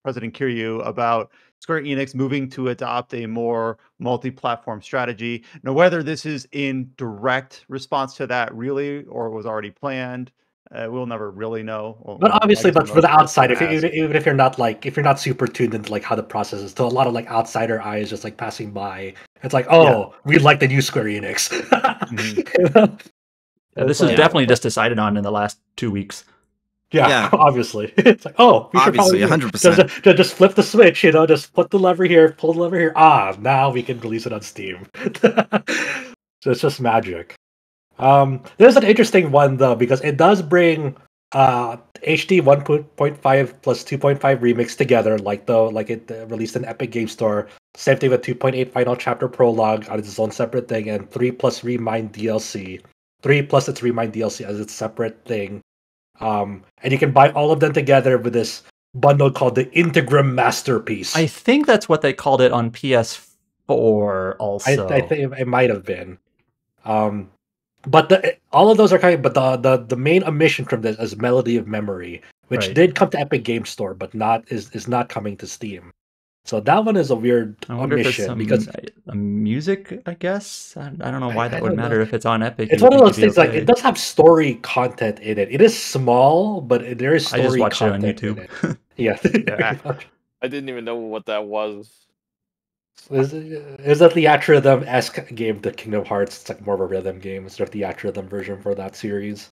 President Kiryu about Square Enix moving to adopt a more multi-platform strategy. Now, whether this is in direct response to that really, or was already planned, we'll never really know. Well, but obviously, but for the outside, even if you're not super tuned into like how the process is, to a lot of like outsider eyes just like passing by, it's like, we like the new Square Enix. This was definitely just decided on in the last 2 weeks. Yeah, obviously. It's like, oh, we should Obviously, probably 100%. just flip the switch, just put the lever here, pull the lever here. Now we can release it on Steam. So it's just magic. There's an interesting one though, because it does bring HD 1.5 plus 2.5 remix together, like it released in Epic Game Store. Same thing with 2.8 Final Chapter Prologue on its own separate thing, and 3 plus Remind DLC. 3 plus its Remind DLC as its separate thing. And you can buy all of them together with this bundle called the Integrum Masterpiece. I think that's what they called it on PS4 also. I think it might have been. But all of those are but the main omission from this is Melody of Memory, which did come to Epic Game Store, but is not coming to Steam. So that one is a weird omission because a music, I guess. I don't know why that would matter if it's on Epic. It's one of those things like it does have story content in it. It is small, but there is story. I just watched content it on YouTube. Yeah. I didn't even know what that was. Is a Theatrhythm-esque game to Kingdom Hearts. It's like more of a rhythm game. It's their Theatrhythm version for that series.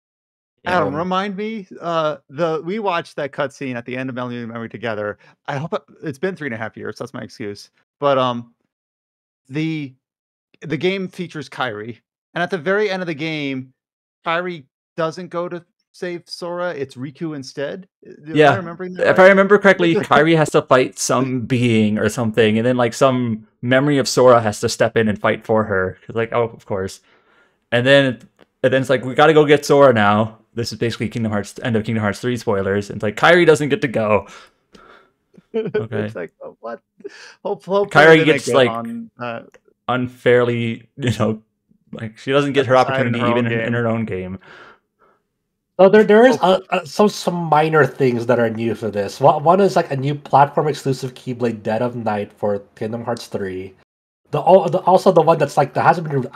Adam, remind me. We watched that cutscene at the end of Melody of Memory together. I hope it's been 3.5 years. That's my excuse. But the game features Kairi, and at the very end of the game, Kairi doesn't go to save Sora. It's Riku instead. Yeah, am I remembering that if I remember correctly, Kairi has to fight some being or something, and then like some memory of Sora has to step in and fight for her. Like, oh, of course. And then it's like, we got to go get Sora now. This is basically end of Kingdom Hearts 3 spoilers. And it's like, Kairi doesn't get to go. Okay. It's like, what? Hopefully Kairi gets like unfairly, like she doesn't get her opportunity even in her own game. So there is some minor things that are new for this. One is like a new platform exclusive Keyblade Dead of Night for Kingdom Hearts 3. Also the one that hasn't been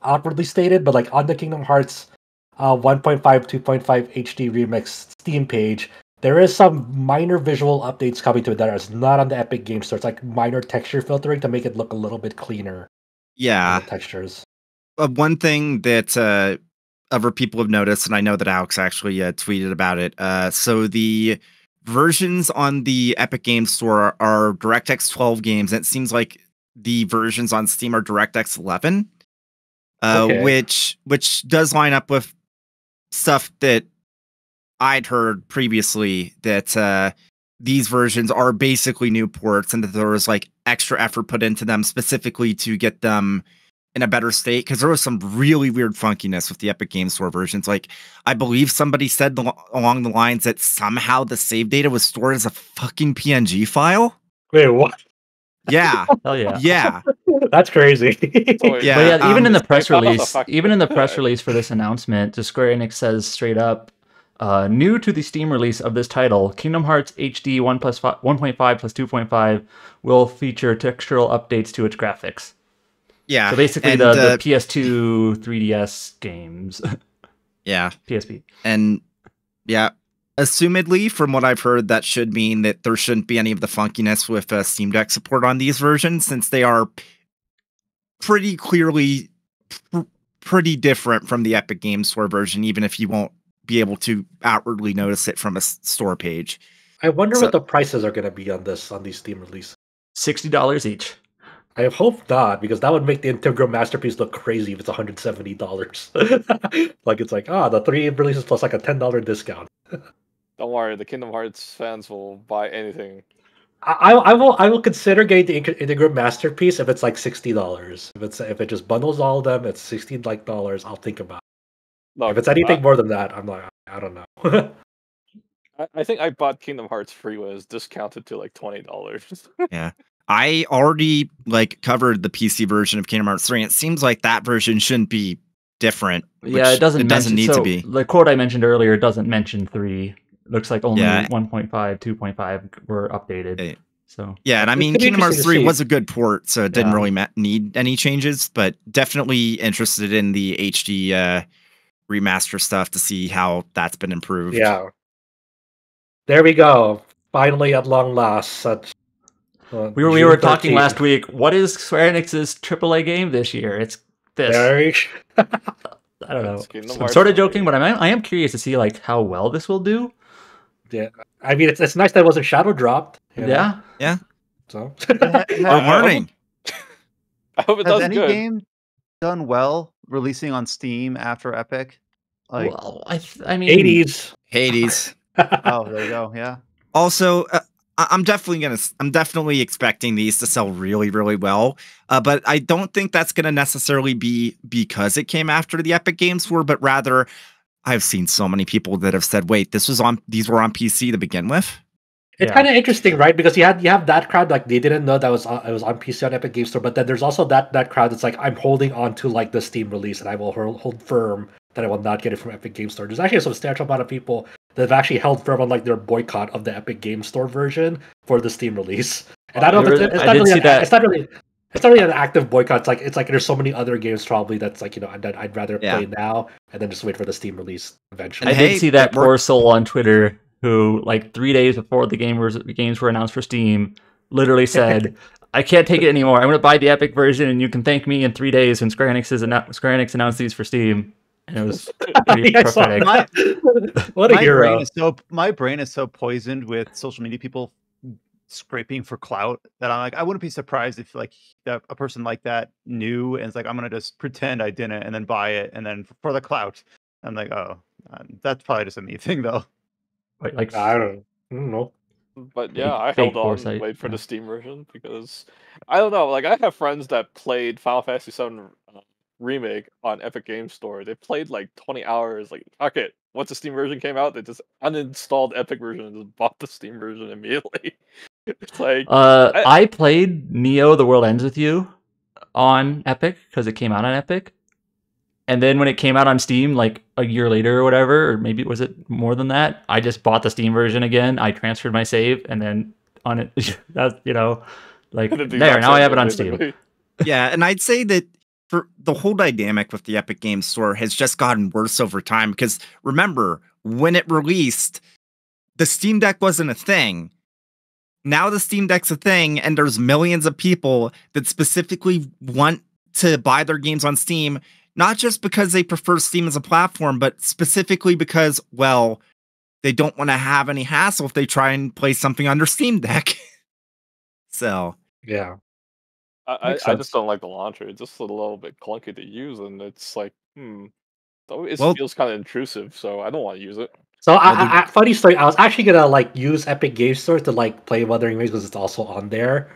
outwardly stated, but like on the Kingdom Hearts 1.5 2.5 HD remix Steam page, there is some minor visual updates coming to it that is not on the Epic Game Store. It's like minor texture filtering to make it look a little bit cleaner. Yeah, textures. One thing that other people have noticed, and I know that Alex actually tweeted about it. So the versions on the Epic Game Store are DirectX 12 games, and it seems like the versions on Steam are DirectX 11, which does line up with stuff that I'd heard previously, that these versions are basically new ports, and that there was like extra effort put into them specifically to get them in a better state, because there was some really weird funkiness with the Epic Game Store versions. Like, I believe somebody said along the lines that somehow the save data was stored as a fucking PNG file. Wait, what? Yeah. Hell yeah. Yeah. That's crazy. Yeah. But yeah, even in the press release, for this announcement, the Square Enix says straight up, new to the Steam release of this title, Kingdom Hearts HD 1.5 plus 2.5 will feature textural updates to its graphics. Yeah. So basically the PS2 3DS games. Yeah. PSP. And yeah, assumedly, from what I've heard, that should mean that there shouldn't be any of the funkiness with Steam Deck support on these versions, since they are pretty clearly pretty different from the Epic Games Store version, even if you won't be able to outwardly notice it from a store page. I wonder what the prices are going to be on these Steam releases. $60 each. I hope not, because that would make the Integral Masterpiece look crazy if it's $170. Like, it's like, the 3 releases plus like a $10 discount. Don't worry, the Kingdom Hearts fans will buy anything. I will consider getting the Integral Masterpiece if it's like $60. If it just bundles all of them, it's $60 I'll think about it. Look, if it's anything more than that, I'm like, I don't know. I think I bought Kingdom Hearts free when it was discounted to like $20. Yeah. I already covered the PC version of Kingdom Hearts 3, and it seems like that version shouldn't be different. Yeah, it doesn't need to be. The quote I mentioned earlier doesn't mention 3. Looks like only 1.5, 2.5 were updated. So yeah, and I mean, Kingdom Hearts 3 was a good port, so it didn't really need any changes, but definitely interested in the HD remaster stuff to see how that's been improved. Yeah. There we go. Finally, at long last. We were talking last week. What is Square Enix's AAA game this year? It's this. I don't know. It's Kingdom I'm Hearts sort of for me. joking, but I am curious to see like how well this will do. Yeah, I mean it's nice that it wasn't shadow dropped. You know? Yeah. Yeah, So Ha- we're ha- learning. I hope it Has does any good. game done well releasing on Steam after Epic? Like, Well, I mean, 80s. Hades. oh, there you go. Yeah. Also, I'm definitely expecting these to sell really, really well. But I don't think that's gonna necessarily be because it came after the Epic Games Store, but rather I've seen so many people that have said, "Wait, these were on PC to begin with." It's Yeah. kind of interesting, right? Because you have that crowd like they didn't know that it was on PC on Epic Game Store, but then there's also that crowd that's like I'm holding on to like the Steam release and I will hold firm that I will not get it from Epic Game Store. There's actually a substantial amount of people that have actually held firm on like their boycott of the Epic Game Store version for the Steam release. And I don't know if it's I not did really see that. it's not really an active boycott. It's like there's so many other games probably that's like I'd rather play now and then just wait for the Steam release eventually. I And hey, did see that it worked. poor soul on Twitter who, like 3 days before the games were announced for Steam, literally said, "I can't take it anymore. I'm going to buy the Epic version, and you can thank me in 3 days when Square Enix announced these for Steam." And it was pretty I saw prophetic. that. What a hero! My brain is so poisoned with social media people scraping for clout that I'm like, I wouldn't be surprised if like a person like that knew and it's like, I'm gonna just pretend I didn't and then buy it and then for the clout. I'm like, oh, that's probably just a me thing though. Like I don't know. But yeah, I fake held on and foresight, wait for yeah. the Steam version because I don't know. Like I have friends that played Final Fantasy VII Remake on Epic Games Store. They played like 20 hours. Like, fuck it. Once the Steam version came out, they just uninstalled Epic version and just bought the Steam version immediately. It's like I played Neo: The World Ends with You on Epic because it came out on Epic. And then when it came out on Steam, like a year later or whatever, or maybe was it more than that? I just bought the Steam version again. I transferred my save, and then on it, that's like the there. exact Now I same have it thing, on Steam. basically. Yeah, and I'd say that for the whole dynamic with the Epic Games Store has just gotten worse over time because remember, when it released, the Steam Deck wasn't a thing. Now the Steam Deck's a thing, and there's millions of people that specifically want to buy their games on Steam, not just because they prefer Steam as a platform, but specifically because, well, they don't want to have any hassle if they try and play something on their Steam Deck. So, Yeah. I Makes just sense. don't like the launcher. It's just a little bit clunky to use, and it's like, it Well- feels kind of intrusive, so I don't want to use it. So funny story. I was actually gonna like use Epic Game Store to like play Wuthering Waves because it's also on there,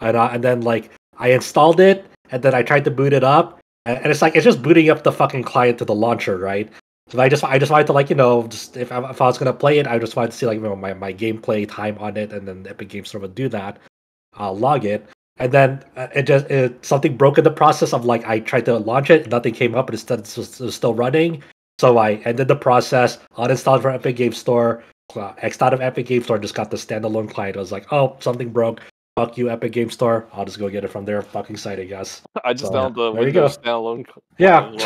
and then like I installed it and then I tried to boot it up, and it's like it's just booting up the fucking client to the launcher, right? So I just wanted to like just if I was gonna play it, I just wanted to see like my gameplay time on it, and then Epic Game Store would do that. I'll log it, and then something broke in the process of like I tried to launch it, nothing came up, but instead it was still running. So I ended the process, uninstalled from Epic Game Store, X'd out of Epic Game Store, just got the standalone client. I was like, oh, something broke. Fuck you, Epic Game Store. I'll just go get it from their fucking site, I guess. I just So, downloaded the there you go. Windows standalone client Yeah. as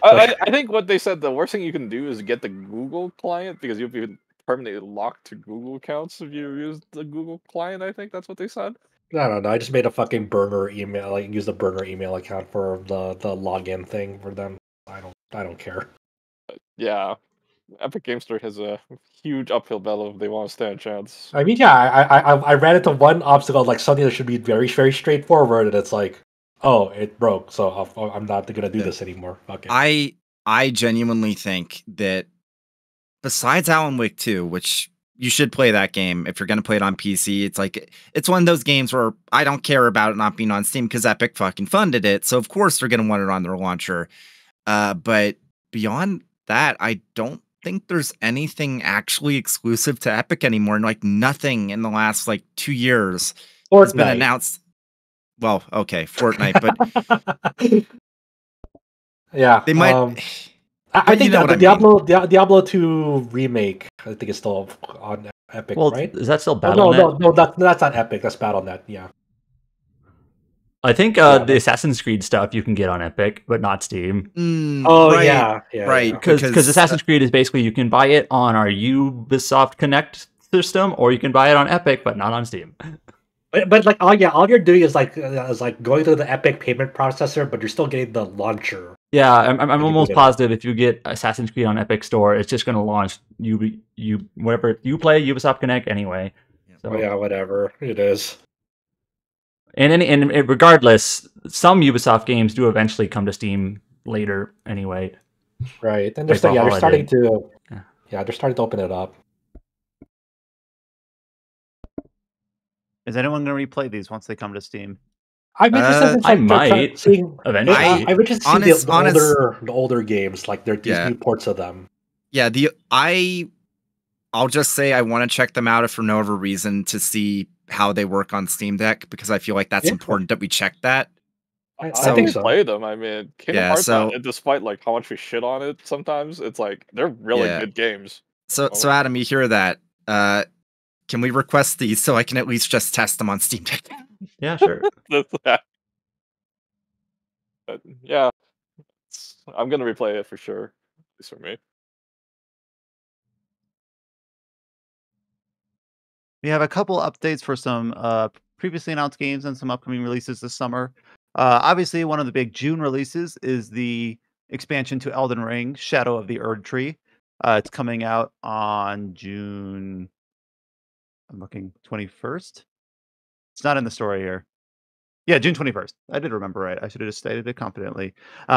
well. I think what they said the worst thing you can do is get the Google client because you'll be permanently locked to Google accounts if you use the Google client. I think that's what they said. I don't know. I just made a fucking burner email. Like use the burner email account for the login thing for them. I don't care. Yeah, Epic Game Store has a huge uphill battle if they want to stand a chance. I mean, yeah, I ran into one obstacle, like something that should be very, very straightforward, and it's like, oh, it broke, so I'm not gonna do this anymore. Okay. I genuinely think that besides Alan Wake 2, which you should play that game if you're going to play it on PC, it's one of those games where I don't care about it not being on Steam because Epic fucking funded it, so of course they're going to want it on their launcher. But beyond that, I don't think there's anything actually exclusive to Epic anymore. Like nothing in the last 2 years has been announced. Well, okay, Fortnite, but yeah, they might. I think that the Diablo 2 remake, I think, is still on Epic, Well, right? is that still Battle.net? No, that's not Epic. That's Battle.net. Yeah. I think the Assassin's Creed stuff you can get on Epic, but not Steam. Right, yeah, right. Because Assassin's Creed is basically you can buy it on our Ubisoft Connect system, or you can buy it on Epic, but not on Steam. But all you're doing is like going through the Epic payment processor, but you're still getting the launcher Yeah, I'm you almost boot it up. positive if you get Assassin's Creed on Epic Store, it's just going to launch you whatever you play Ubisoft Connect anyway. So Oh, yeah, whatever it is. and regardless, some Ubisoft games do eventually come to Steam later anyway. Right, and Like they're Valhalla starting did. to Yeah. they're starting to open it up. Is anyone going to replay these once they come to Steam? I'm interested in I might seeing eventually. I'm interested to see the older games, like these new ports of them. Yeah, I'll just say I want to check them out if for no other reason to see how they work on Steam Deck, because I feel like that's important that we check that. I I think will so. play them. I mean, Kingdom Hearts, despite like how much we shit on it sometimes, it's like they're really good games. So Adam, you hear that? Can we request these so I can at least just test them on Steam Deck? Yeah, sure. But, yeah, I'm gonna replay it for sure. At least for me. We have a couple updates for some previously announced games and some upcoming releases this summer. Obviously, one of the big June releases is the expansion to Elden Ring, Shadow of the Erdtree. It's coming out on June. I'm looking 21st. It's not in the story here. Yeah, June 21st. I did remember right. I should have just stated it confidently.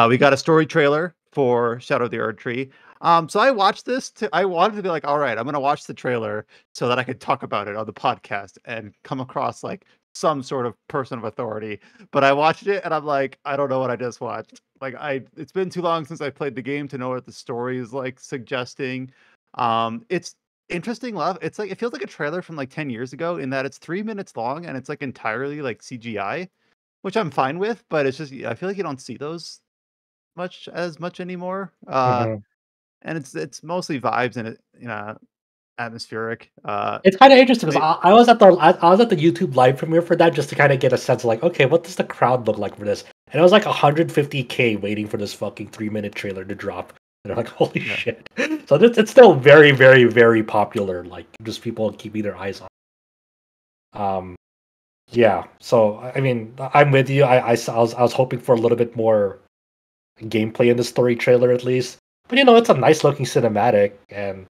We got a story trailer for Shadow of the Erdtree. So I watched this. I wanted to be like, all right, I'm going to watch the trailer so that I could talk about it on the podcast and come across like some sort of person of authority. But I watched it and I'm like, I don't know what I just watched. Like it's been too long since I played the game to know what the story is like suggesting. It's interesting love. It's like it feels like a trailer from like 10 years ago in that it's 3 minutes long and it's like entirely like CGI, which I'm fine with, but it's just I feel like you don't see those much anymore. Mhm. And it's mostly vibes and atmospheric. It's kind of interesting because I was at the YouTube live premiere for that just to kind of get a sense of like, okay, what does the crowd look like for this? And it was like 150K waiting for this fucking 3-minute trailer to drop. And they're like, holy shit! So it's still very, very, very popular. Like just people keeping their eyes on. Yeah. So I mean, I'm with you. I was hoping for a little bit more gameplay in the story trailer at least. But it's a nice looking cinematic and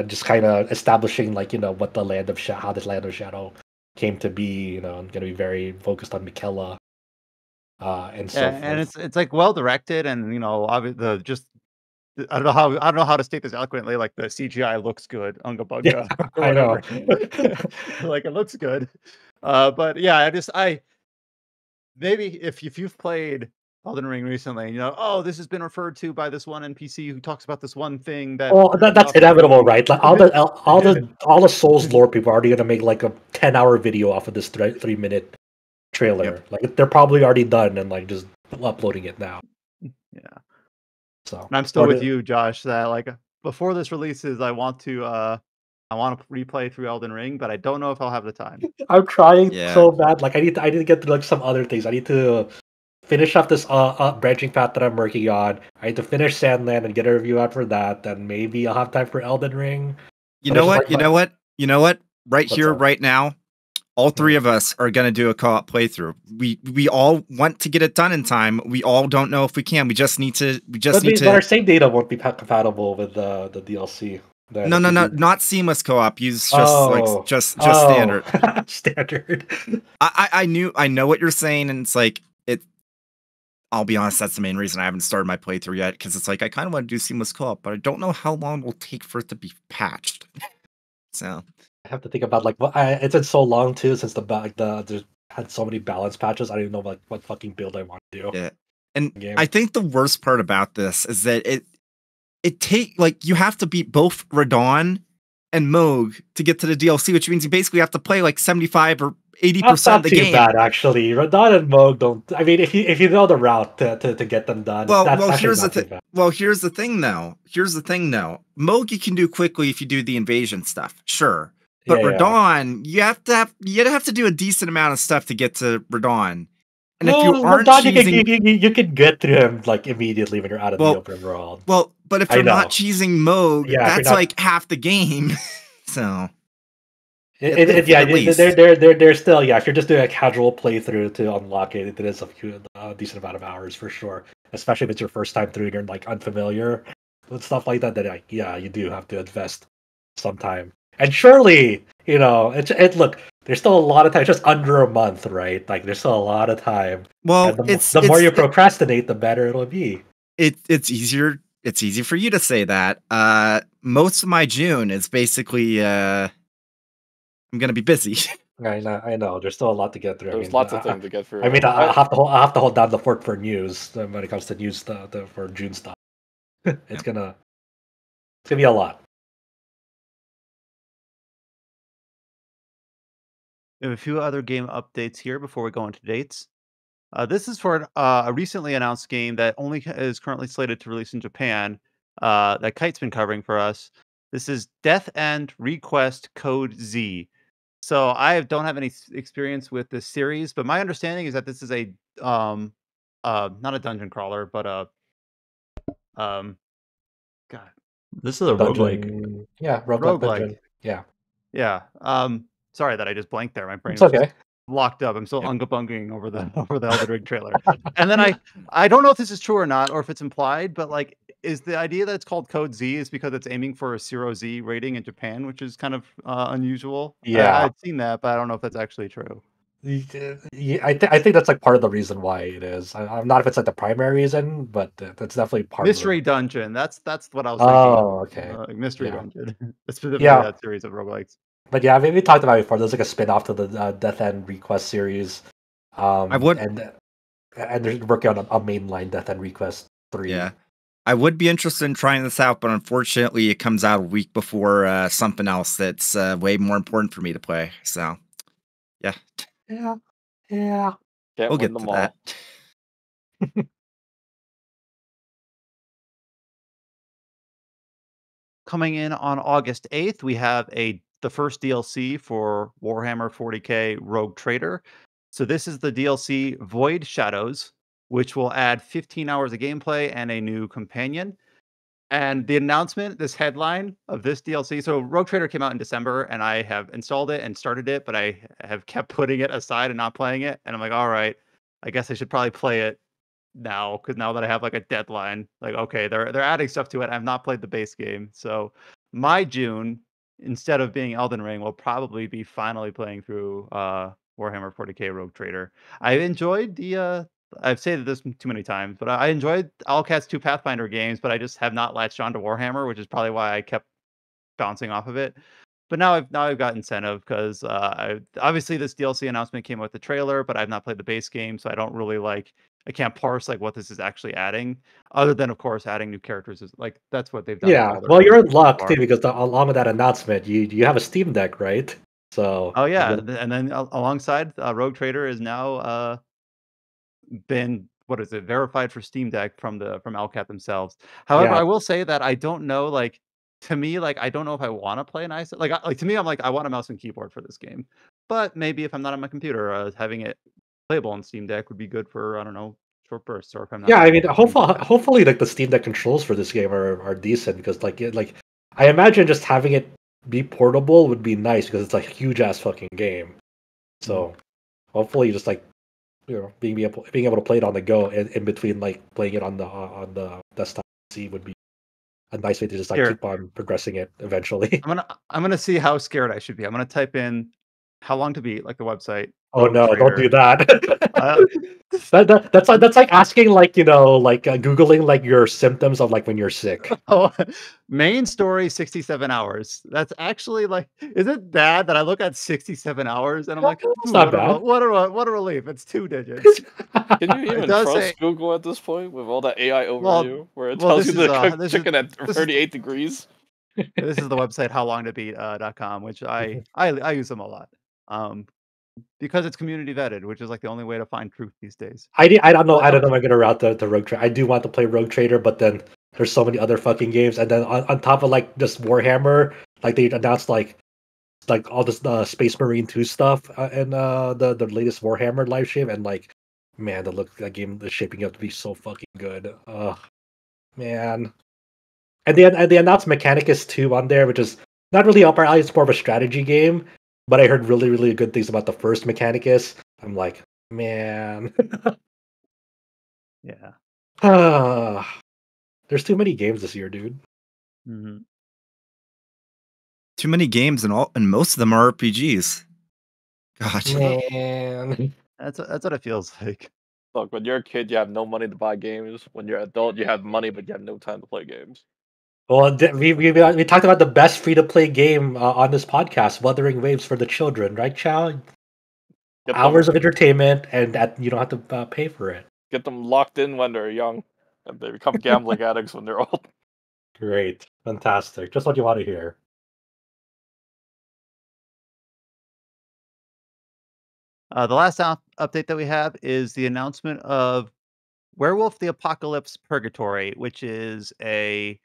just kind of establishing like what the Land of how this Land of Shadow came to be. And going to be very focused on Miquella. And so forth. And it's like well directed and obviously I don't know how to state this eloquently. Like the CGI looks good, Unga Bunga, Yeah, or I know. whatever. Like it looks good. But yeah, maybe if you've played Elden Ring recently, oh, this has been referred to by this one NPC who talks about this one thing that. Well, that's inevitable, right? Like all the Souls lore people are already gonna make like a 10-hour video off of this 3-minute trailer. Yep. Like they're probably already done and like just uploading it now. Yeah. So and I'm still with you, Josh. That like before this releases, I want to replay through Elden Ring, but I don't know if I'll have the time. I'm trying so bad. Like I need to get to like some other things. I need to finish off this branching path that I'm working on. I need to finish Sandland and get a review out for that. Then maybe I'll have time for Elden Ring. You know what? Right here, right now, all three of us are gonna do a co-op playthrough. We all want to get it done in time. We all don't know if we can. We just need to. But our save data won't be compatible with the DLC. No, not seamless co-op. Use just standard. Standard. I know what you're saying, and it's like it. I'll be honest, that's the main reason I haven't started my playthrough yet, because it's like I kind of want to do seamless co-op, but I don't know how long it will take for it to be patched. So I have to think about like it's been so long too since there's had so many balance patches. I don't even know what fucking build I want to do. Yeah, and I think the worst part about this is that you have to beat both Radon and Moog to get to the DLC, which means you basically have to play like 75 or 80% of the game. Not too bad, actually. Radon and Moog don't. I mean, if you know the route to get them done, here's the thing though. Moog you can do quickly if you do the invasion stuff, sure. But Radon, you have to do a decent amount of stuff to get to Radon. And if you aren't cheesing, you can get through him like immediately when you're out of the open world. Well, but if you're not cheesing Moog, that's like half the game. So they're still if you're just doing a casual playthrough to unlock it, it is a decent amount of hours for sure. especially if it's your first time through and you're like unfamiliar with stuff like that. Then like, yeah, you do have to invest some time. And surely, it look, there's still a lot of time. It's just under a month, right? Like there's still a lot of time. Well, And the more you procrastinate, the better it'll be. It's easier. It's easy for you to say that. Most of my June is basically I'm gonna be busy. I know. There's still a lot to get through. There's lots of things to get through. I mean, I have to hold down the fort for news when it comes to news for June stuff. It's gonna be a lot. We have a few other game updates here before we go into dates. This is for a recently announced game that only is currently slated to release in Japan. That Kite's been covering for us. This is Death End Request Code Z. So I don't have any experience with this series, but my understanding is that this is a not a dungeon crawler, but God, this is a roguelike. Yeah, roguelike. Yeah. Yeah. Sorry that I just blanked there. My brain It's was okay. just locked up. I'm still unga-bunging over the Elden Ring trailer. And then I don't know if this is true or not, or if it's implied, but like, is the idea that it's called Code Z is because it's aiming for a 0Z rating in Japan, which is kind of unusual. Yeah. I've seen that, but I don't know if that's actually true. Yeah, I think that's like part of the reason why it is. I'm not if it's like the primary reason, but that's definitely part Mystery of Dungeon. That's what I was thinking. Oh, okay. Mystery Dungeon. Specifically that series of roguelikes. But yeah, I mean, we talked about it before. There's like a spin-off to the Death End Request series. And they're working on a mainline Death End Request 3. Yeah. I would be interested in trying this out, but unfortunately it comes out a week before something else that's way more important for me to play. So, yeah. Yeah. Can't we'll win get them to all. that. Coming in on August 8th, we have the first DLC for Warhammer 40k Rogue Trader. So this is the DLC Void Shadows, which will add 15 hours of gameplay and a new companion. And the announcement, this headline of this DLC, so Rogue Trader came out in December, and I have installed it and started it, but I have kept putting it aside and not playing it. And I'm like, all right, I guess I should probably play it now, because now that I have like a deadline, like, okay, they're adding stuff to it. I've not played the base game, so my June, instead of being Elden Ring, will probably be finally playing through Warhammer 40k Rogue Trader. I enjoyed I've said this too many times, but I enjoyed Allcat's 2 Pathfinder games, but I just have not latched on to Warhammer, which is probably why I kept bouncing off of it. But now I've got incentive because obviously this DLC announcement came with the trailer, but I've not played the base game, so I don't really I can't parse like what this is actually adding, other than of course adding new characters. Is like that's what they've done. Yeah. Well, you're in luck too because along with that announcement, you have a Steam Deck, right? So. Oh yeah, and then alongside Rogue Trader is now been verified for Steam Deck from Allcat themselves. However, I will say that I don't know to me I don't know if I want to play an ice to me I'm like I want a mouse and keyboard for this game. But maybe if I'm not on my computer, having it playable on Steam Deck would be good for I don't know short bursts or if I'm not. Yeah, I mean hopefully like the Steam Deck controls for this game are decent because I imagine just having it be portable would be nice because it's like a huge ass fucking game. So hopefully just being able to play it on the go in between playing it on the desktop PC would be a nice way to just keep on progressing it eventually. I'm gonna see how scared I should be. I'm gonna type in how long to beat, the website. Oh no, don't do that. That's like asking Googling your symptoms of when you're sick. Oh, main story 67 hours. That's actually is it bad that I look at 67 hours and I'm like, it's not bad. What a relief. It's 2 digits. Can you even trust Google at this point with all that AI overview where it tells you to cook chicken at 38 degrees? This is the website howlongtobeat.com, which I use them a lot. Because it's community vetted, which is the only way to find truth these days. I don't know if I'm gonna route the Rogue Trader. I do want to play Rogue Trader, but then there's so many other fucking games, and then on top of just Warhammer, they announced all this Space Marine 2 stuff and the latest Warhammer live stream, and man, that game is shaping up to be so fucking good. Man. And the announced Mechanicus 2 on there, which is not really up our alley, it's more of a strategy game. But I heard really, really good things about the first Mechanicus. I'm like, man. Yeah. There's too many games this year, dude. Mm-hmm. Too many games, and most of them are RPGs. God. Man. That's what it feels like. Look, when you're a kid, you have no money to buy games. When you're an adult, you have money, but you have no time to play games. Well, we talked about the best free-to-play game on this podcast, Wuthering Waves for the children, right, Chow? Get Hours them, of entertainment, and you don't have to pay for it. get them locked in when they're young, and they become gambling addicts when they're old. Great. Fantastic. Just what you want to hear. The last update that we have is the announcement of Werewolf the Apocalypse Purgatory, which is a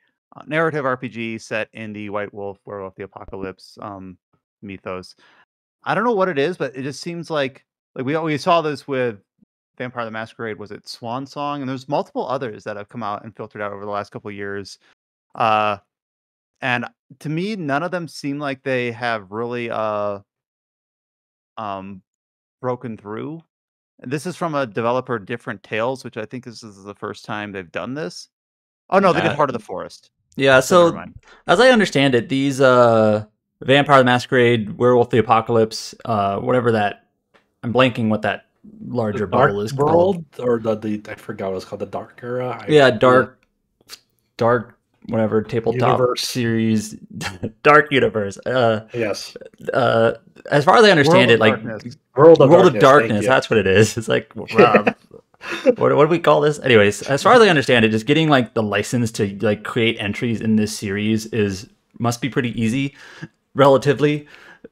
narrative RPG set in the White Wolf Werewolf the Apocalypse mythos. I don't know what it is, but it just seems like we saw this with Vampire the Masquerade. Was it Swan Song? And there's multiple others that have come out and filtered out over the last couple of years. And to me, none of them seem like they have really broken through. This is from a developer, Different Tales, which I think this is the first time they've done this. Oh no, they did Heart of the Forest. Yeah, So never so mind. as I understand it, these Vampire the Masquerade, Werewolf the Apocalypse, whatever that, I'm blanking what that larger Dark bubble is World, called. or the I forgot what it's called, the Dark Era. Yeah, dark, whatever tabletop Universe. series, Dark Universe. Yes. As far as I understand it, like Darkness. World of World of Darkness. Darkness, thank you. that's what it is. It's like what do we call this? Anyways, as far as I understand it, just getting like the license to like create entries in this series must be pretty easy, relatively.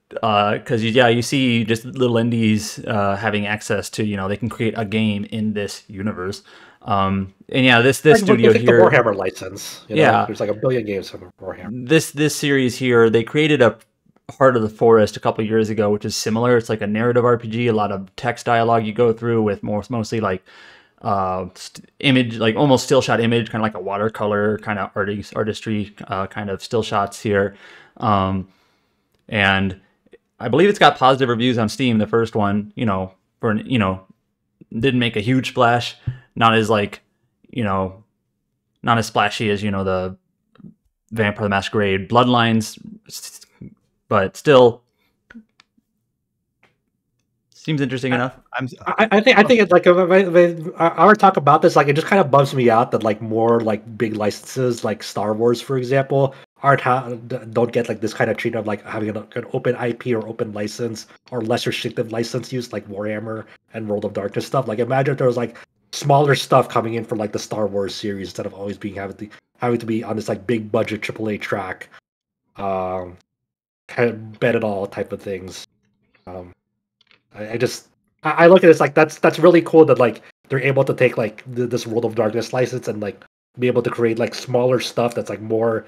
Because you see just little indies having access to, they can create a game in this universe. And yeah, this studio like here, the Warhammer license. Yeah. There's like a billion games from Warhammer. this series here, they created a Heart of the Forest a couple years ago, which is similar. It's like a narrative RPG, a lot of text dialogue you go through with mostly like image, like almost still shot image, kind of like a watercolor kind of artistry kind of still shots here. And I believe it's got positive reviews on Steam. The first one, didn't make a huge splash. Not as like, not as splashy as, the Vampire the Masquerade Bloodlines, but still seems interesting enough. I think it's like our talk about this, like it just kind of bums me out that like more like big licenses like Star Wars, for example, don't get like this kind of treatment of like having an open IP or open license or less restrictive license use like Warhammer and World of Darkness stuff. Like imagine if there was like smaller stuff coming in for like the Star Wars series instead of always having to be on this like big budget AAA track, kind of bet it all type of things. I look at it like that's really cool that like they're able to take like this World of Darkness license and like be able to create like smaller stuff that's like more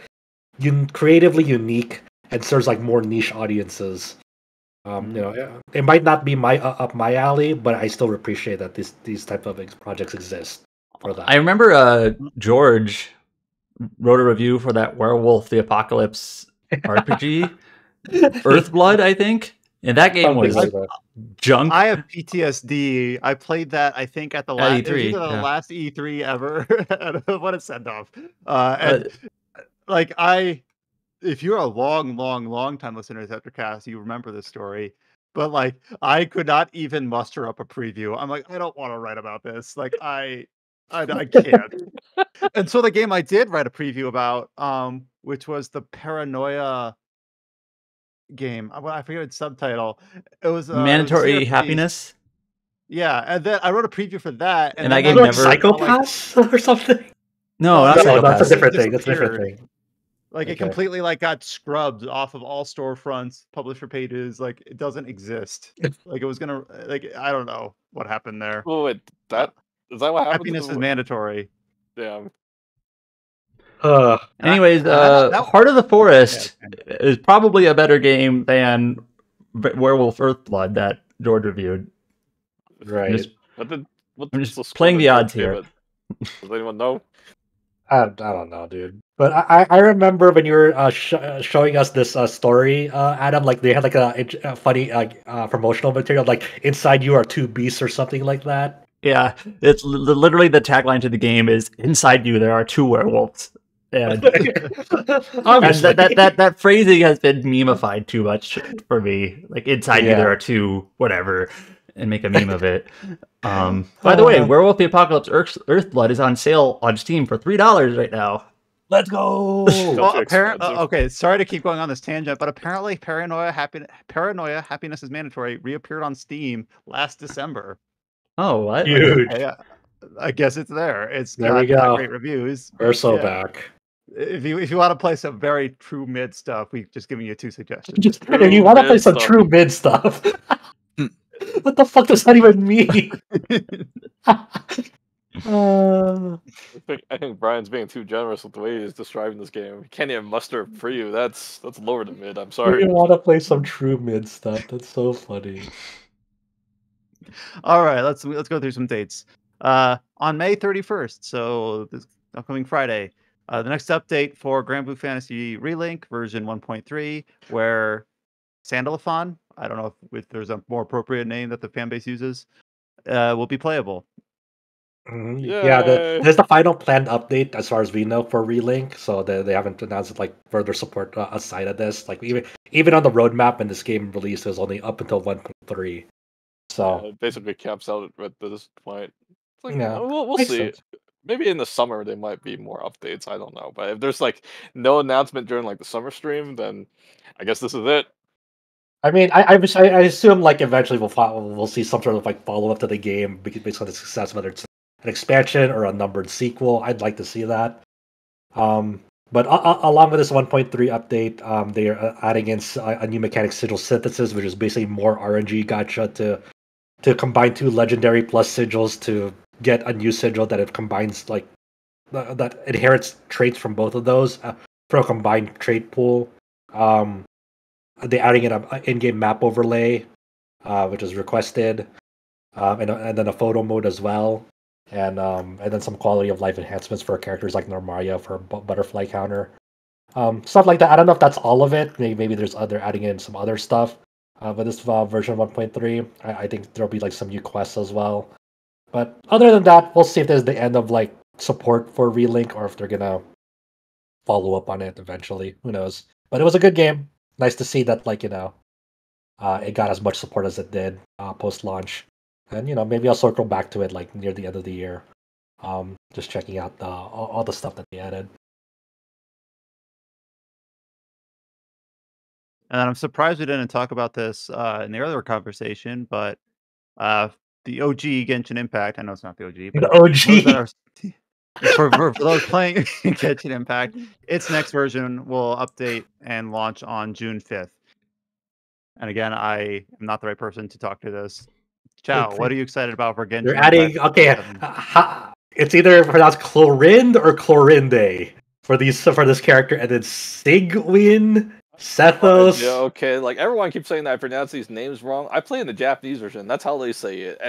creatively unique and serves like more niche audiences. It might not be up my alley, but I still appreciate that these type of projects exist for that. I remember George wrote a review for that Werewolf the Apocalypse RPG, Earthblood, I think, and that game was junk. I have PTSD. I played that, I think, at the last E3, last E3 ever. What a send off! And like if you're a long time listener to Tetracast, you remember this story. But like, I could not even muster up a preview. I'm like, I don't want to write about this. Like, I can't. And so the game I did write a preview about, which was the Paranoia game. I forget its subtitle. It was Mandatory CRPG. Happiness. Yeah, and then I wrote a preview for that. And that then game I- never- Psychopaths or something. No, not No, No, that's a Psychopaths. different thing. That's a different Disappeared. thing. Like, it Okay. completely like got scrubbed off of all storefronts, publisher pages. Like, it doesn't exist. Like, it was gonna, like, I don't know what happened there. Oh, wait, is that what happened? Happiness is mandatory. Yeah. Anyways, that- Heart of the Forest Yeah, is probably a better game than Werewolf Earthblood that George reviewed. Right. Just- I'm I'm just playing the odds here. Does anyone know? I don't know, dude. But I remember when you were showing us this story, Adam. Like they had like a funny promotional material, like inside you are two beasts or something like that. Yeah, it's literally the tagline to the game is "Inside you there are two werewolves," and Obviously. that phrasing has been memeified too much for me. Like inside you there are two whatever, and make a meme of it. By the way, Werewolf the Apocalypse Earthblood is on sale on Steam for $3 right now. Let's go. Well, expensive. okay, sorry to keep going on this tangent, but apparently Paranoia Happiness is Mandatory reappeared on Steam last December. Oh, what? Huge. I guess it's there. It's There we got go. great reviews. We're so Yeah. back. If you want to play some very true mid stuff, we've just given you 2 suggestions. If you want to play mid some stuff. true mid stuff, what the fuck does that even mean? I think Brian's being too generous with the way he's describing this game. He can't even muster a preview. That's lower than mid. I'm sorry. You want to play some true mid stuff? That's so funny. All right, let's go through some dates. On May 31st, so this upcoming Friday, the next update for Granblue Fantasy Relink version 1.3, where Sandalphon, I don't know if there's a more appropriate name that the fan base uses, will be playable. Yeah, there's the final planned update as far as we know for Relink, so they haven't announced like further support aside of this. Like even on the roadmap when this game released, it was only up until 1.3. So it basically caps out at this point. It's like, Yeah, we'll makes see. sense. Maybe in the summer there might be more updates. I don't know, but if there's like no announcement during like the summer stream, then I guess this is it. I mean, I assume like eventually we'll see some sort of like follow up to the game based on the success, whether it's an expansion or a numbered sequel. I'd like to see that. But along with this 1.3 update, they are adding in a new mechanic, sigil synthesis, which is basically more RNG gacha to combine 2 legendary plus sigils to get a new sigil that it combines like that inherits traits from both of those for a combined trait pool. They're adding in an in-game map overlay, which is requested, and then a photo mode as well, and then some quality of life enhancements for characters like Normaria for butterfly counter, stuff like that. I don't know if that's all of it. Maybe there's adding in some other stuff. But this version 1.3, I think there'll be like some new quests as well. But other than that, we'll see if there's the end of like support for Relink or if they're gonna follow up on it eventually. Who knows? But it was a good game. Nice to see that, like, it got as much support as it did post-launch. And, maybe I'll circle back to it, like, near the end of the year. Just checking out all the stuff that they added. And I'm surprised we didn't talk about this in the earlier conversation, but the OG Genshin Impact, I know it's not the OG, but The OG! for those playing Genshin Impact, its next version will update and launch on June 5th. And again, I am not the right person to talk to this. Chow, what are you excited about for Genshin They're adding, Impact? it's either pronounced Chlorind or Chlorinde for this character, and then Sigwin, Sethos. Yeah, okay. Like everyone keeps saying that I pronounce these names wrong. I play in the Japanese version. That's how they say it.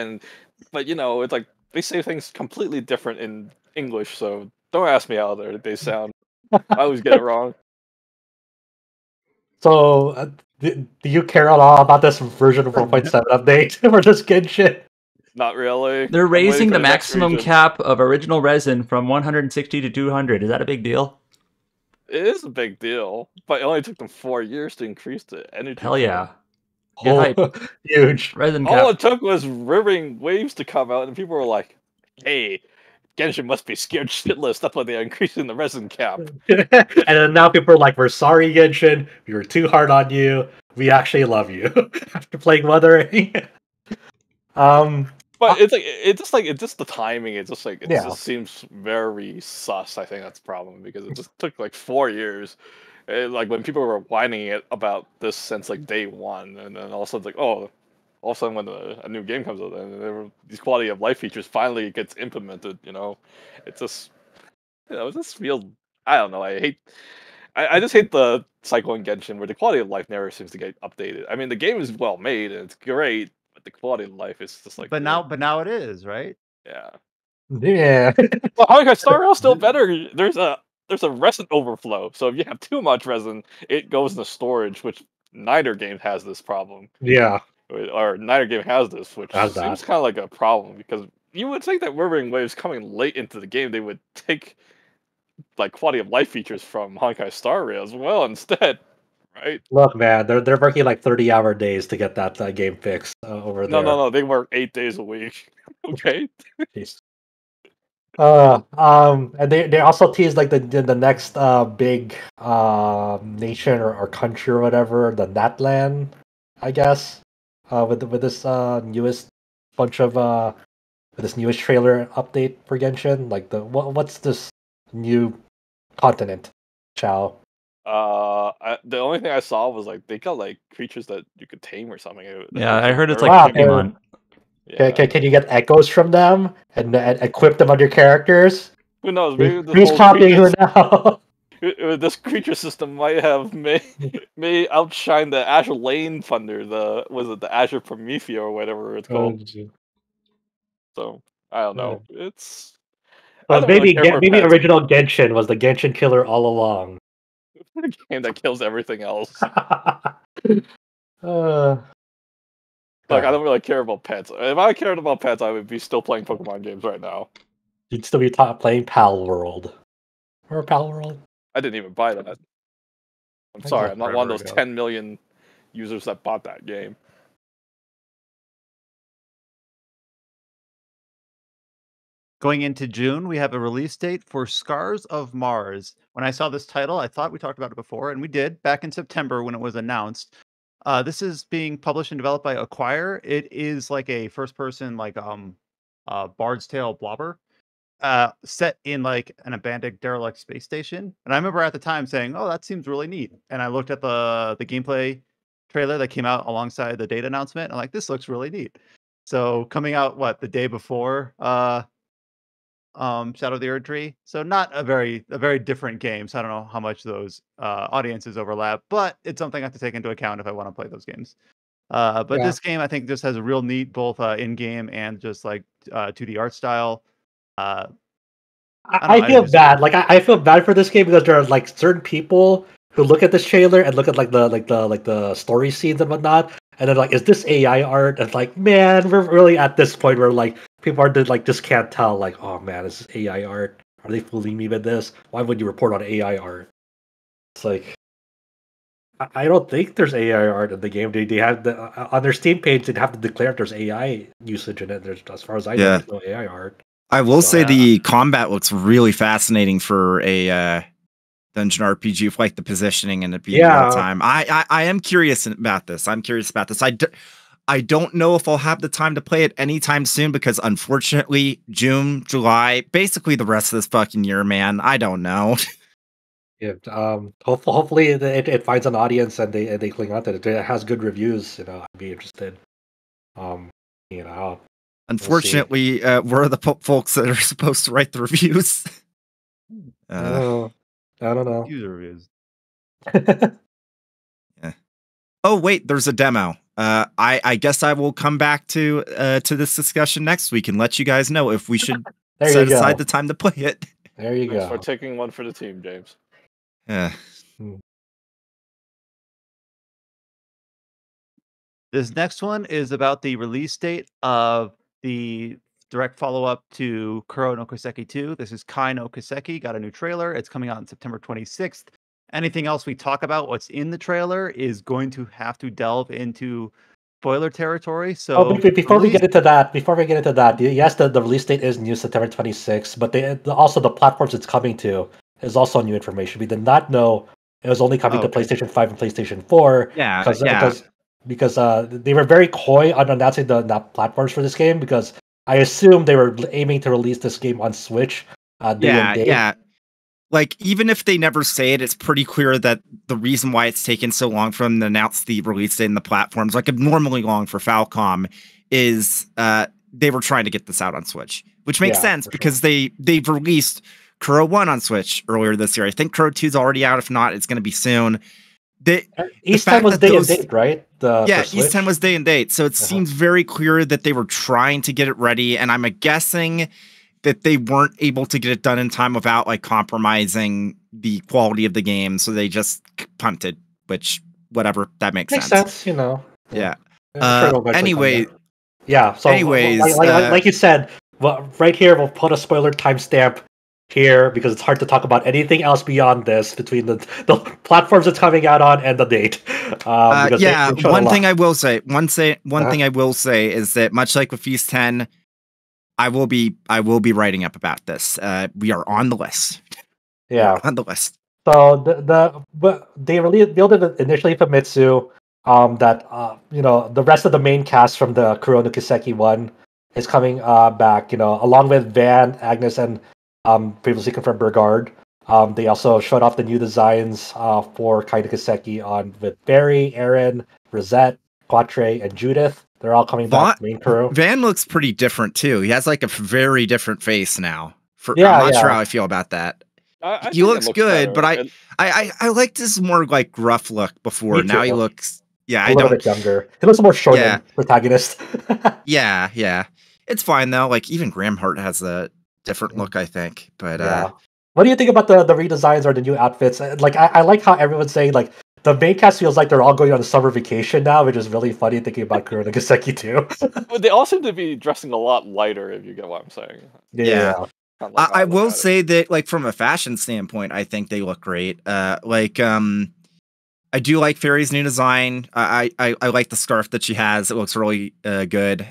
But it's like they say things completely different in English. So don't ask me how they sound. I always get it wrong. So, do you care at all about this version of 1.7 update for this Genshin? Not really. They're I'm waiting raising for the next maximum region. cap of original resin from 160 to 200. Is that a big deal? It is a big deal, but it only took them 4 years to increase the energy. Hell yeah. Get hype. Huge. Resin All cap. it took was Wuthering Waves to come out, and people were like, hey, Genshin must be scared shitless. That's why they're increasing the resin cap. And then now people are like, we're sorry, Genshin. We were too hard on you. We actually love you. After playing Wuthering. But it's just the timing. It's just like, it Yeah. just seems very sus. I think that's the problem, because it just took like 4 years. Like when people were whining it about this since like day one, and then all of a sudden like, all of a sudden when a new game comes out, and these quality of life features finally gets implemented, it just, it just feels, I don't know, I just hate the cycle in Genshin where the quality of life never seems to get updated. I mean, the game is well made and it's great, but the quality of life is just like, But now it is, right? yeah. Yeah. Well, how can Star Rail's still better? There's a resin overflow, so if you have too much resin, it goes into storage, which neither game has this problem. Yeah. Or neither game has this, which How's that? seems kind of like a problem, because you would think that Wuthering Waves coming late into the game, they would take like quality of life features from Honkai Star Rail as well instead, right? Look, man, they're working like 30-hour days to get that game fixed over No, there. no, no. They work 8 days a week. Okay. Jeez. And they also teased like the next big nation or country or whatever, the Natlan, I guess. With this newest bunch of with this newest trailer update for Genshin, like what's this new continent? Chow. The only thing I saw was like they got like creatures that you could tame or something. Yeah, I heard it's Wow, like Pokemon. Yeah. Can you get echoes from them and equip them on your characters? Who knows? Maybe Who's copying who now? This creature system might have may outshine the Azure Lane Thunder. The Azure Promethea or whatever it's called. So I don't know. It's maybe original Genshin was the Genshin killer all along. a game that kills everything else. Look, I don't really care about pets. If I cared about pets, I would be still playing Pokemon games right now. You'd still be playing Pal World. Or Pal World? I didn't even buy that. I'm sorry, I'm not one of those 10 million users that bought that game. Going into June, we have a release date for Scars of Mars. When I saw this title, I thought we talked about it before, and we did back in September when it was announced. This is being published and developed by Acquire. It is like a first-person, like Bard's Tale blobber, set in like an abandoned derelict space station. And I remember at the time saying, "Oh, that seems really neat." And I looked at the gameplay trailer that came out alongside the data announcement, and I'm like, "This looks really neat." So coming out the day before Shadow of the Erdtree. So not a very different game. So I don't know how much those audiences overlap, but it's something I have to take into account if I want to play those games. But this game, I think, just has a real neat both in-game and just like 2D art style. I feel bad. Like I feel bad for this game because there are like certain people who look at this trailer and look at the story scenes and whatnot, and then like, is this AI art? And like, man, we're really at this point where like people are like just can't tell. Like, oh man, is this AI art? Are they fooling me with this? Why would you report on AI art? It's like, I don't think there's AI art in the game. They have on their Steam page. They'd have to declare if there's AI usage in it. There's, as far as I know, there's no AI art. I will say the combat looks really fascinating for a dungeon RPG with like the positioning and it being real time. I am curious about this. I don't know if I'll have the time to play it anytime soon because unfortunately June, July, basically the rest of this fucking year, man. I don't know. Yeah. Hopefully it finds an audience and they cling on to it. It has good reviews. I'd be interested. Unfortunately, we're the folks that are supposed to write the reviews. I don't know. User reviews. Yeah. Oh wait, there's a demo. I guess I will come back to this discussion next week and let you guys know if we should set aside the time to play it. There you go. Thanks for taking one for the team, James. Yeah. This next one is about the release date of the direct follow-up to Kuro no Kiseki 2. This is Kai no Kiseki. Got a new trailer. It's coming out on September 26th. Anything else we talk about what's in the trailer is going to have to delve into spoiler territory. So before we get into that, yes, the release date is new September 26th, but also the platforms it's coming to is also new information. We did not know it was only coming to PlayStation 5 and PlayStation 4. Because they were very coy on announcing the platforms for this game because I assume they were aiming to release this game on Switch day and date. Yeah. Like, even if they never say it, it's pretty clear that the reason why it's taken so long for them to announce the release date and the platforms, like abnormally long for Falcom, is they were trying to get this out on Switch, which makes sense because they've released Kuro 1 on Switch earlier this year. I think Kuro 2 is already out. If not, it's going to be soon. East 10 was day and date, right? East 10 was day and date. So it seems very clear that they were trying to get it ready, and I'm guessing that they weren't able to get it done in time without like compromising the quality of the game, so they just punted. Which, whatever, that makes sense. Yeah. Anyway. Yeah. So, anyways, like you said, well, right here we'll put a spoiler timestamp here because it's hard to talk about anything else beyond this between the platforms it's coming out on and the date. Because yeah, they showed a one lot. thing I will say, one thing I will say is that much like with Feast 10, I will be writing up about this. We are on the list. Yeah, on the list. So they revealed it initially for Mitsu. That the rest of the main cast from the Kuro no Kiseki one is coming back. Along with Van, Agnes, and previously confirmed Burgard. They also showed off the new designs for Kaina Kiseki with Barry, Aaron, Rosette, Quatre, and Judith. They're all coming back. Main crew. Van looks pretty different too. He has like a very different face now. I'm not sure how I feel about that. He looks good, better. But I liked this more like gruff look before. Now he looks a little bit younger. He looks more shonen protagonist. yeah. It's fine though. Like even Gramhart has a different look, I think. But what do you think about the redesigns or the new outfits? Like I like how everyone's saying like the main cast feels like they're all going on a summer vacation now, which is really funny thinking about Kuro no Kiseki too. But they all seem to be dressing a lot lighter, if you get what I'm saying. Yeah. I will say that, like, from a fashion standpoint, I think they look great. I do like Fairy's new design. I like the scarf that she has. It looks really good.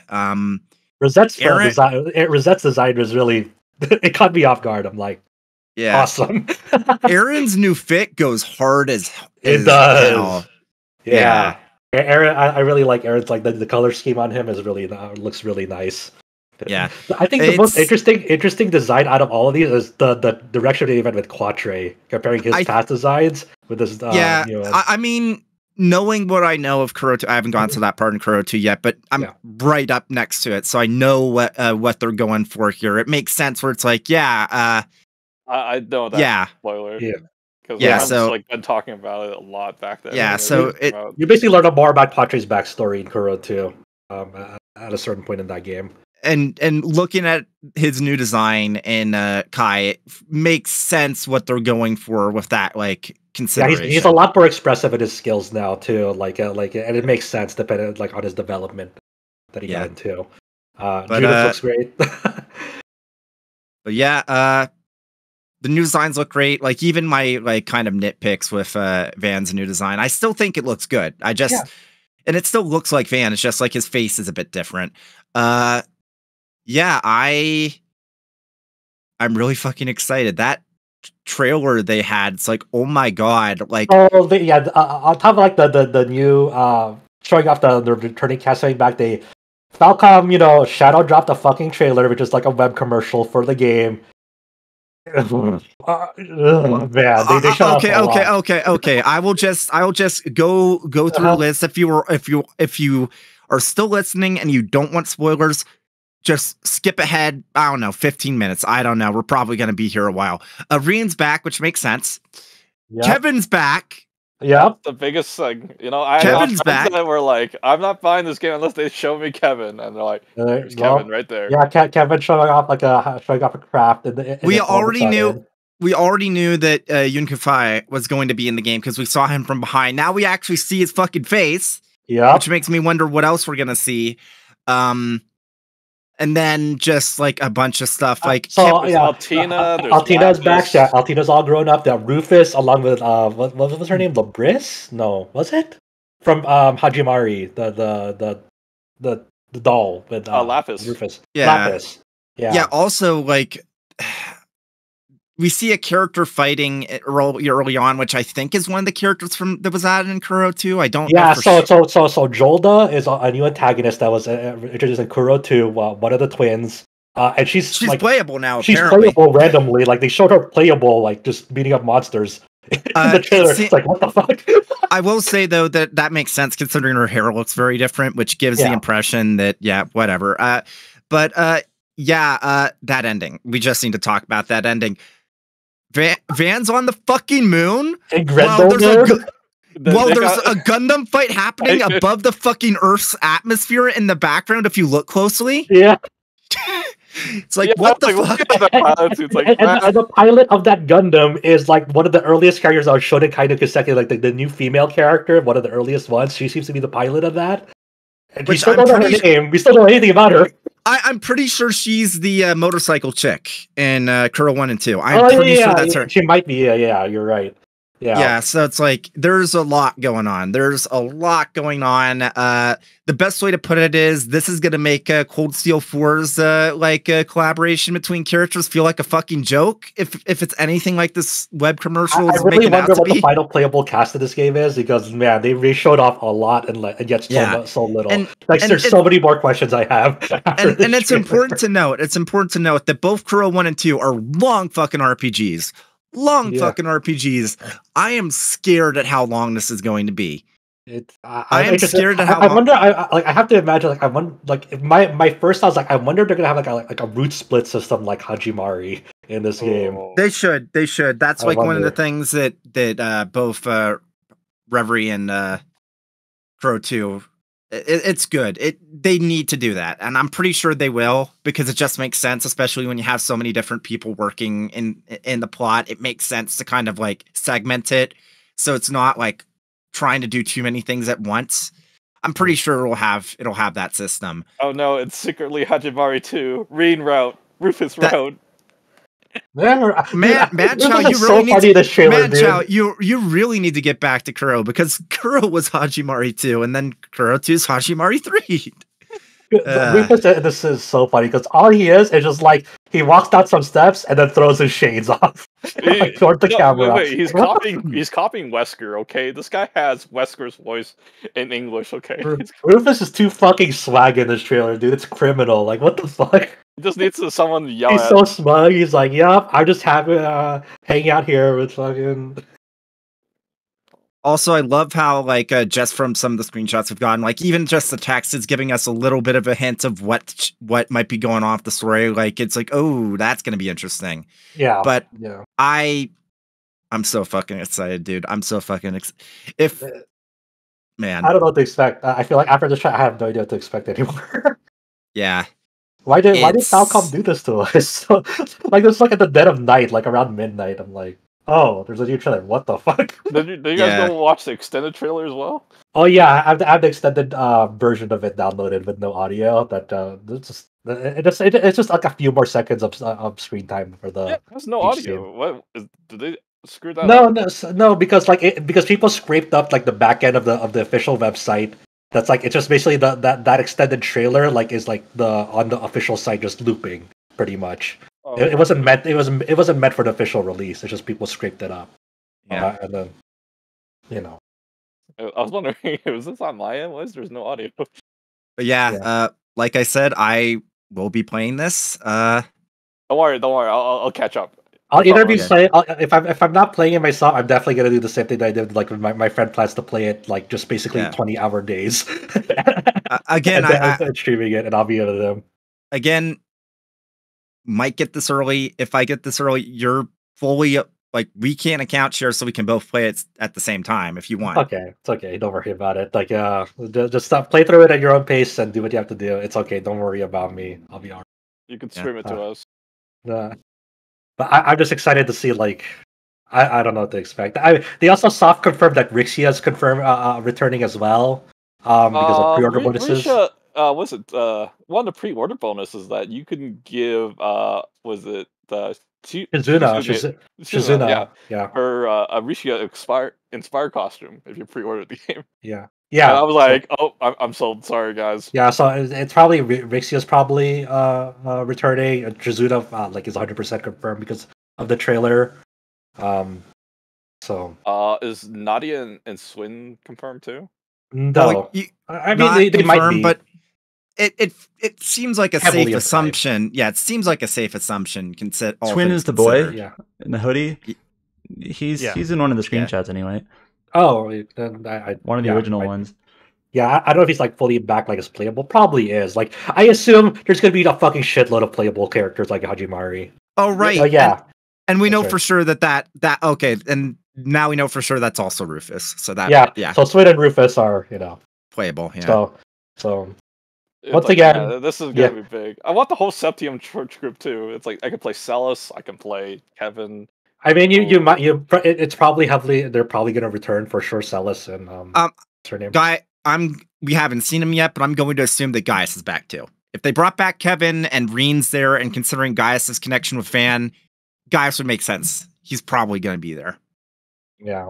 Rosette's design was really it caught me off guard. I'm like, awesome. Aaron's new fit goes hard as it does. Hell. Yeah. Aaron, I really like Aaron's like the color scheme on him is really looks really nice. Yeah, I think the most interesting design out of all of these is the direction they went with Quatre, comparing his past designs with this. I mean, knowing what I know of Kuro 2, I haven't gone to that part in Kuro 2 yet, but I'm right up next to it, so I know what they're going for here. It makes sense where it's like, I know that. Yeah. Spoiler. Because so like been talking about it a lot back then. Yeah, so you basically learn more about Quatre's backstory in Kuro 2 at a certain point in that game. And looking at his new design in Kai, it makes sense what they're going for with that, like, consideration. Yeah, he's a lot more expressive in his skills now too. And it makes sense depending on his development that he got into. Judith looks great. But the new designs look great. Like even my kind of nitpicks with Van's new design, I still think it looks good. And it still looks like Van. It's just like his face is a bit different. I'm really fucking excited. That trailer they had, it's like, oh my god, like on top of like the new showing off the returning cast coming back, Falcom, shadow dropped a fucking trailer, which is like a web commercial for the game. Man, they showed okay. I will just go through a list. If you are still listening and you don't want spoilers, just skip ahead, I don't know, 15 minutes. I don't know. We're probably going to be here a while. Rian's back, which makes sense. Yep. Kevin's back. Yeah. The biggest thing, Kevin's back. That we're like, I'm not buying this game unless they show me Kevin. And they're like, there's Kevin right there. Yeah, Kevin showing off a craft. We already knew that Yun Kufai was going to be in the game because we saw him from behind. Now we actually see his fucking face. Yeah. Which makes me wonder what else we're going to see. And then just like a bunch of stuff like Altina. Altina's back. Yeah, Altina's all grown up. That Rufus, along with what was her name? Labris? No, was it from Hajimari? The doll with Lapis. Rufus. Yeah. Lapis. Yeah. Also, like we see a character fighting early on, which I think is one of the characters that was added in Kuro 2. I don't know. So Jolda is a new antagonist that was introduced in Kuro 2, one of the twins. And she's like, playable now, she's apparently. Playable randomly. Like, they showed her playable, like, just beating up monsters in the trailer. It's like, what the fuck? I will say, though, that makes sense considering her hair looks very different, which gives the impression that, whatever. That ending. We just need to talk about that ending. Van's on the fucking moon while there's a Gundam fight happening above the fucking Earth's atmosphere in the background if you look closely. Yeah. It's like, what the fuck? And the pilot of that Gundam is like one of the earliest characters that was shown in Kaina Kiseki, like the new female character, one of the earliest ones. She seems to be the pilot of that. And we still don't know her name. We still don't know anything about her. I'm pretty sure she's the motorcycle chick in Kuro 1 and 2. I'm pretty sure that's her. She might be. Yeah, you're right. Yeah, so it's like there's a lot going on. The best way to put it is this is going to make Cold Steel 4's collaboration between characters feel like a fucking joke. If it's anything like this web commercial, I really wonder what the final playable cast of this game is, because man, they showed off a lot and yet so little. There's so many more questions I have. And it's important to note. It's important to note that both Kuro 1 and 2 are long fucking RPGs. Fucking RPGs. I am scared at how long this is going to be. I am scared at how long. I wonder. I have to imagine. Like I wonder. Like if my first thought was like I wonder if they're gonna have like a root split system like Hajimari in this game. They should. That's like one of the things that both Reverie and Kuro 2. It's good. They need to do that, and I'm pretty sure they will, because it just makes sense, especially when you have so many different people working in the plot. It makes sense to kind of like segment it, so it's not like trying to do too many things at once. I'm pretty sure it'll have that system. Oh no, it's secretly Hajimari 2, Reen route, Rufus route. Man, Chow, you really need to. You really need to get back to Kuro, because Kuro was Hajimari 2, and then Kuro 2's Hajimari 3. This is so funny because all he is just like he walks down some steps and then throws his shades off toward the camera. Wait, he's copying Wesker. Okay, this guy has Wesker's voice in English. Okay, Rufus is too fucking swag in this trailer, dude. It's criminal. Like, what the fuck? He just needs someone to yell He's so smug. He's like, "Yup, I'm just happy hanging out here with fucking." Also, I love how, like, just from some of the screenshots we've gotten, like, even just the text is giving us a little bit of a hint of what might be going on with the story. Like, it's like, oh, that's going to be interesting. Yeah. But yeah. I'm so fucking excited, dude. I'm so fucking man. I don't know what to expect. I feel like after this chat, I have no idea what to expect anymore. Yeah. Why did Falcom do this to us? So, like, it was like at the dead of night, like around midnight. I'm like, oh, there's a new trailer. What the fuck? Did you guys go watch the extended trailer as well? Oh yeah, I have the extended version of it downloaded with no audio. It's just like a few more seconds of screen time for the. Yeah, there's no audio. Did they screw that? No, because because people scraped up like the back end of the official website. That's like it's just basically that extended trailer is like on the official site just looping pretty much. Oh, it wasn't meant for the official release. It's just people scraped it up. Yeah, and then I was wondering, was this on my end? There's no audio? But yeah, like I said, I will be playing this. Don't worry. I'll catch up. I'll either be playing. If I'm not playing it myself, I'm definitely gonna do the same thing that I did. Like my friend plans to play it, like just basically 20-hour days. Again, I'm streaming it, and I'll be into them. Again, might get this early. If I get this early, you're fully like we can't account share, so we can both play it at the same time if you want. Okay, it's okay. Don't worry about it. Like, just play through it at your own pace and do what you have to do. It's okay. Don't worry about me. I'll be alright. You can stream it to us. But I'm just excited to see, like, I don't know what to expect. They also soft confirmed that Rixia is confirmed returning as well because of pre-order bonuses. One of the pre-order bonuses that you can give Shizuna, yeah, her Rixia inspired costume if you pre-ordered the game. Yeah. And I was like, I'm sold. Sorry, guys. Yeah, so it's probably Rixia's probably returning. Shizuna is 100% confirmed because of the trailer. So is Nadia and Swin confirmed too? No, I mean they might be, but it seems like a safe assumption. Yeah, it seems like a safe assumption. Swin is the boy in the hoodie. He's in one of the screenshots anyway. Oh, one of the original ones. Yeah, I don't know if he's like fully back, like as playable. Probably is. Like, I assume there's gonna be a fucking shitload of playable characters like Hajimari. Oh right, yeah. And we know for sure that okay, and now we know for sure that's also Rufus. So that yeah. So Swin and Rufus are playable. Yeah. So once again, this is gonna be big. I want the whole Septium Church group too. It's like I can play Celis, I can play Kevin. I mean, it's probably heavily. They're probably going to return for sure. Celis and what's her name? Guy, we haven't seen him yet, but I'm going to assume that Gaius is back too. If they brought back Kevin and Reen's there, and considering Gaius's connection with Fan, Gaius would make sense. He's probably going to be there. Yeah.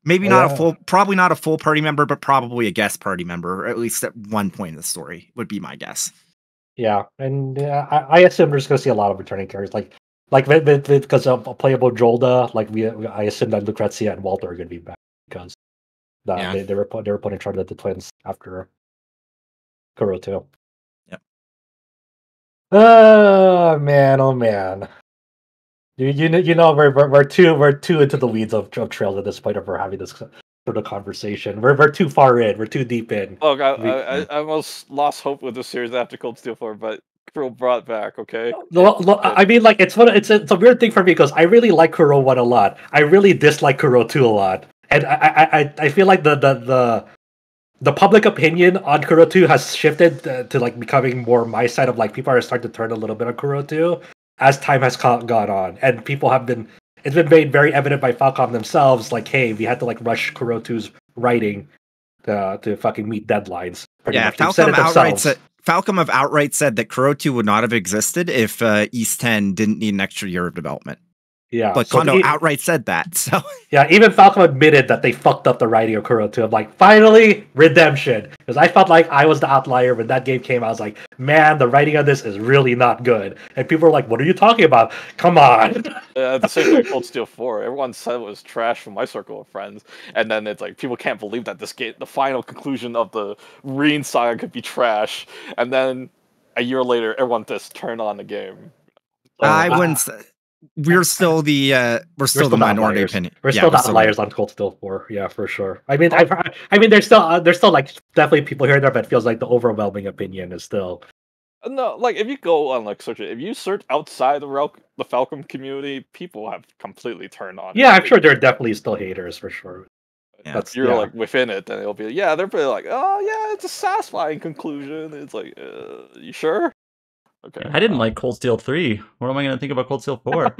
Maybe not a full, probably not a full party member, but probably a guest party member, or at least at one point in the story, would be my guess. Yeah, and I assume we're just gonna see a lot of returning characters, because of playable Jolda. I assume that Lucrezia and Walter are gonna be back because they were put in charge of the twins after Kuro too. Yep. Oh man. You know we're too into the weeds of Trails at this point. If we're having this sort of conversation, we're too far in. We're too deep in. Look, I almost lost hope with the series after Cold Steel 4, but Kuro brought back. Okay. I mean, like it's a weird thing for me because I really like Kuro 1 a lot. I really dislike Kuro 2 a lot, and I feel like the public opinion on Kuro 2 has shifted to like becoming more my side of like people are starting to turn a little bit on Kuro 2 as time has gone on, and people have been. It's been made very evident by Falcom themselves, like, hey, we had to like rush Kuro 2's writing to fucking meet deadlines. Yeah, Falcom have outright said that Kuro 2 would not have existed if East 10 didn't need an extra year of development. Yeah, but Kondo outright said that. So yeah, even Falcom admitted that they fucked up the writing of Kuro 2. I'm like, finally, redemption. Because I felt like I was the outlier when that game came out. I was like, man, the writing of this is really not good. And people were like, what are you talking about? Come on. The same thing with Cold Steel 4. Everyone said it was trash from my circle of friends. And then it's like, people can't believe that this game, the final conclusion of the Reen saga could be trash. And then a year later, everyone just turned on the game. I wouldn't say... We're still the minority outliers. opinion. We're still the outliers on Cold Steel 4. Yeah, for sure. I mean, there's still like definitely people here and there, but it feels like the overwhelming opinion is still. No, like if you go on like if you search outside the Falcom community, people have completely turned on. Yeah, I'm sure there are definitely still haters for sure. Yeah. You're like within it, then it'll be they're pretty like, oh yeah, it's a satisfying conclusion. It's like, you sure? Okay. I didn't like Cold Steel 3. What am I going to think about Cold Steel 4?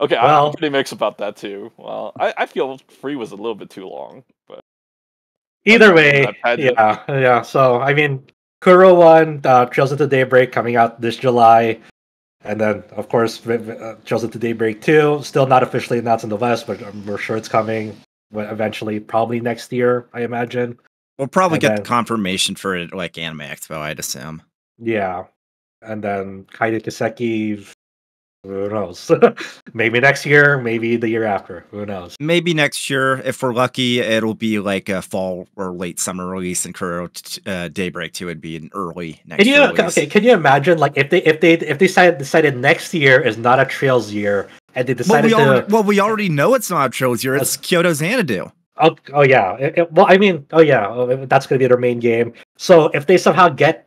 Okay, I'm pretty mixed about that too. Well, I feel 3 was a little bit too long, but either way, yeah. So I mean, Kuro 1, Trails into Daybreak coming out this July, and then of course Trails into Daybreak 2 still not officially announced in the West, but we're sure it's coming eventually, probably next year, I imagine. We'll probably get the confirmation for it like Anime Expo, I'd assume. Yeah. And then Kaide Kiseki, who knows? Maybe next year, maybe the year after. Who knows? Maybe next year. If we're lucky, it'll be like a fall or late summer release, and Kuro Daybreak 2 would be an early next year release. Okay, can you imagine like if they decided next year is not a Trails year and they decided we already know it's not a Trails year, it's Kyoto Xanadu. Oh yeah. That's going to be their main game. So if they somehow get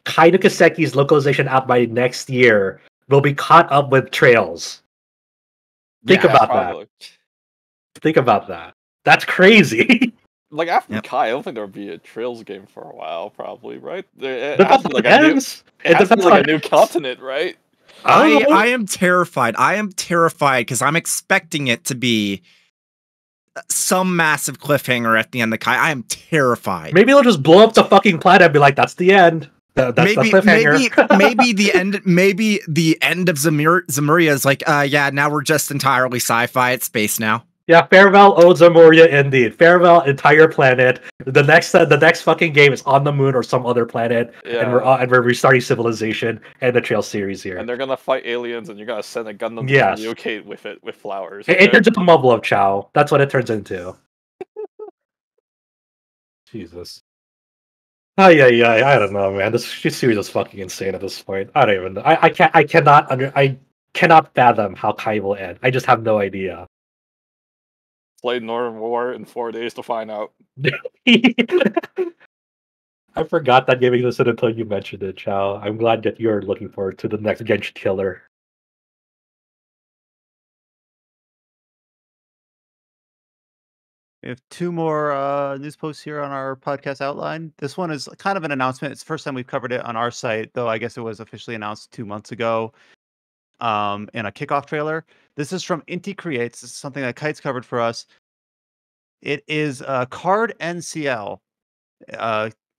Kaide Kiseki's localization out by next year, we'll be caught up with Trails. Think about that. That's crazy. Like after Kai, I don't think there would be a Trails game for a while, probably, right? It has to be like a new continent, right? I am terrified. I am terrified because I'm expecting it to be some massive cliffhanger at the end of Kai. I am terrified. Maybe they'll just blow up the fucking planet and be like, "That's the end." That's the cliffhanger. maybe the end. Maybe the end of Zemuria is like, now we're just entirely sci-fi at space now. Yeah, farewell, old Zemuria, indeed. Farewell, entire planet. The next fucking game is on the moon or some other planet, and we're restarting civilization and the Trail series here. And they're gonna fight aliens, and you're gonna send a Gundam to relocate with it with flowers. It turns into Mobile of Chow. That's what it turns into. Jesus. I don't know, man. This series is fucking insane at this point. I don't even know. I cannot fathom how Kai will end. I just have no idea. Play Northern War in 4 days to find out. I forgot that game existed until you mentioned it, Chow. I'm glad that you're looking forward to the next Genshin killer. We have 2 more news posts here on our podcast outline. This one is kind of an announcement. It's the first time we've covered it on our site, though I guess it was officially announced 2 months ago in a kickoff trailer. This is from Inti Creates. This is something that Kite's covered for us. It is Card-en-Ciel.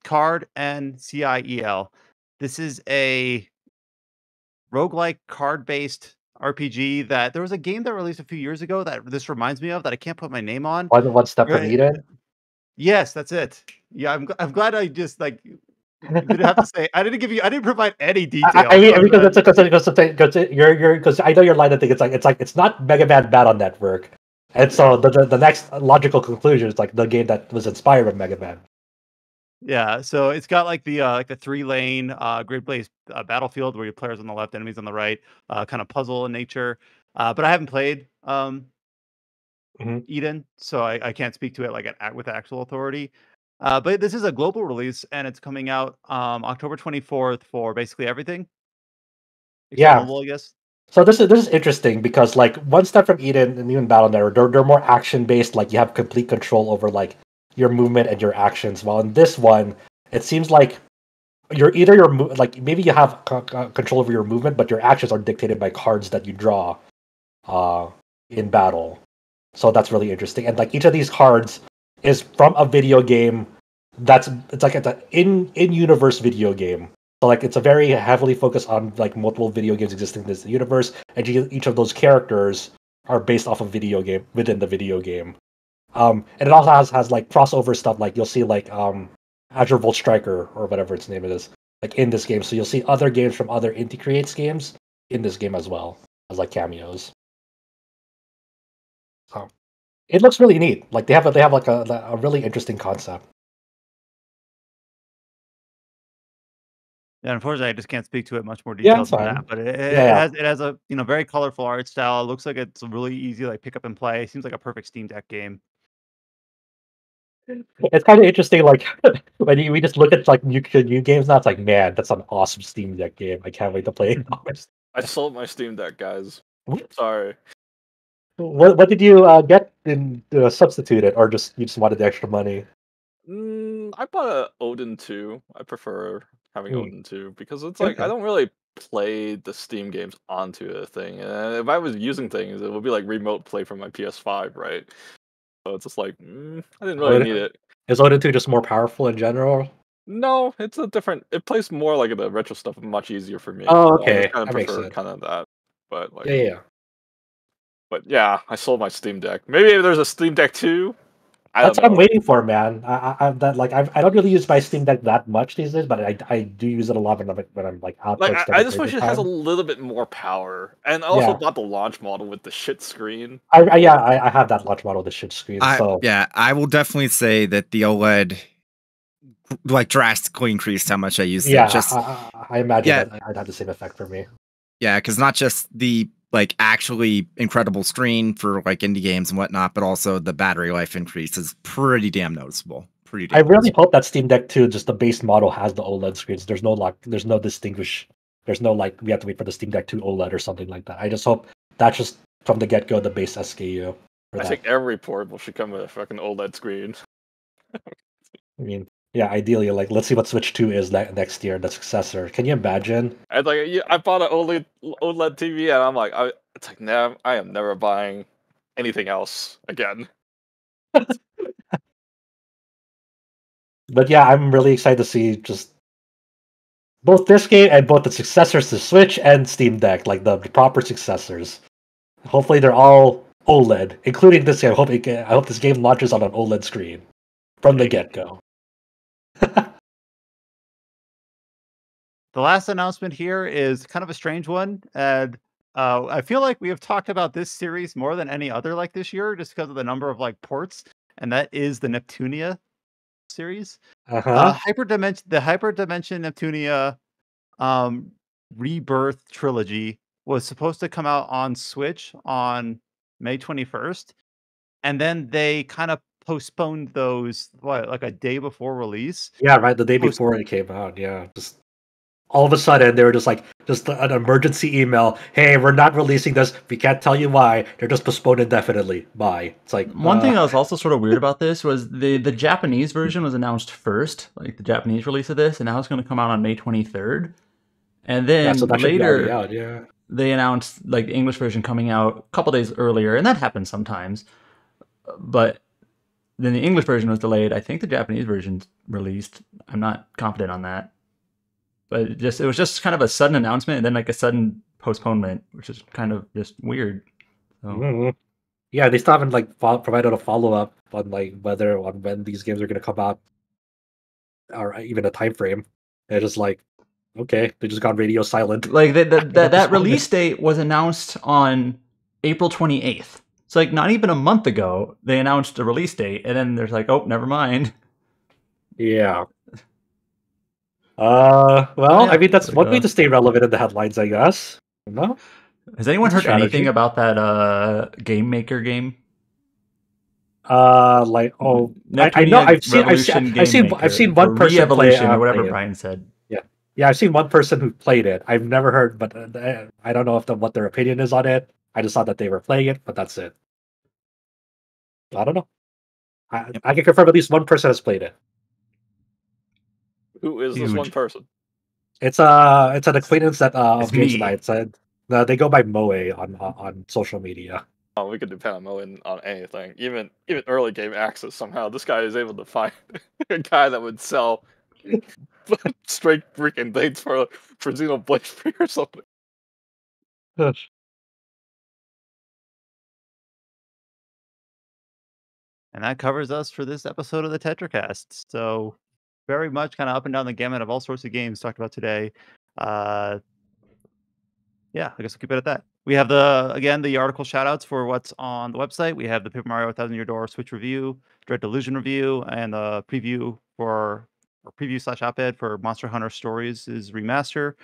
Card-en-Ciel. This is a roguelike card-based RPG that there was a game that released a few years ago that this reminds me of that I can't put my name on. One step from Right. Eden. Yes, that's it. Yeah, I'm glad I just like didn't have to say. I didn't provide any details. I mean, on because that. because I know your line of thing. It's not Mega Man Battle Network, and so the next logical conclusion is like the game that was inspired by Mega Man. Yeah, so it's got like the 3-lane grid-based battlefield where your players on the left, enemies on the right, kind of puzzle in nature. But I haven't played Mhm. Eden, so I can't speak to it like with actual authority. But this is a global release, and it's coming out October 24th for basically everything except Yeah. mobile, I guess. So this is interesting because like One Step from Eden and even Battle Network, they're more action based. Like you have complete control over like your movement and your actions. While in this one, it seems like like maybe you have control over your movement, but your actions are dictated by cards that you draw in battle. So that's really interesting. And like each of these cards is from a video game it's like an in-universe video game. So like it's a very heavily focused on like multiple video games existing in this universe, and each of those characters are based off a video game within the video game. And it also has like crossover stuff. Like you'll see like Azure Volt Striker or whatever its name is, like in this game. So you'll see other games from other Inti Creates games in this game as well as like cameos. So it looks really neat. Like they have like a really interesting concept. Yeah, unfortunately, I just can't speak to it much more Yeah, details it's than fine. that. But it Yeah. has a very colorful art style. It looks like it's really easy like pick up and play. Seems like a perfect Steam Deck game. It's kind of interesting, like when we just look at like new games now. It's like, man, that's an awesome Steam Deck game. I can't wait to play it. I sold my Steam Deck, guys. What? Sorry. What did you get and substitute it, or you just wanted the extra money? I bought a Odin 2. I prefer having Hmm. Odin 2 because it's like I Okay. don't really play the Steam games onto a thing. And if I was using things, it would be like remote play from my PS5, right? So it's just like I didn't really need it. Is Odin 2 just more powerful in general? No, it's a different. It plays more like the retro stuff, much easier for me. Oh, So I okay. just kind of That makes prefer sense. kind of that. But like, Yeah. but yeah, I sold my Steam Deck. Maybe there's a Steam Deck 2. I That's don't what I'm know. waiting for, man. I don't really use my Steam Deck that much these days, but I do use it a lot when I'm like out. Like for I extended just wish periods it of has a time. little bit more power. And I also Yeah. bought the launch model with the shit screen. I have that launch model, the shit screen. So Yeah, I will definitely say that the OLED like drastically increased how much I used yeah, it. Just I imagine Yeah. that I'd have the same effect for me. yeah, because not just the like actually incredible screen for like indie games and whatnot, but also the battery life increase is pretty damn noticeable. Pretty damn I really noticeable. hope that Steam Deck 2, just the base model, has the OLED screens. There's no like we have to wait for the Steam Deck 2 OLED or something like that. I just hope that's just from the get go the base SKU. For I that. think every portable should come with a fucking OLED screen. I mean, yeah, ideally, like let's see what Switch 2 is next year, the successor. Can you imagine? And like, yeah, I bought an OLED TV, and I'm like, it's like, nah, I am never buying anything else again. But yeah, I'm really excited to see just both this game and both the successors to Switch and Steam Deck, like the proper successors. Hopefully, they're all OLED, including this game. I hope this game launches on an OLED screen from the get go. The last announcement here is kind of a strange one, and I feel like we have talked about this series more than any other like this year, just because of the number of like ports, and that is the Neptunia series. Uh huh. The Hyperdimension Neptunia Rebirth trilogy was supposed to come out on Switch on May 21st, and then they kind of postponed those like a day before release. Yeah, right. The day before it came out. Yeah, just all of a sudden they were just an emergency email. Hey, we're not releasing this. We can't tell you why. They're just postponed indefinitely. Bye. It's like One thing that was also sort of weird about this was the Japanese version was announced first, like the Japanese release of this, and now it's going to come out on May 23rd. And then so that should be already later out, yeah. they announced like the English version coming out a couple days earlier, and that happens sometimes. But then the English version was delayed. I think the Japanese version's released. I'm not confident on that. But it was just kind of a sudden announcement and then like a sudden postponement, which is kind of just weird. So. Yeah, they still haven't like provided a follow up on like when these games are going to come out, or even a time frame. They're just like, okay, they just got radio silent. Like that release date was announced on April 28th. So like not even a month ago, they announced a release date, and then there's like, oh, never mind. Yeah. Well, I mean that's one way to stay relevant in the headlines, I guess. No. Has anyone heard anything about that Game Maker game? I know I've seen one person play or whatever Brian said. Yeah, I've seen one person who played it. I've never heard, but I don't know what their opinion is on it. I just thought that they were playing it, but that's it. I don't know. I can confirm at least one person has played it. Who is this one person? It's an acquaintance that of James and I. They go by Moe on social media. Oh, we could depend on Moe on anything, even early game access. Somehow, this guy is able to find a guy that would sell straight freaking things for Xenoblade 3 or something. And that covers us for this episode of the Tetracast. So very much kind of up and down the gamut of all sorts of games talked about today. Yeah, I guess we'll keep it at that. We have the article shoutouts for what's on the website. We have the Paper Mario 1000 Year Door Switch review, Dread Delusion review, and the preview /op-ed for Monster Hunter Stories' remaster.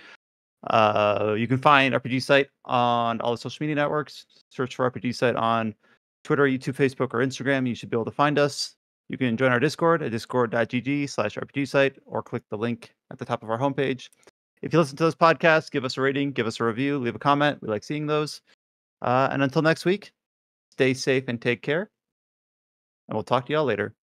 You can find RPG Site on all the social media networks. Search for RPG Site on Twitter, YouTube, Facebook, or Instagram. You should be able to find us. You can join our Discord at discord.gg/RPG Site or click the link at the top of our homepage. If you listen to this podcast, give us a rating, give us a review, leave a comment. We like seeing those. And until next week, stay safe and take care. And we'll talk to y'all later.